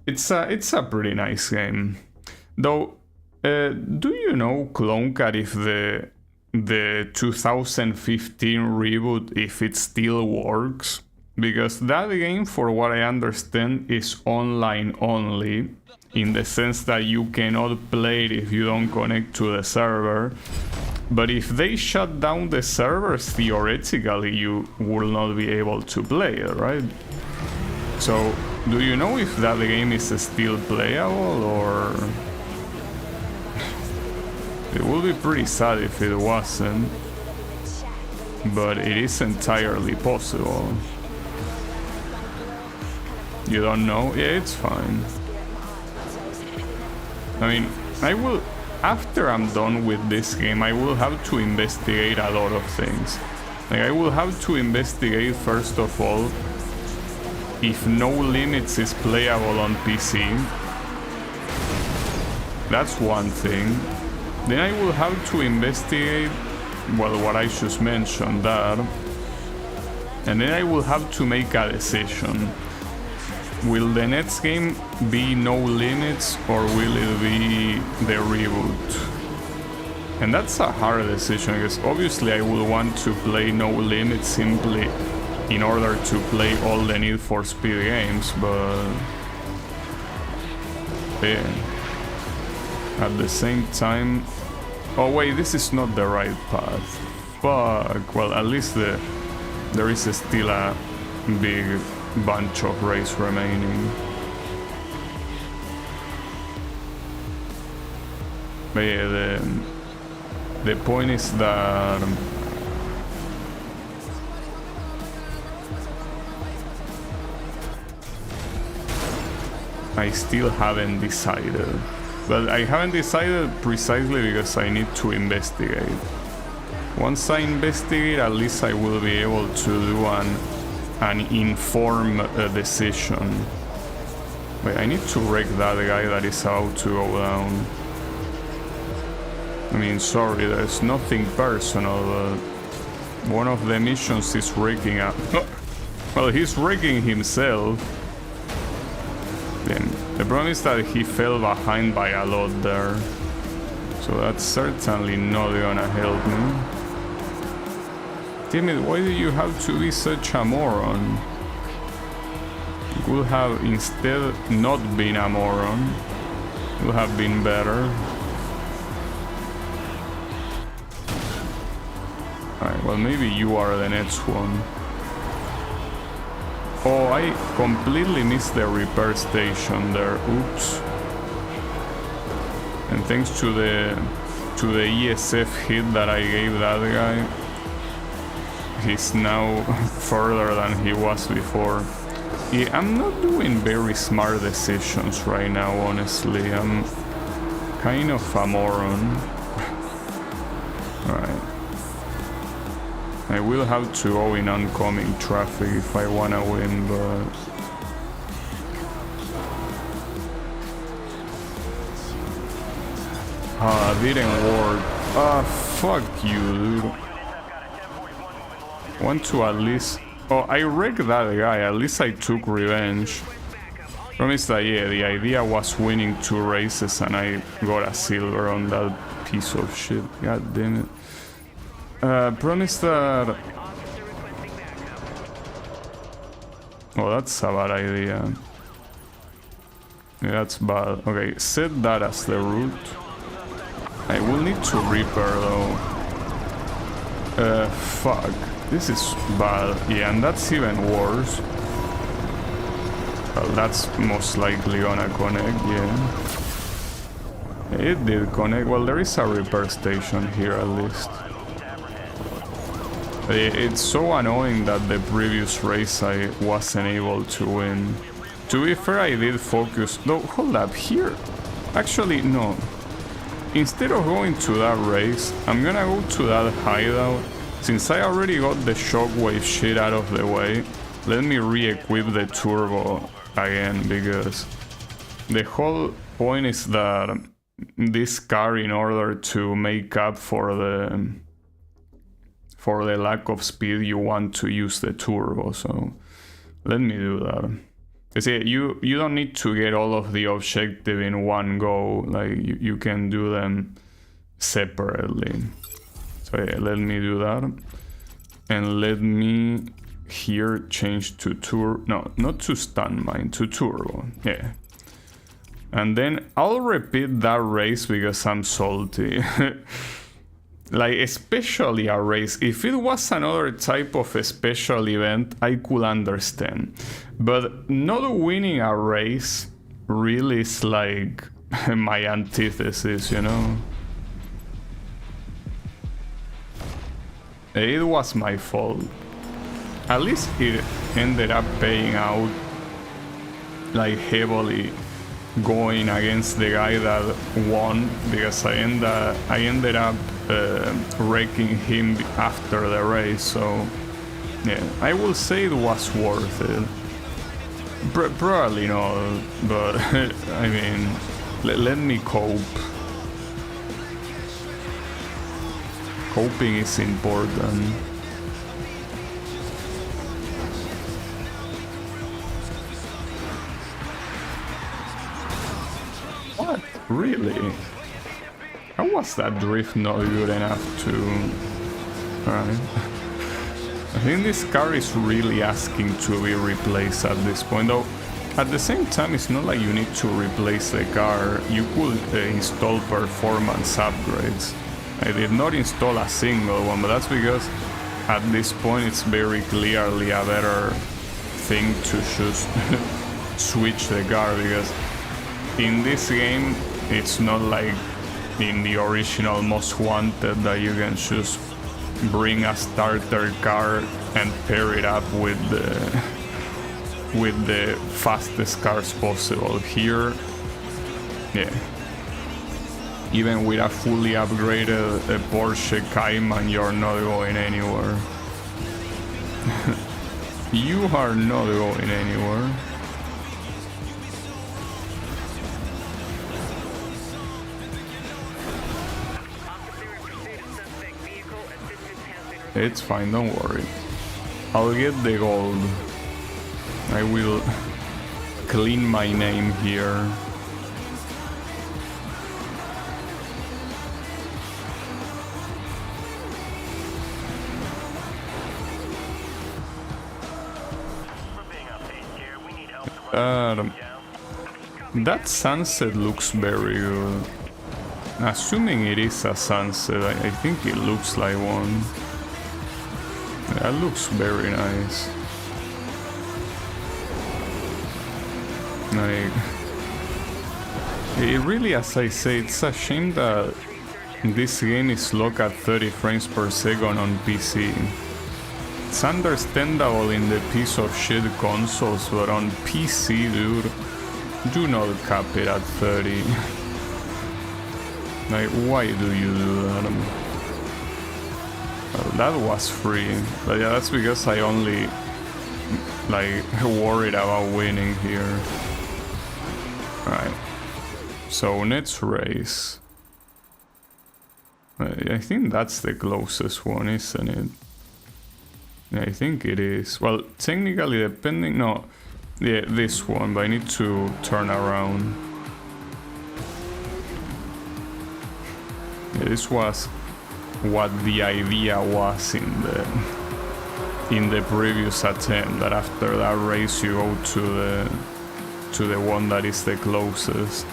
it's a pretty nice game. Though, do you know, Cloncat, if the 2015 reboot, if it still works? Because that game, for what I understand, is online only, in the sense that you cannot play it if you don't connect to the server. But if they shut down the servers, theoretically you will not be able to play it, right? So, do you know if that game is still playable, or... It would be pretty sad if it wasn't, but it is entirely possible. You don't know? Yeah, it's fine. I mean, I will... After I'm done with this game, I will have to investigate a lot of things. Like, I will have to investigate, first of all, if No Limits is playable on PC. That's one thing. Then I will have to investigate, well, what I just mentioned, that. And then I will have to make a decision. Will the next game be No Limits, or will it be the reboot? And that's a hard decision, because obviously I will want to play No Limits simply in order to play all the Need for Speed games, but yeah. At the same time... Oh wait, this is not the right path. Fuck. Well, at least there is still a big bunch of race remaining. But yeah, the point is that I still haven't decided. But I haven't decided precisely because I need to investigate. Once I investigate, at least I will be able to do an informed decision. Wait, I need to wreck that guy that is about to go down. I mean, sorry, there's nothing personal, but one of the missions is wrecking up. Well, he's wrecking himself. Then the problem is that he fell behind by a lot there. So that's certainly not gonna help me. Damn it, why do you have to be such a moron? You could have instead not been a moron. Would have been better. Alright, well, maybe you are the next one. Oh, I completely missed the repair station there. Oops. And thanks to the ESF hit that I gave that guy, he's now further than he was before. Yeah, I'm not doing very smart decisions right now, honestly. I'm kind of a moron. Alright. I will have to go in oncoming traffic if I wanna win, but... Ah, didn't work. Ah, fuck you, dude. Want to at least... Oh, I wrecked that guy, at least I took revenge. Promise that, yeah, the idea was winning 2 races and I got a silver on that piece of shit. God damn it. Promise that... Officer requesting backup. Oh, that's a bad idea. Yeah, that's bad. Okay, set that as the route. I will need to repair though. Fuck. This is bad. Yeah, and that's even worse. Well, that's most likely gonna connect, yeah. It did connect. Well, there is a repair station here at least. It's so annoying that the previous race I wasn't able to win. To be fair, I did focus... No, hold up, here. Actually, no. Instead of going to that race, I'm gonna go to that hideout. Since I already got the shockwave shit out of the way, let me re-equip the turbo again, because the whole point is that this car, in order to make up for the lack of speed, you want to use the turbo, so let me do that. See, you don't need to get all of the objective in one go, like you can do them separately. So yeah, let me do that. And let me here change to no, not to stun mine, to turbo, yeah. And then I'll repeat that race because I'm salty. Like, especially a race. If it was another type of a special event, I could understand. But not winning a race really is like my antithesis, you know? It was my fault. At least it ended up paying out, like, heavily going against the guy that won, because I ended up wrecking him after the race, so yeah, I will say it was worth it. Probably not, but I mean, let me cope. Coping is important. What? Really? How was that drift not good enough to... Alright. I think this car is really asking to be replaced at this point, though at the same time it's not like you need to replace the car. You could install performance upgrades. I did not install a single one, but that's because at this point it's very clearly a better thing to just switch the car, because in this game it's not like in the original Most Wanted that you can just bring a starter car and pair it up with the fastest cars possible. Here, yeah, even with a fully upgraded Porsche Cayman, you're not going anywhere. You are not going anywhere. It's fine, don't worry. I'll get the gold. I will clean my name here. That sunset looks very good. Assuming it is a sunset, I think it looks like one. That looks very nice. Like, it really, as I say, it's a shame that this game is locked at 30 frames per second on PC. It's understandable in the piece of shit consoles, but on PC, dude, do not cap it at 30. Like, why do you do that? That was free, but yeah, that's because I only like worried about winning here. Right, so next race. I think that's the closest one, isn't it? Yeah, I think it is. Well, technically, depending, no, Yeah, this one, but I need to turn around. Yeah, this was what the idea was in the previous attempt, that after that race you go to the one that is the closest.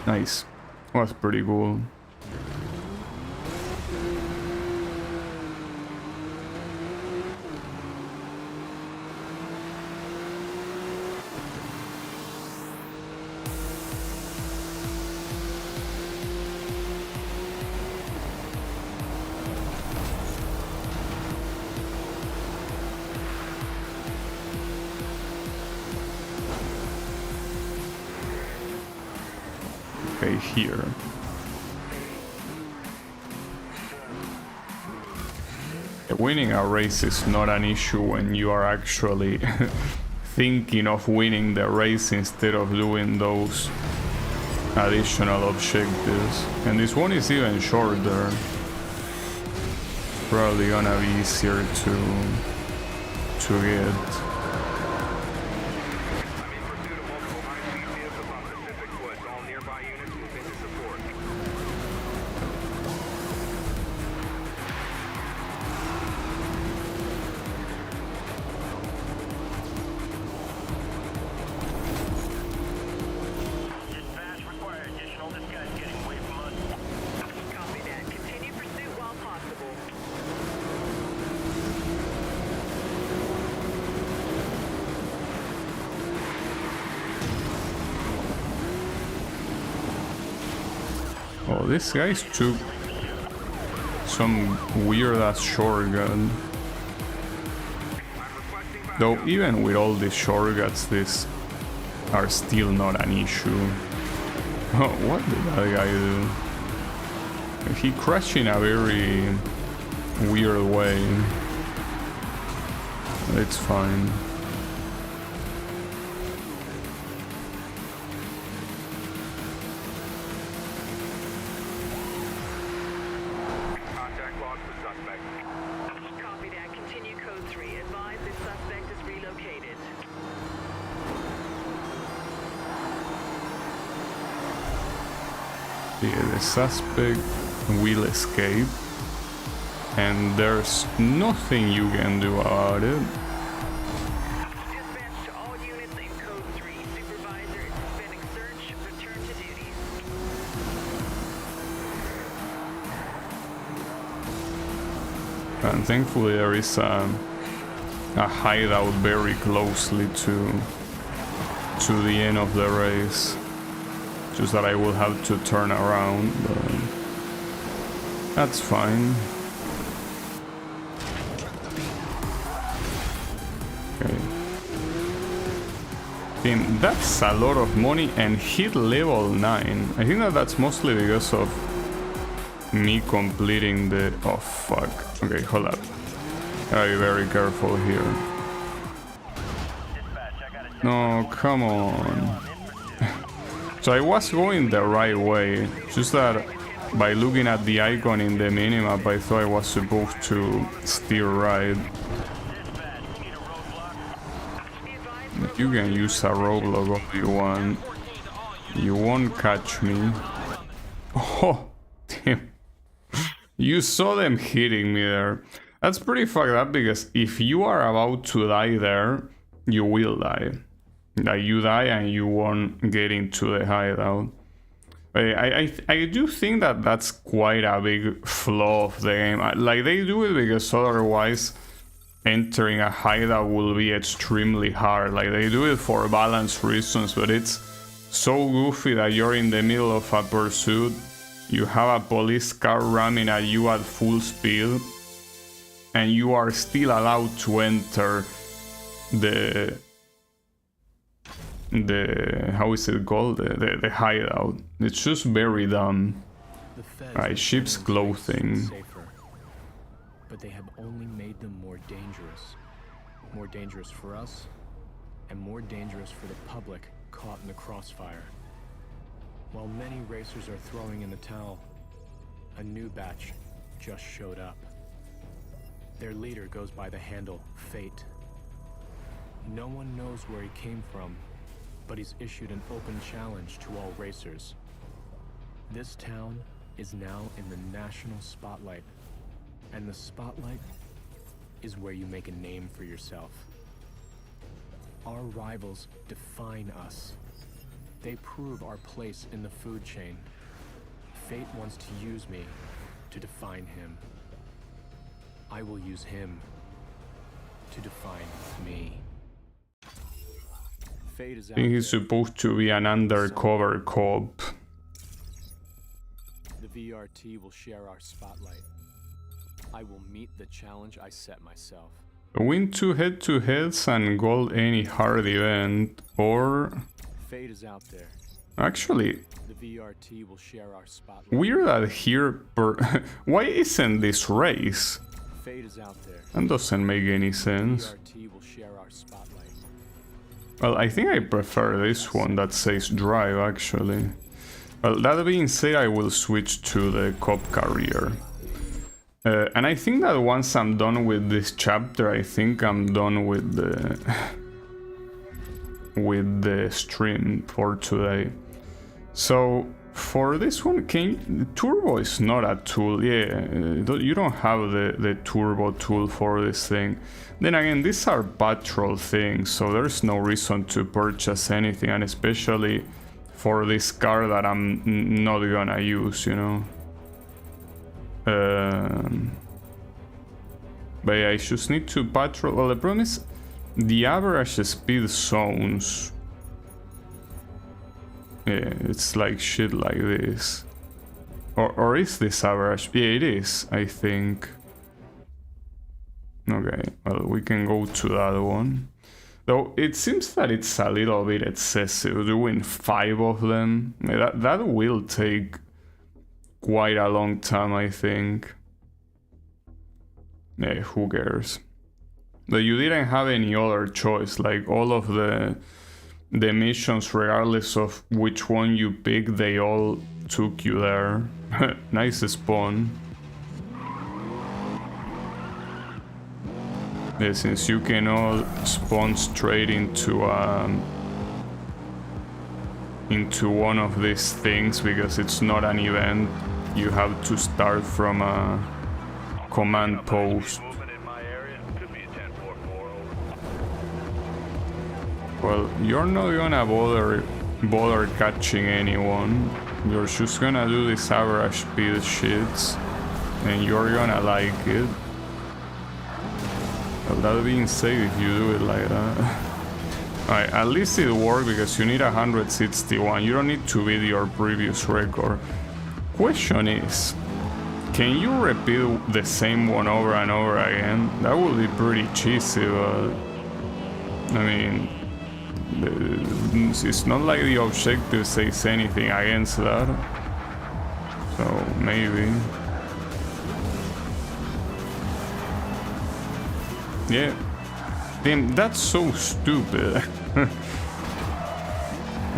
Nice. Was pretty cool. Okay, here. Winning a race is not an issue when you are actually thinking of winning the race instead of doing those additional objectives. And this one is even shorter. Probably gonna be easier to get. Oh, this guy's took some weird ass shortcut. Though even with all these shortcuts, these are still not an issue. Oh, what did that guy do? He crashed in a very weird way. It's fine. The suspect will escape, and there's nothing you can do about it. Dispatch to all units in Code 3. Supervisor is suspending search. Return to duty. And thankfully there is a hideout very closely to the end of the race. Just that I will have to turn around, but that's fine. Okay. Then that's a lot of money and hit level 9. I think that's mostly because of me completing the... Oh fuck. Okay, hold up. Gotta be very careful here. No, come on. So I was going the right way, just that by looking at the icon in the minimap I thought I was supposed to steer right. You can use a roadblock all you want. You won't catch me. Oh, damn. You saw them hitting me there. That's pretty fucked up because if you are about to die there, you will die. Like you die and you won't get into the hideout. I do think that that's quite a big flaw of the game. Like they do it because otherwise entering a hideout will be extremely hard. Like they do it for balance reasons, but it's so goofy that you're in the middle of a pursuit, you have a police car ramming at you at full speed, and you are still allowed to enter the how is it called, the hideout. It's just very dumb. Alright, ship's clothing. But they have only made them more dangerous for us and more dangerous for the public caught in the crossfire. While many racers are throwing in the towel, a new batch just showed up. Their leader goes by the handle Fate. No one knows where he came from, but he's issued an open challenge to all racers. This town is now in the national spotlight, and the spotlight is where you make a name for yourself. Our rivals define us. They prove our place in the food chain. Fate wants to use me to define him. I will use him to define me. Fate is out I think he's there. supposed to be an undercover cop. The VRT will share our spotlight. I will meet the challenge I set myself. Win 2 head-to-heads and gold any hard event, or... Fate is out there. Actually, The VRT will share our spotlight. weird that here... Why isn't this race? Fate is out there. That doesn't make any sense. VRT will share our spotlight. Well, I think I prefer this one that says drive, actually. Well, that being said, I will switch to the cop career. And I think that once I'm done with this chapter, I think I'm done with the stream for today. So for this one, turbo is not a tool. Yeah, you don't have the turbo tool for this thing. Then again, these are patrol things, so there's no reason to purchase anything, and especially for this car that I'm not gonna use, you know. But yeah, I just need to patrol. Well, the problem is the average speed zones. Yeah, it's like shit like this. Or is this average? Yeah, it is, I think. Okay, well, we can go to that one. Though it seems that it's a little bit excessive doing 5 of them. That will take quite a long time, I think. Yeah, who cares? But you didn't have any other choice. Like all of the missions, regardless of which one you pick, they all took you there. Nice spawn. Yeah, since you can all spawn straight into one of these things because it's not an event, you have to start from a command post. Well, you're not gonna bother catching anyone. You're just gonna do this average speed shits, and you're gonna like it. Well, that being said, if you do it like that... Alright, at least it worked because you need 161. You don't need to beat your previous record. Question is, can you repeat the same one over and over again? That would be pretty cheesy, but... I mean... It's not like the objective says anything against that. So, maybe... Yeah. Damn, that's so stupid.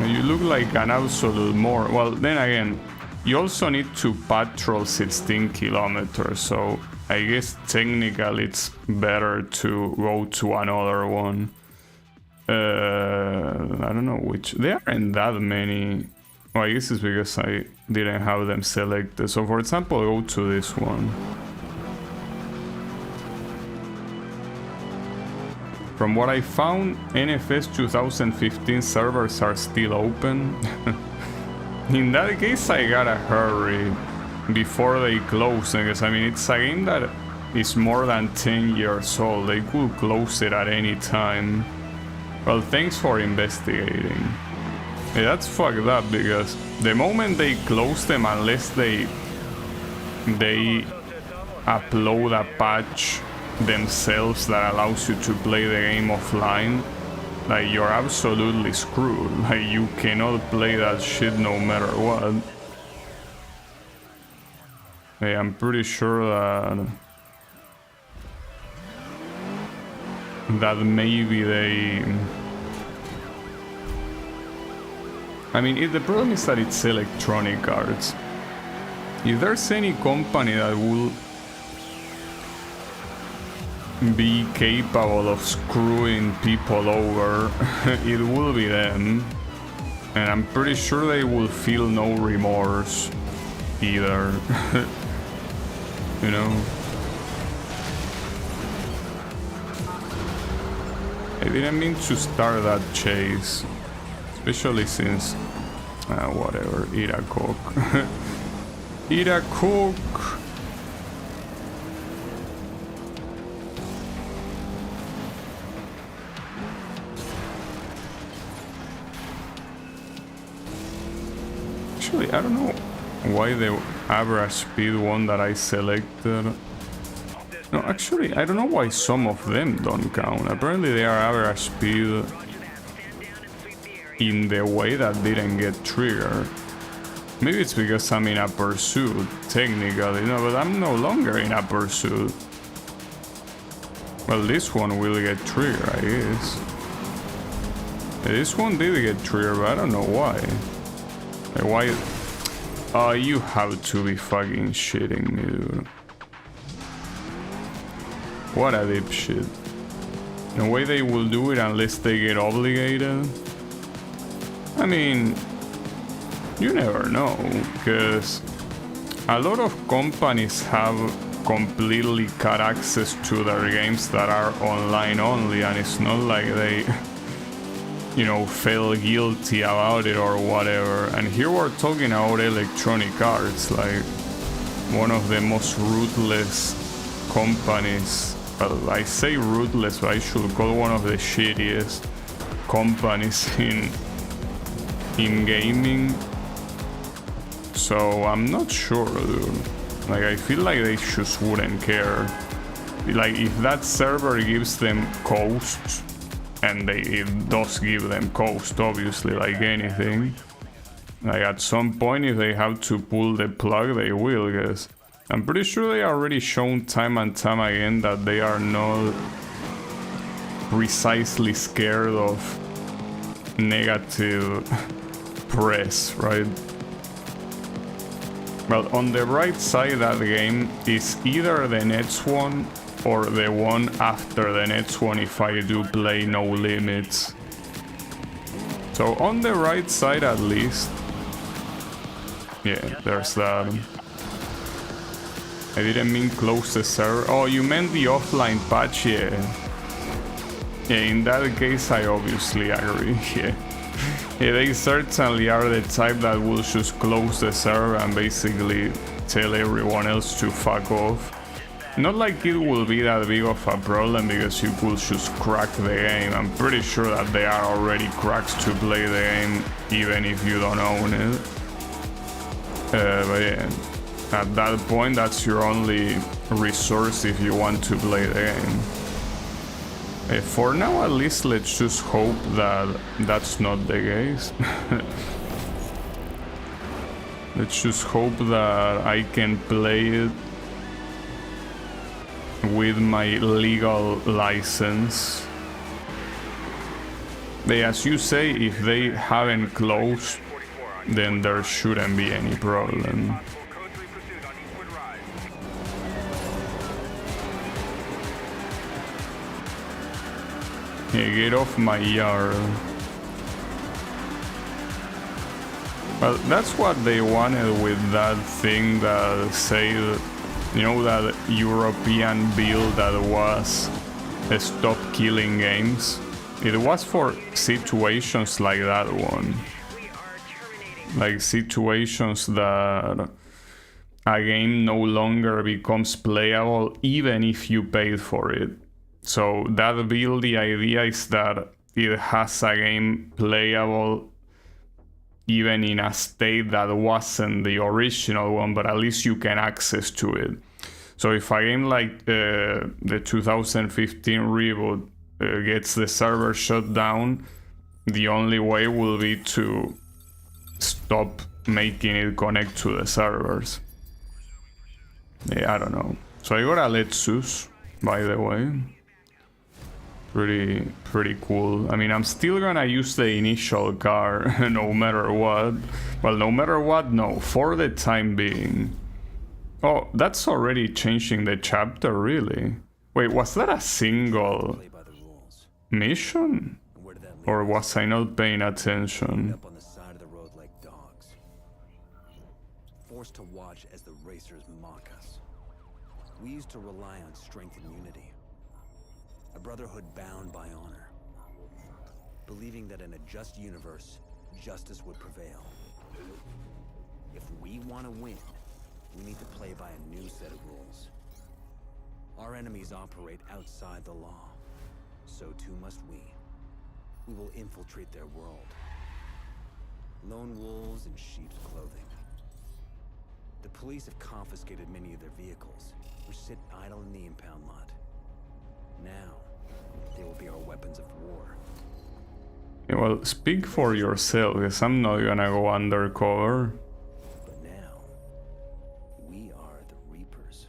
You look like an absolute moron. Well, then again, you also need to patrol 16 kilometers, so I guess technically it's better to go to another one. I don't know which. There aren't that many. Well, I guess it's because I didn't have them selected. So, for example, go to this one. From what I found, NFS 2015 servers are still open. In that case, I gotta hurry before they close, because I mean, it's a game that is more than 10 years old. They could close it at any time. Well, thanks for investigating. Yeah, that's fucked up, because the moment they close them, unless they upload a patch themselves that allows you to play the game offline, like, you're absolutely screwed. Like, you cannot play that shit no matter what. Hey, I'm pretty sure that maybe they... I mean, the problem is that it's Electronic Arts. If there's any company that will be capable of screwing people over, it will be them. And I'm pretty sure they will feel no remorse either. You know? I didn't mean to start that chase. Especially since... whatever, eat a coke. Eat a coke! Actually, I don't know why the average speed one that I selected... No, actually, I don't know why some of them don't count. Apparently they are average speed in the way that didn't get triggered. Maybe it's because I'm in a pursuit, technically, no, but I'm no longer in a pursuit. Well, this one will get triggered, I guess. This one did get triggered, but I don't know why. Like, why? Oh, you have to be fucking shitting me, dude. What a dipshit. No way they will do it unless they get obligated. I mean, you never know, because a lot of companies have completely cut access to their games that are online only, and it's not like they, you know, feel guilty about it or whatever. And here we're talking about Electronic Arts, like one of the most ruthless companies. Well, I say ruthless, but I should call one of the shittiest companies in gaming. So I'm not sure, dude. Like, I feel like they just wouldn't care. Like, if that server gives them coast, and it does give them coast, obviously, like anything. Like, at some point, if they have to pull the plug, they will, guess. I'm pretty sure they already shown time and time again that they are not precisely scared of negative press, right? Well, on the right side, that game is either the next one or the one after the next one if I do play No Limits. So on the right side at least, yeah, there's that. I didn't mean close the server. Oh, you meant the offline patch? Yeah. Yeah, in that case I obviously agree, yeah. Yeah, they certainly are the type that will just close the server and basically tell everyone else to fuck off. Not like it will be that big of a problem because you could just crack the game. I'm pretty sure that there are already cracks to play the game even if you don't own it. But yeah. At that point, that's your only resource if you want to play the game. For now, at least, let's just hope that that's not the case. Let's just hope that I can play it with my legal license. As you say, if they haven't closed, then there shouldn't be any problem. Yeah, get off my yard. Well, that's what they wanted with that thing that said, you know, that European bill that was stop killing games. It was for situations like that one. Like situations that a game no longer becomes playable even if you paid for it. So that bill, the idea is that it has a game playable even in a state that wasn't the original one, but at least you can access to it. So if a game like the 2015 reboot gets the server shut down, the only way will be to stop making it connect to the servers. Yeah, I don't know. So I got a Lexus, by the way. Pretty cool. I mean, I'm still gonna use the initial car no matter what. Well, no matter what, no, for the time being. Oh, that's already changing the chapter, really. Wait, was that a single Play by the rules. mission? And where did that leave Or us? was I not paying Ended attention? up on the side of the road like dogs. Forced to watch as the racers mock us. We used to rely on strength and unity. A brotherhood bound by honor. Believing that in a just universe, justice would prevail. If we want to win, we need to play by a new set of rules. Our enemies operate outside the law. So too must we. We will infiltrate their world. Lone wolves in sheep's clothing. The police have confiscated many of their vehicles, which sit idle in the impound lot. Now, they will be our weapons of war. Yeah, well, speak for yourself, because I'm not gonna go undercover. But now, we are the Reapers.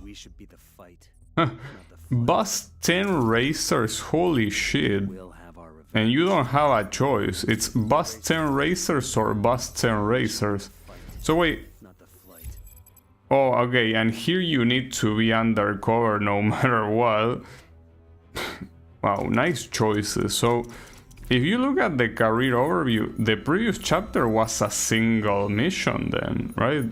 We should be the fight, not the fight. Bus 10 racers, holy shit. We'll have our revenge. And you don't have a choice. It's bus 10 racers or bus 10 racers. So wait. Not the flight. Oh, okay. And here you need to be undercover no matter what. Wow, nice choices. So if you look at the career overview, the previous chapter was a single mission then, right?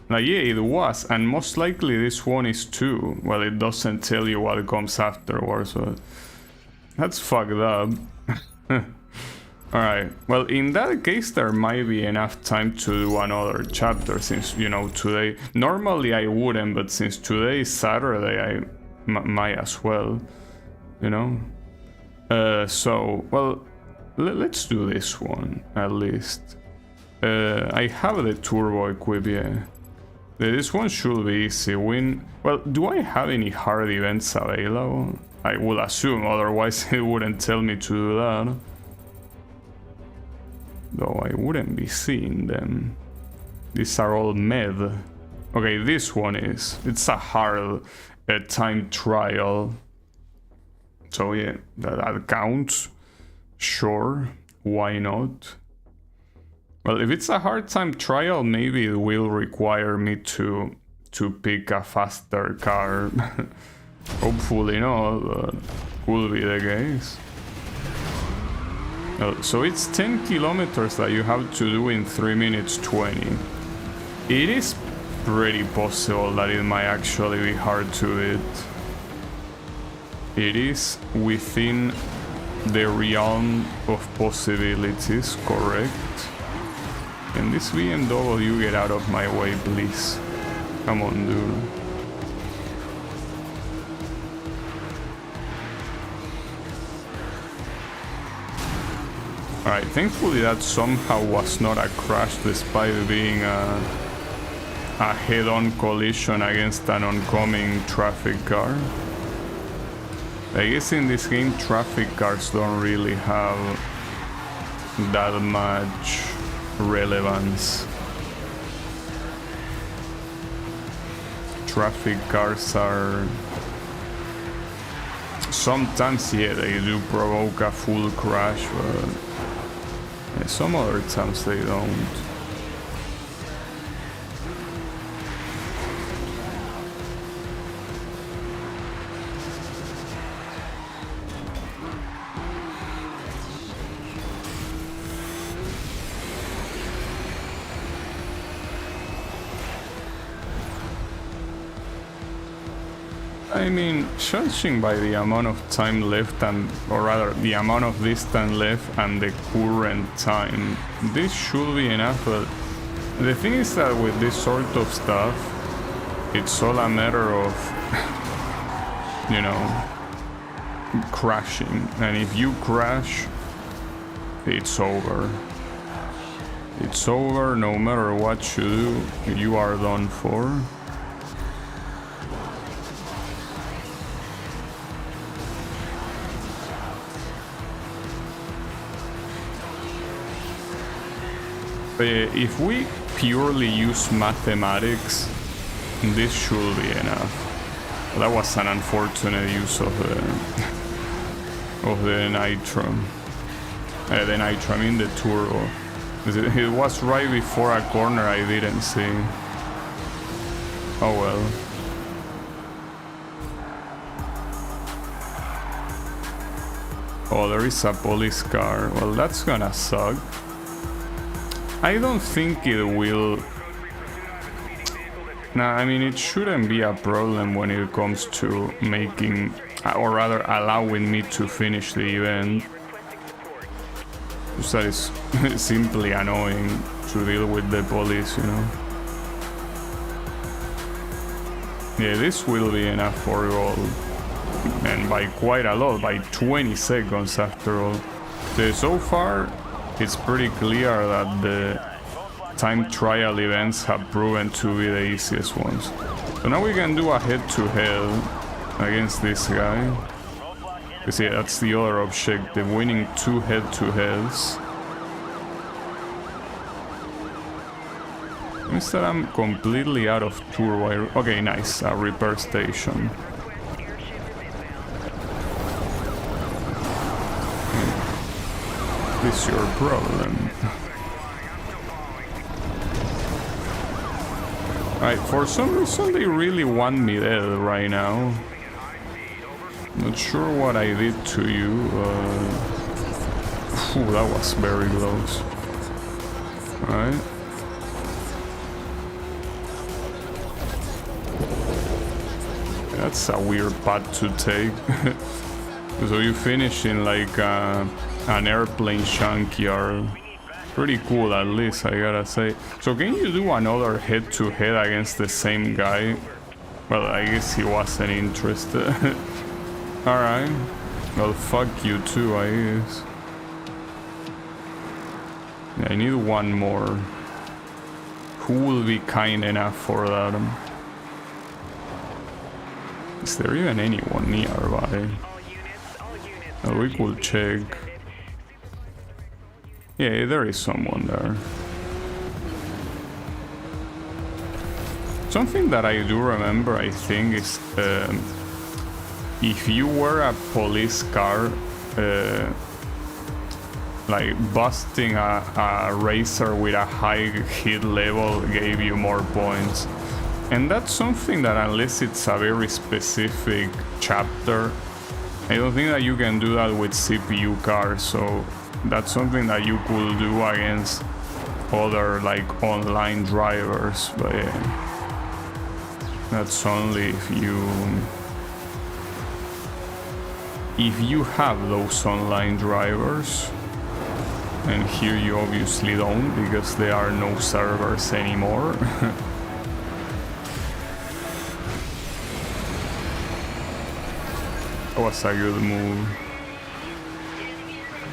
Yeah, it was, and most likely this one is too. Well, it doesn't tell you what comes afterwards, but that's fucked up. Alright, well, in that case there might be enough time to do another chapter, since, you know, today... Normally I wouldn't, but since today is Saturday, I might as well, you know? So, well, let's do this one, at least. I have the turbo equip, yeah. This one should be easy. Well, do I have any hard events available? I would assume, otherwise it wouldn't tell me to do that. Though I wouldn't be seeing them. These are all med. Okay, this one is. It's a hard time trial. So yeah, that counts. Sure, why not? Well, if it's a hard time trial, maybe it will require me to pick a faster car. Hopefully not, but could be the case. So it's 10 kilometers that you have to do in 3 minutes 20. It is pretty possible that it might actually be hard to beat. It is within the realm of possibilities, correct? Can this BMW get out of my way, please? Come on, dude. Alright, thankfully that somehow was not a crash despite being a head-on collision against an oncoming traffic car. I guess in this game traffic cars don't really have that much relevance. Traffic cars are... Sometimes, yeah, they do provoke a full crash, but yeah, some other times they don't. I mean, judging by the amount of time left or rather the amount of distance left and the current time, this should be enough, but the thing is that with this sort of stuff, it's all a matter of, you know, crashing, and if you crash, it's over. It's over no matter what you do, you are done for. If we purely use mathematics, this should be enough. That was an unfortunate use of the nitro. I mean the turbo. It was right before a corner I didn't see. Oh well. Oh, there is a police car. Well, that's gonna suck. I don't think it will... Nah, I mean, it shouldn't be a problem when it comes to making, or rather allowing me to finish the event. So that is simply annoying to deal with the police, you know. Yeah, this will be enough for gold. And by quite a lot, by 20 seconds after all. So far, it's pretty clear that the time trial events have proven to be the easiest ones. So now we can do a head-to-head against this guy. You see, that's the other objective, winning 2 head-to-heads. Instead, I'm completely out of turbo. Okay, nice, a repair station. This is your problem. Right, for some reason they really want me dead right now. Not sure what I did to you. Phew, that was very close. Alright. That's a weird path to take. So you finish in like an airplane junkyard. Pretty cool, at least, I gotta say. So can you do another head-to-head against the same guy? Well, I guess he wasn't interested. Alright. Well, fuck you too, I guess. Yeah, I need one more. Who will be kind enough for that? Is there even anyone nearby? Well, we could check. Yeah, there is someone there. Something that I do remember, I think, is if you were a police car, like busting a racer with a high hit level gave you more points. And that's something that, unless it's a very specific chapter, I don't think that you can do that with CPU cars. So that's something that you could do against other like online drivers, but yeah, that's only if you have those online drivers, and here you obviously don't because there are no servers anymore. That was a good move.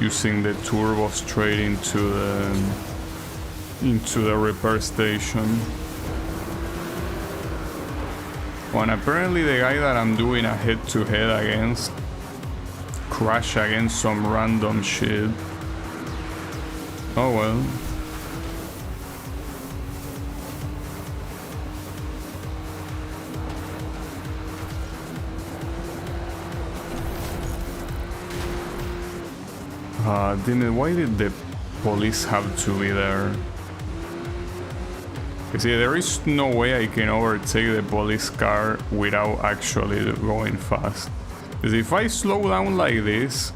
Using the turbo straight into the repair station. Oh, and apparently the guy that I'm doing a head-to-head against crashed against some random shit. Oh well. Why did the police have to be there? You see, there is no way I can overtake the police car without actually going fast. Because if I slow down like this,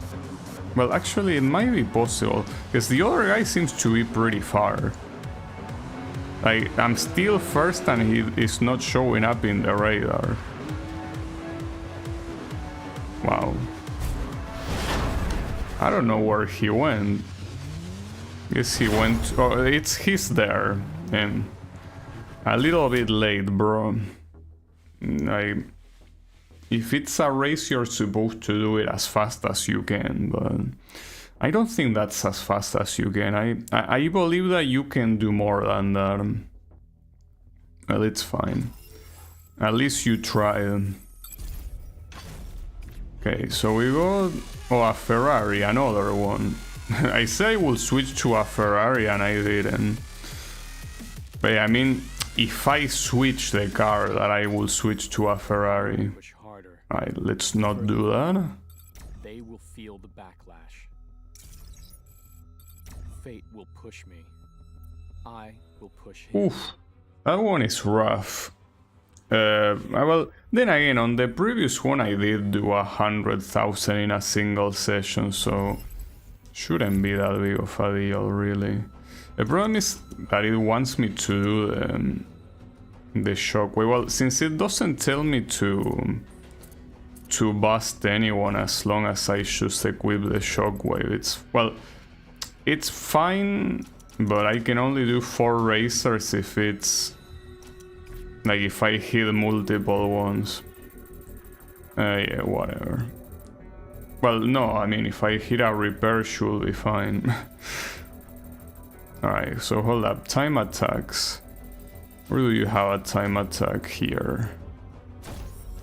well, actually it might be possible, because the other guy seems to be pretty far. Like, I'm still first and he is not showing up in the radar. Wow. I don't know where he went. Guess he went... Oh, he's there. And a little bit late, bro. If it's a race, you're supposed to do it as fast as you can, but I don't think that's as fast as you can. I believe that you can do more than that. Well, it's fine. At least you tried. Okay, so we got... Oh, a Ferrari, another one. I said I will switch to a Ferrari and I didn't. But I mean, if I switch the car, that I will switch to a Ferrari. Alright, let's not do that. They will feel the backlash. Fate will push me. I will push him. Oof, that one is rough. Well, then again, on the previous one I did do 100,000 in a single session, so shouldn't be that big of a deal, really. The problem is that it wants me to do the shockwave. Well, since it doesn't tell me to bust anyone as long as I just equip the shockwave, it's fine, but I can only do 4 racers if it's like if I hit multiple ones. Yeah, whatever. Well, no, I mean, if I hit a repair, should be fine. Alright, so hold up. Time attacks. Where do you have a time attack here?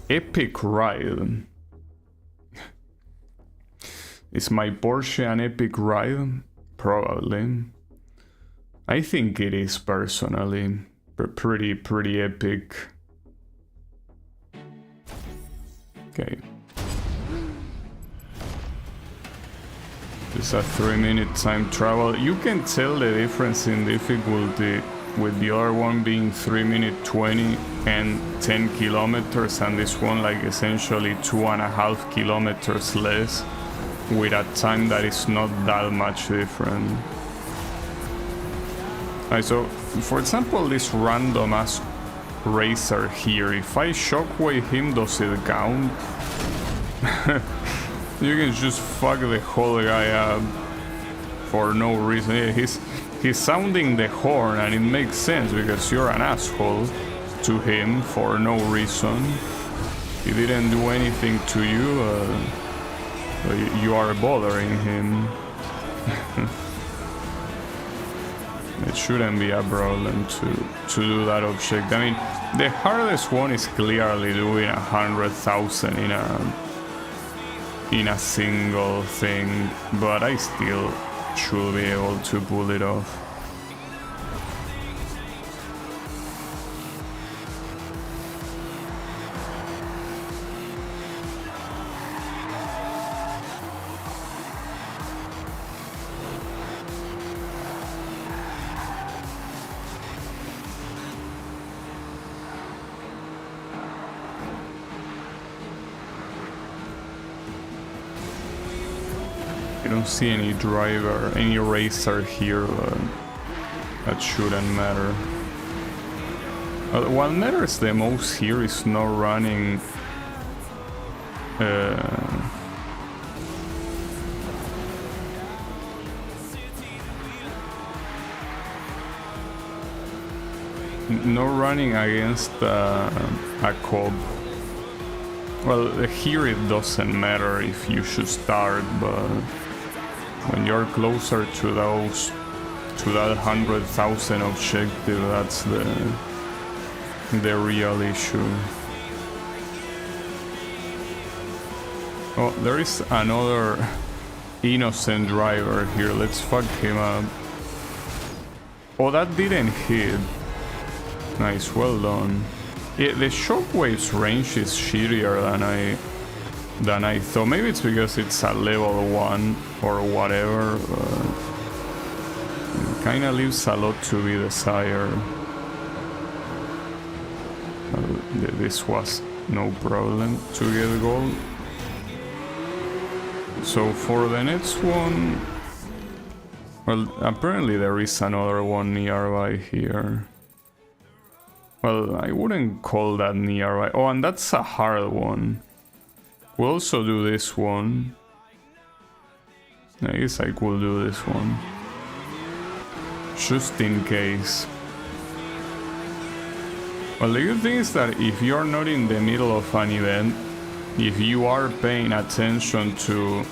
Epic ride. Is my Porsche an epic ride? Probably. I think it is, personally. Pretty epic. Okay. It's a 3-minute time travel. You can tell the difference in difficulty with the other one being 3 minutes 20 and 10 kilometers, and this one like essentially 2.5 kilometers less, with a time that is not that much different. Alright, so for example, this random ass racer here, if I shockwave him, does it count? You can just fuck the whole guy up for no reason. Yeah, he's sounding the horn, and it makes sense because you're an asshole to him for no reason. He didn't do anything to you. You are bothering him. It shouldn't be a problem to do that object. I mean, the hardest one is clearly doing 100,000 in a single thing, but I still should be able to pull it off. I don't see any driver, any racer here, that shouldn't matter. What matters the most here is not running not running against a cop. Well, here it doesn't matter if you should start, but when you're closer to that 100,000 objective, that's the real issue. Oh, there is another innocent driver here. Let's fuck him up. Oh, that didn't hit. Nice, well done. Yeah, the shockwave's range is shittier than I thought. Maybe it's because it's a level 1 or whatever. It kinda leaves a lot to be desired. This was no problem to get gold. So for the next one, well, apparently there is another one nearby here. Well, I wouldn't call that nearby. Oh, and that's a hard one. We'll also do this one. I guess I could do this one. Just in case. Well, the good thing is that if you're not in the middle of an event, if you are paying attention to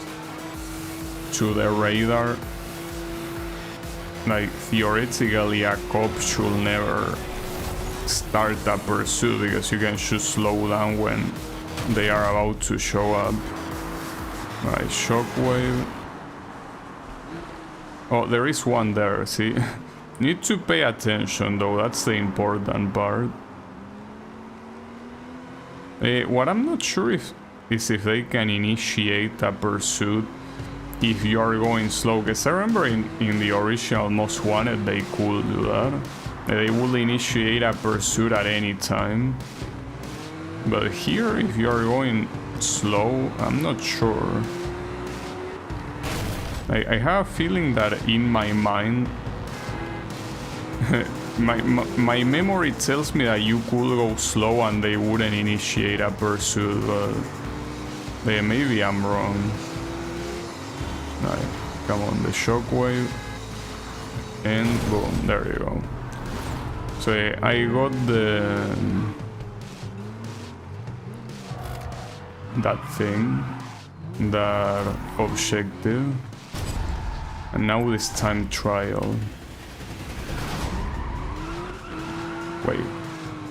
the radar, like theoretically a cop should never start a pursuit because you can just slow down when they are about to show up. Right, shockwave. Oh, there is one there, see? Need to pay attention though, that's the important part. What I'm not sure is if they can initiate a pursuit if you are going slow, because I remember in the original Most Wanted they could do that. They will initiate a pursuit at any time. But here, if you are going slow, I'm not sure. I have a feeling that in my mind, my memory tells me that you could go slow and they wouldn't initiate a pursuit, but maybe I'm wrong. Right, come on, the shockwave, and boom, there you go. So I got that thing, that objective, and now this time trial. Wait.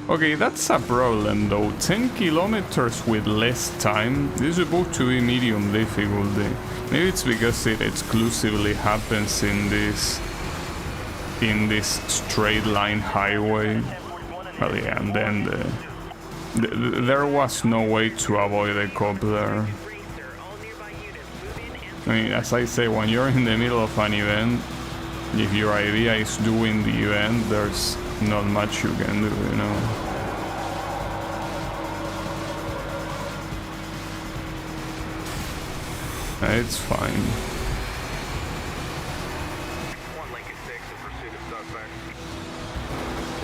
Okay, that's a problem though. 10 kilometers with less time. This is supposed to be medium difficulty. Maybe it's because it exclusively happens in this straight line highway. Well, yeah, and then there was no way to avoid the cop there. I mean, as I say, when you're in the middle of an event, if your idea is doing the event, there's not much you can do, you know. It's fine.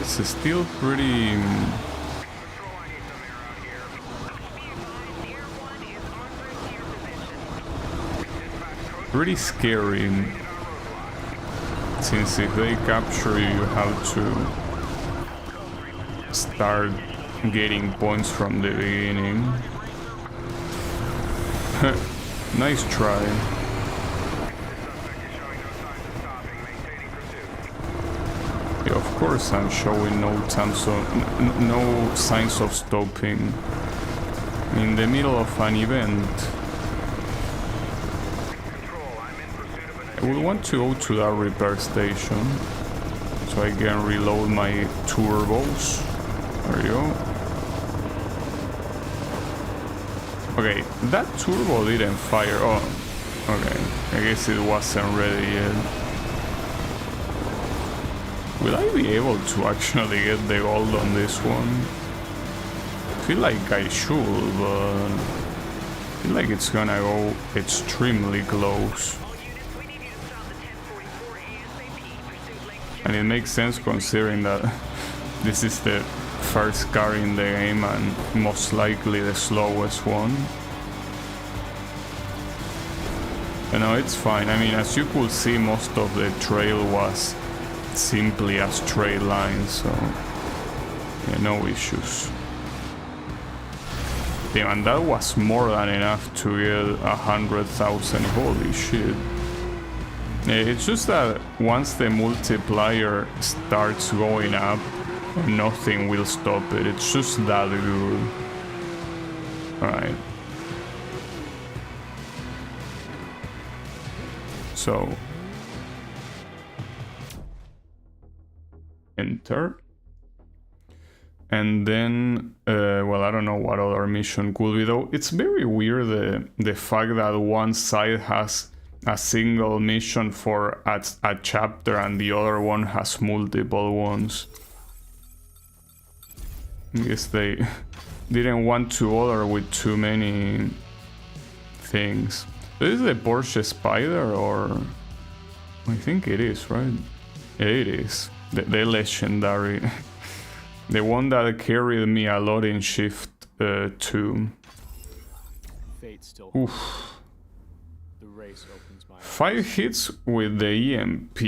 It's still pretty... pretty scary. Since if they capture you, you have to start getting points from the beginning. Nice try. Yeah, of course I'm showing no signs of stopping in the middle of an event. I would want to go to that repair station so I can reload my turbos. There you go. Okay, that turbo didn't fire. Oh, okay. I guess it wasn't ready yet. Will I be able to actually get the gold on this one? I feel like I should, but I feel like it's gonna go extremely close. And it makes sense considering that this is the first car in the game and most likely the slowest one. You know, it's fine. I mean, as you could see, most of the trail was simply a straight line, so yeah, no issues. Damn, and that was more than enough to get 100,000. Holy shit. It's just that once the multiplier starts going up, nothing will stop it. It's just that good. Alright. So. Enter. And then, well, I don't know what other mission could be though. It's very weird the fact that one side has a single mission for a chapter and the other one has multiple ones. I guess they didn't want to bother with too many things. Is the Porsche Spider, or I think it is, right? Yeah, it is. The legendary. The one that carried me a lot in Shift 2. Fate still. Oof. The race opens my eyes. 5 hits with the EMP.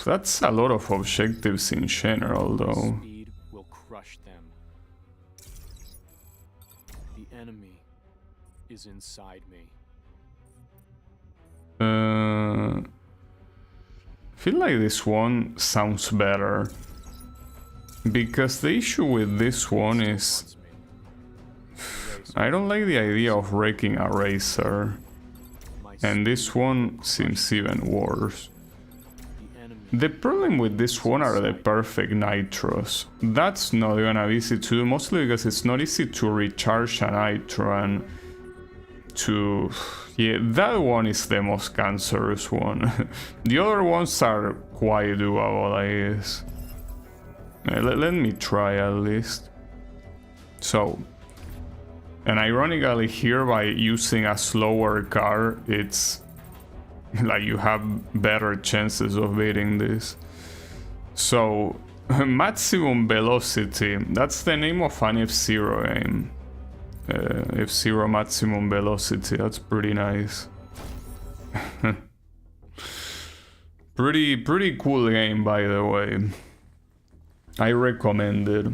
That's a lot of objectives in general, though. Speed will crush them. The enemy is inside me. I feel like this one sounds better. Because the issue with this one is... I don't like the idea of wrecking a racer. And this one seems even worse. The problem with this one are the perfect nitros. That's not gonna be easy to do, mostly because it's not easy to recharge a nitro and to... Yeah, that one is the most cancerous one. The other ones are quite doable, I guess. Let me try at least. So, And ironically here, by using a slower car, it's like you have better chances of beating this. So maximum velocity, that's the name of an F-Zero game. F-Zero maximum velocity, that's pretty nice. Pretty cool game, by the way. I recommend it.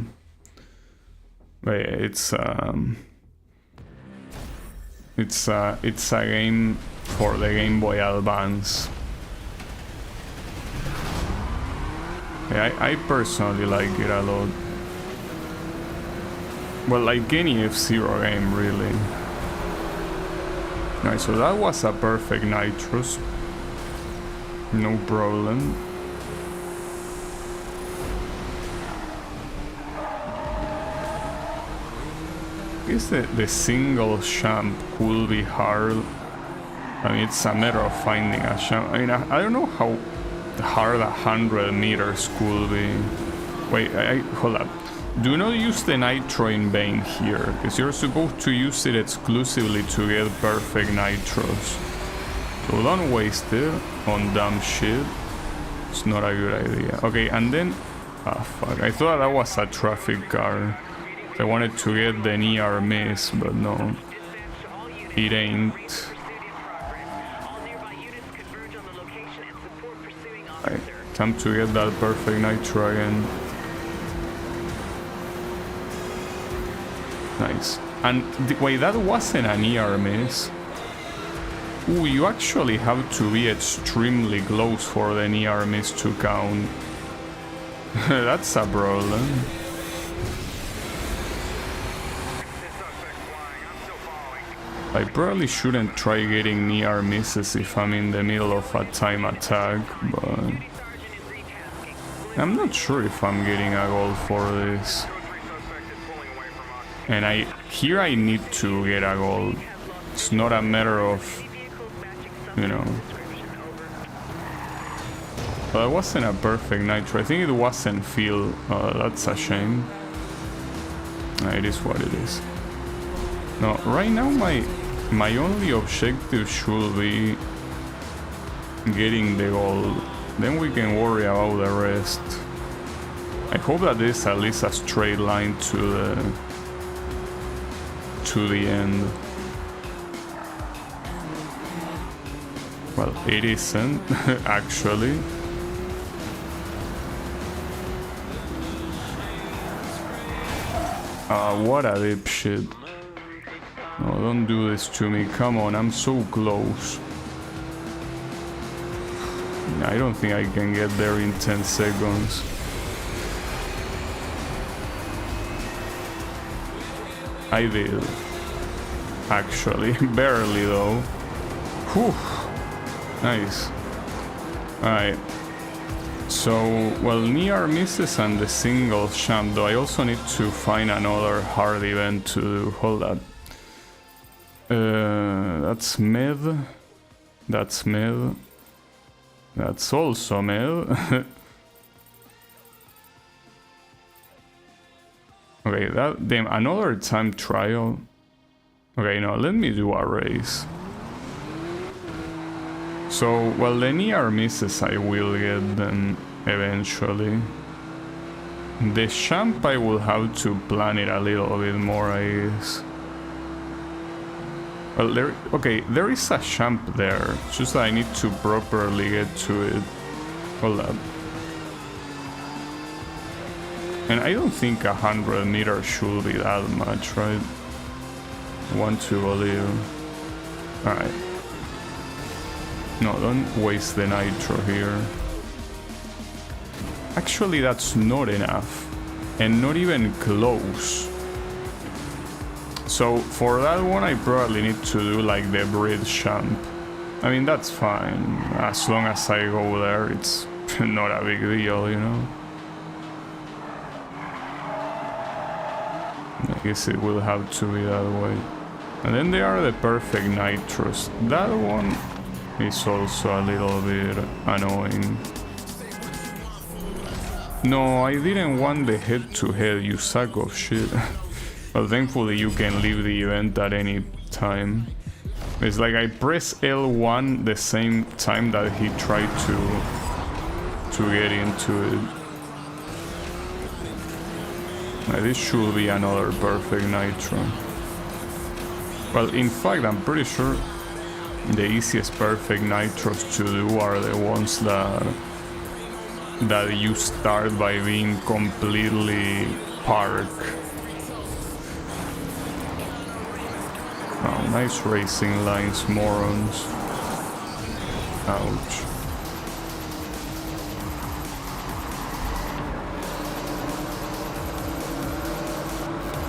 It's a game for the Game Boy Advance. Yeah, I personally like it a lot. Well, like any F-Zero game, really. Alright, so that was a perfect Nitros. No problem. I guess the single champ could be hard. I mean, it's a matter of finding a champ. I mean, I don't know how hard 100 meters could be. Wait, hold up. Do not use the nitro in vain here, because you're supposed to use it exclusively to get perfect nitros. So don't waste it on dumb shit. It's not a good idea. Okay, and then... ah, fuck. I thought that was a traffic car. I wanted to get the near miss, but no. It ain't. Right, time to get that perfect nitro again. Nice. And wait, that wasn't an near miss. Ooh, you actually have to be extremely close for the near miss to count. That's a problem. I probably shouldn't try getting near misses if I'm in the middle of a time attack, but I'm not sure if I'm getting a goal for this. And here I need to get a goal. It's not a matter of, you know. But it wasn't a perfect nitro. I think it wasn't field. That's a shame. It is what it is. No, right now my only objective should be getting the goal. Then we can worry about the rest. I hope that this is at least a straight line to the end. Well, it isn't, actually. What a dipshit. No, don't do this to me. Come on, I'm so close. I don't think I can get there in 10 seconds. I did. Actually, barely though. Whew. Nice. Alright. So, well, near misses and the single champ, though I also need to find another hard event to do. Hold up. That's mid. That's mid. That's also mid. Okay, damn, another time trial. Okay, no, let me do a race. So, well, the near misses I will get them eventually. The champ I will have to plan it a little bit more, I guess. Well, there is a champ there. It's just that I need to properly get to it. Hold up. And I don't think 100 meters should be that much, right? I want to believe. Alright. No, don't waste the nitro here. Actually, that's not enough. And not even close. So for that one I probably need to do like the bridge jump. I mean, that's fine. As long as I go there, it's not a big deal, you know? I guess it will have to be that way. And then there are the perfect nitros. That one is also a little bit annoying. No, I didn't want the head-to-head, you sack of shit. Well, thankfully you can leave the event at any time. It's like I press L1 the same time that he tried to get into it. This should be another perfect nitro. Well, in fact, I'm pretty sure the easiest perfect nitros to do are the ones that you start by being completely parked. Oh, nice racing lines, morons. Ouch.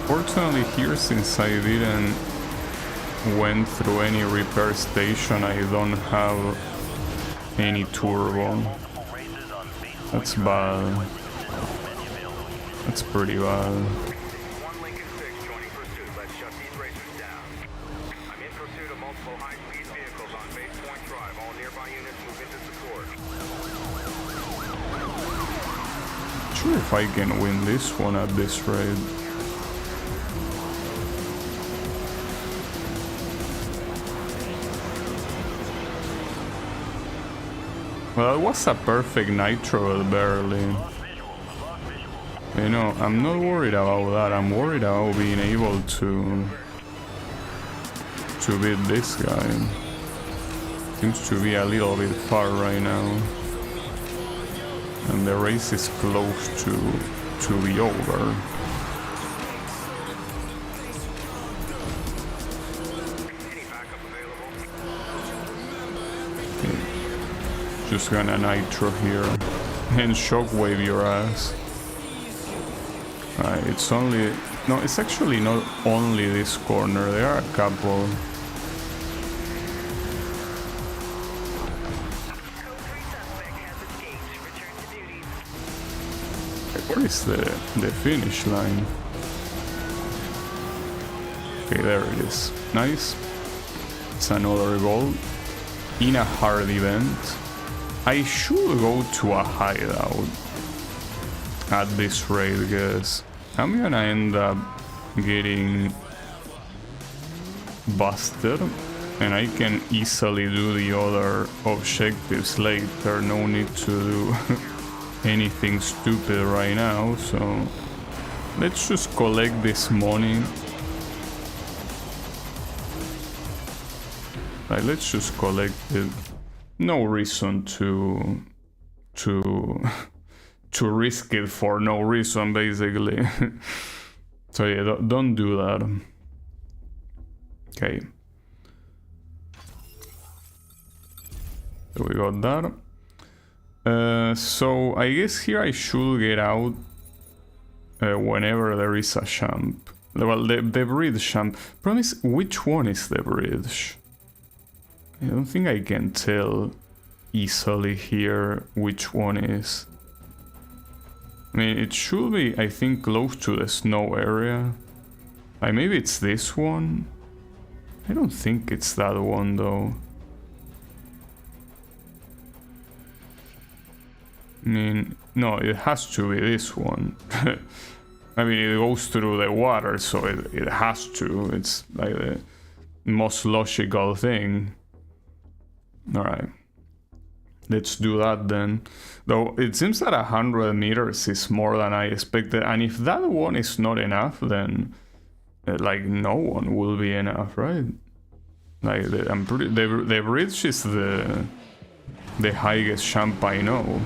Fortunately here, since I didn't went through any repair station, I don't have any turbo. That's bad. That's pretty bad. One Lincoln 6 joining pursuit. Let's shut these racers down. I'm in pursuit of multiple high-speed vehicles on Base Point Drive. All nearby units move into support. Not sure if I can win this one at this rate. Well, it was a perfect nitro, barely. You know, I'm not worried about that. I'm worried about being able to beat this guy. Seems to be a little bit far right now. And the race is close to be over. Just gonna nitro here and shockwave your ass. It's only... No, it's actually not only this corner. There are a couple. Where is the finish line? Okay, there it is. Nice. It's another goal in a hard event. I should go to a hideout at this rate, because I'm gonna end up getting busted, and I can easily do the other objectives later. No need to do anything stupid right now, so let's just collect this money. Like, let's just collect it. No reason to risk it for no reason, basically. So yeah, don't do that. Okay. So we got that. So I guess here I should get out whenever there is a champ. Well, the bridge champ. Promise, which one is the bridge? I don't think I can tell easily here which one is. I mean, it should be, I think, close to the snow area. Maybe it's this one? I don't think it's that one, though. I mean, no, it has to be this one. I mean, it goes through the water, so it has to. It's like the most logical thing. Alright, let's do that then. Though it seems that 100 meters is more than I expected, and if that one is not enough, then like no one will be enough, right? Like the bridge is the highest champ I know.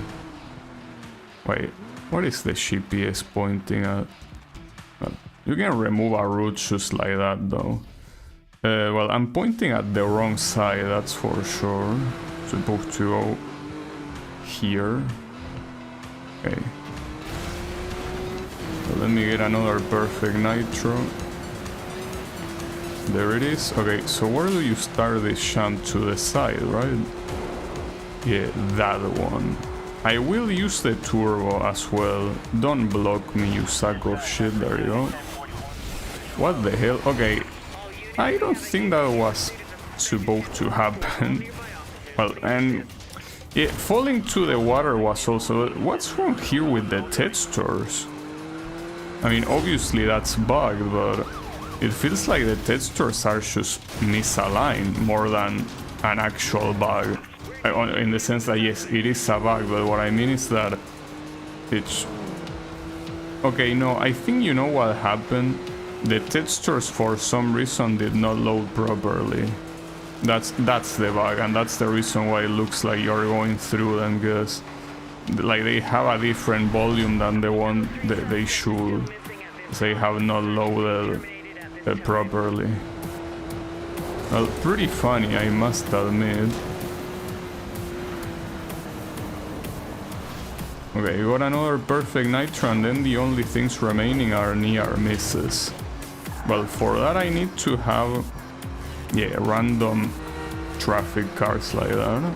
Wait, what is the GPS pointing at? You can remove a route just like that, though. Well, I'm pointing at the wrong side, that's for sure. Supposed to go here. Okay. So let me get another perfect nitro. There it is. Okay, so where do you start this champ? To the side, right? Yeah, that one. I will use the turbo as well. Don't block me, you sack of shit. There you go. What the hell? Okay. I don't think that was supposed to happen. Well, and yeah, falling to the water was also... What's wrong here with the textures? I mean, obviously that's bugged, but it feels like the textures are just misaligned more than an actual bug. In the sense that, yes, it is a bug, but what I mean is that it's... Okay, no, I think you know what happened. The textures for some reason did not load properly. That's the bug, and that's the reason why it looks like you're going through them, because like they have a different volume than the one that they should. They have not loaded properly. Well, pretty funny, I must admit. Okay, we got another perfect nitro, and then the only things remaining are near misses. Well, for that I need to have, yeah, random traffic cars like that.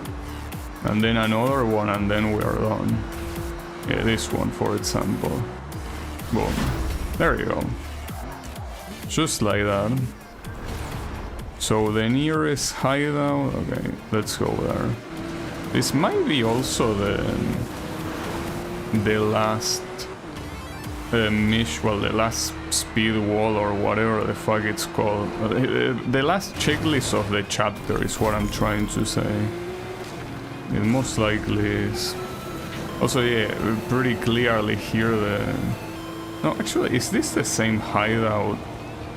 And then another one, and then we are done. Yeah, this one, for example. Boom. There you go. Just like that. So the nearest hideout... Okay, let's go there. This might be also the last the last speed wall or whatever the fuck it's called. The last checklist of the chapter is what I'm trying to say. It most likely is. Also, yeah, pretty clearly here the... No, actually, is this the same hideout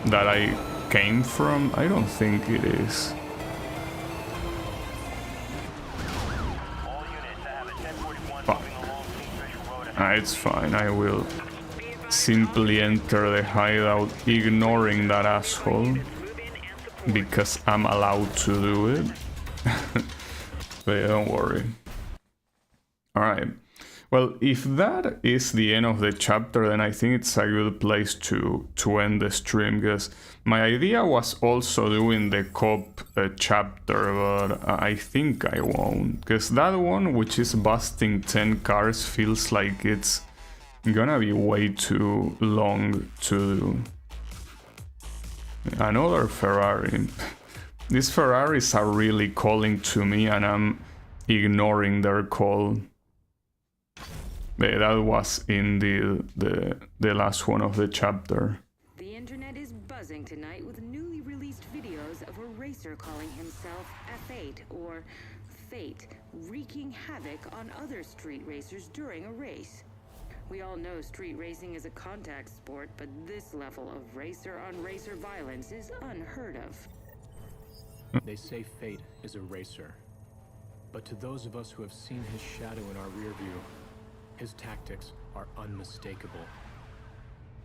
that I came from? I don't think it is. It's fine, I will simply enter the hideout ignoring that asshole because I'm allowed to do it. But yeah, don't worry. Alright, well, if that is the end of the chapter, then I think it's a good place to end the stream, because my idea was also doing the cop chapter, but I think I won't, because that one, which is busting 10 cars, feels like it's gonna be way too long to do. Another Ferrari. These Ferraris are really calling to me, and I'm ignoring their call. That was in the last one of the chapter. The internet is buzzing tonight with newly released videos of a racer calling himself F8 or Fate, wreaking havoc on other street racers during a race. We all know street racing is a contact sport, but this level of racer-on-racer violence is unheard of. They say Fate is a racer, but to those of us who have seen his shadow in our rear view, his tactics are unmistakable.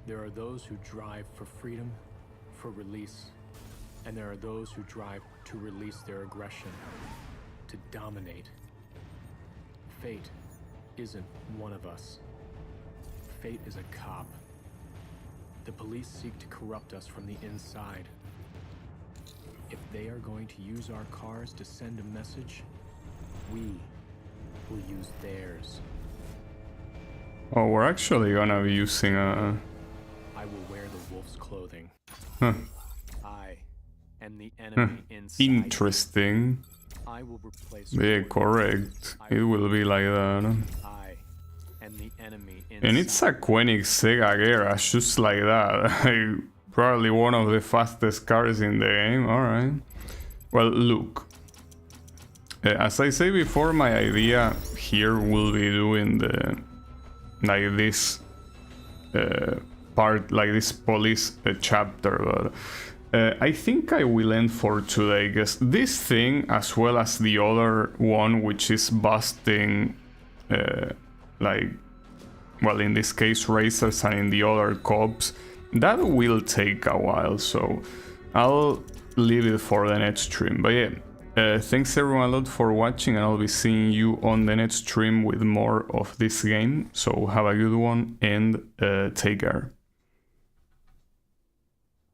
There are those who drive for freedom, for release, and there are those who drive to release their aggression, to dominate. Fate isn't one of us. Fate is a cop. The police seek to corrupt us from the inside. If they are going to use our cars to send a message, we will use theirs. Oh, we're actually gonna be using a... I will wear the wolf's clothing. Huh. I am the enemy inside. Interesting. I will replace... Yeah, correct. It will be like that. I am the enemy inside. And it's a Koenig Sega Garage, just like that. Probably one of the fastest cars in the game. Alright. Well, look. As I say before, my idea here will be doing the... like this part, like this police chapter, but I think I will end for today, because this thing, as well as the other one, which is busting like, well, in this case racers, and in the other cops, that will take a while, so I'll leave it for the next stream. But yeah, thanks everyone a lot for watching, and I'll be seeing you on the next stream with more of this game. So have a good one, and take care.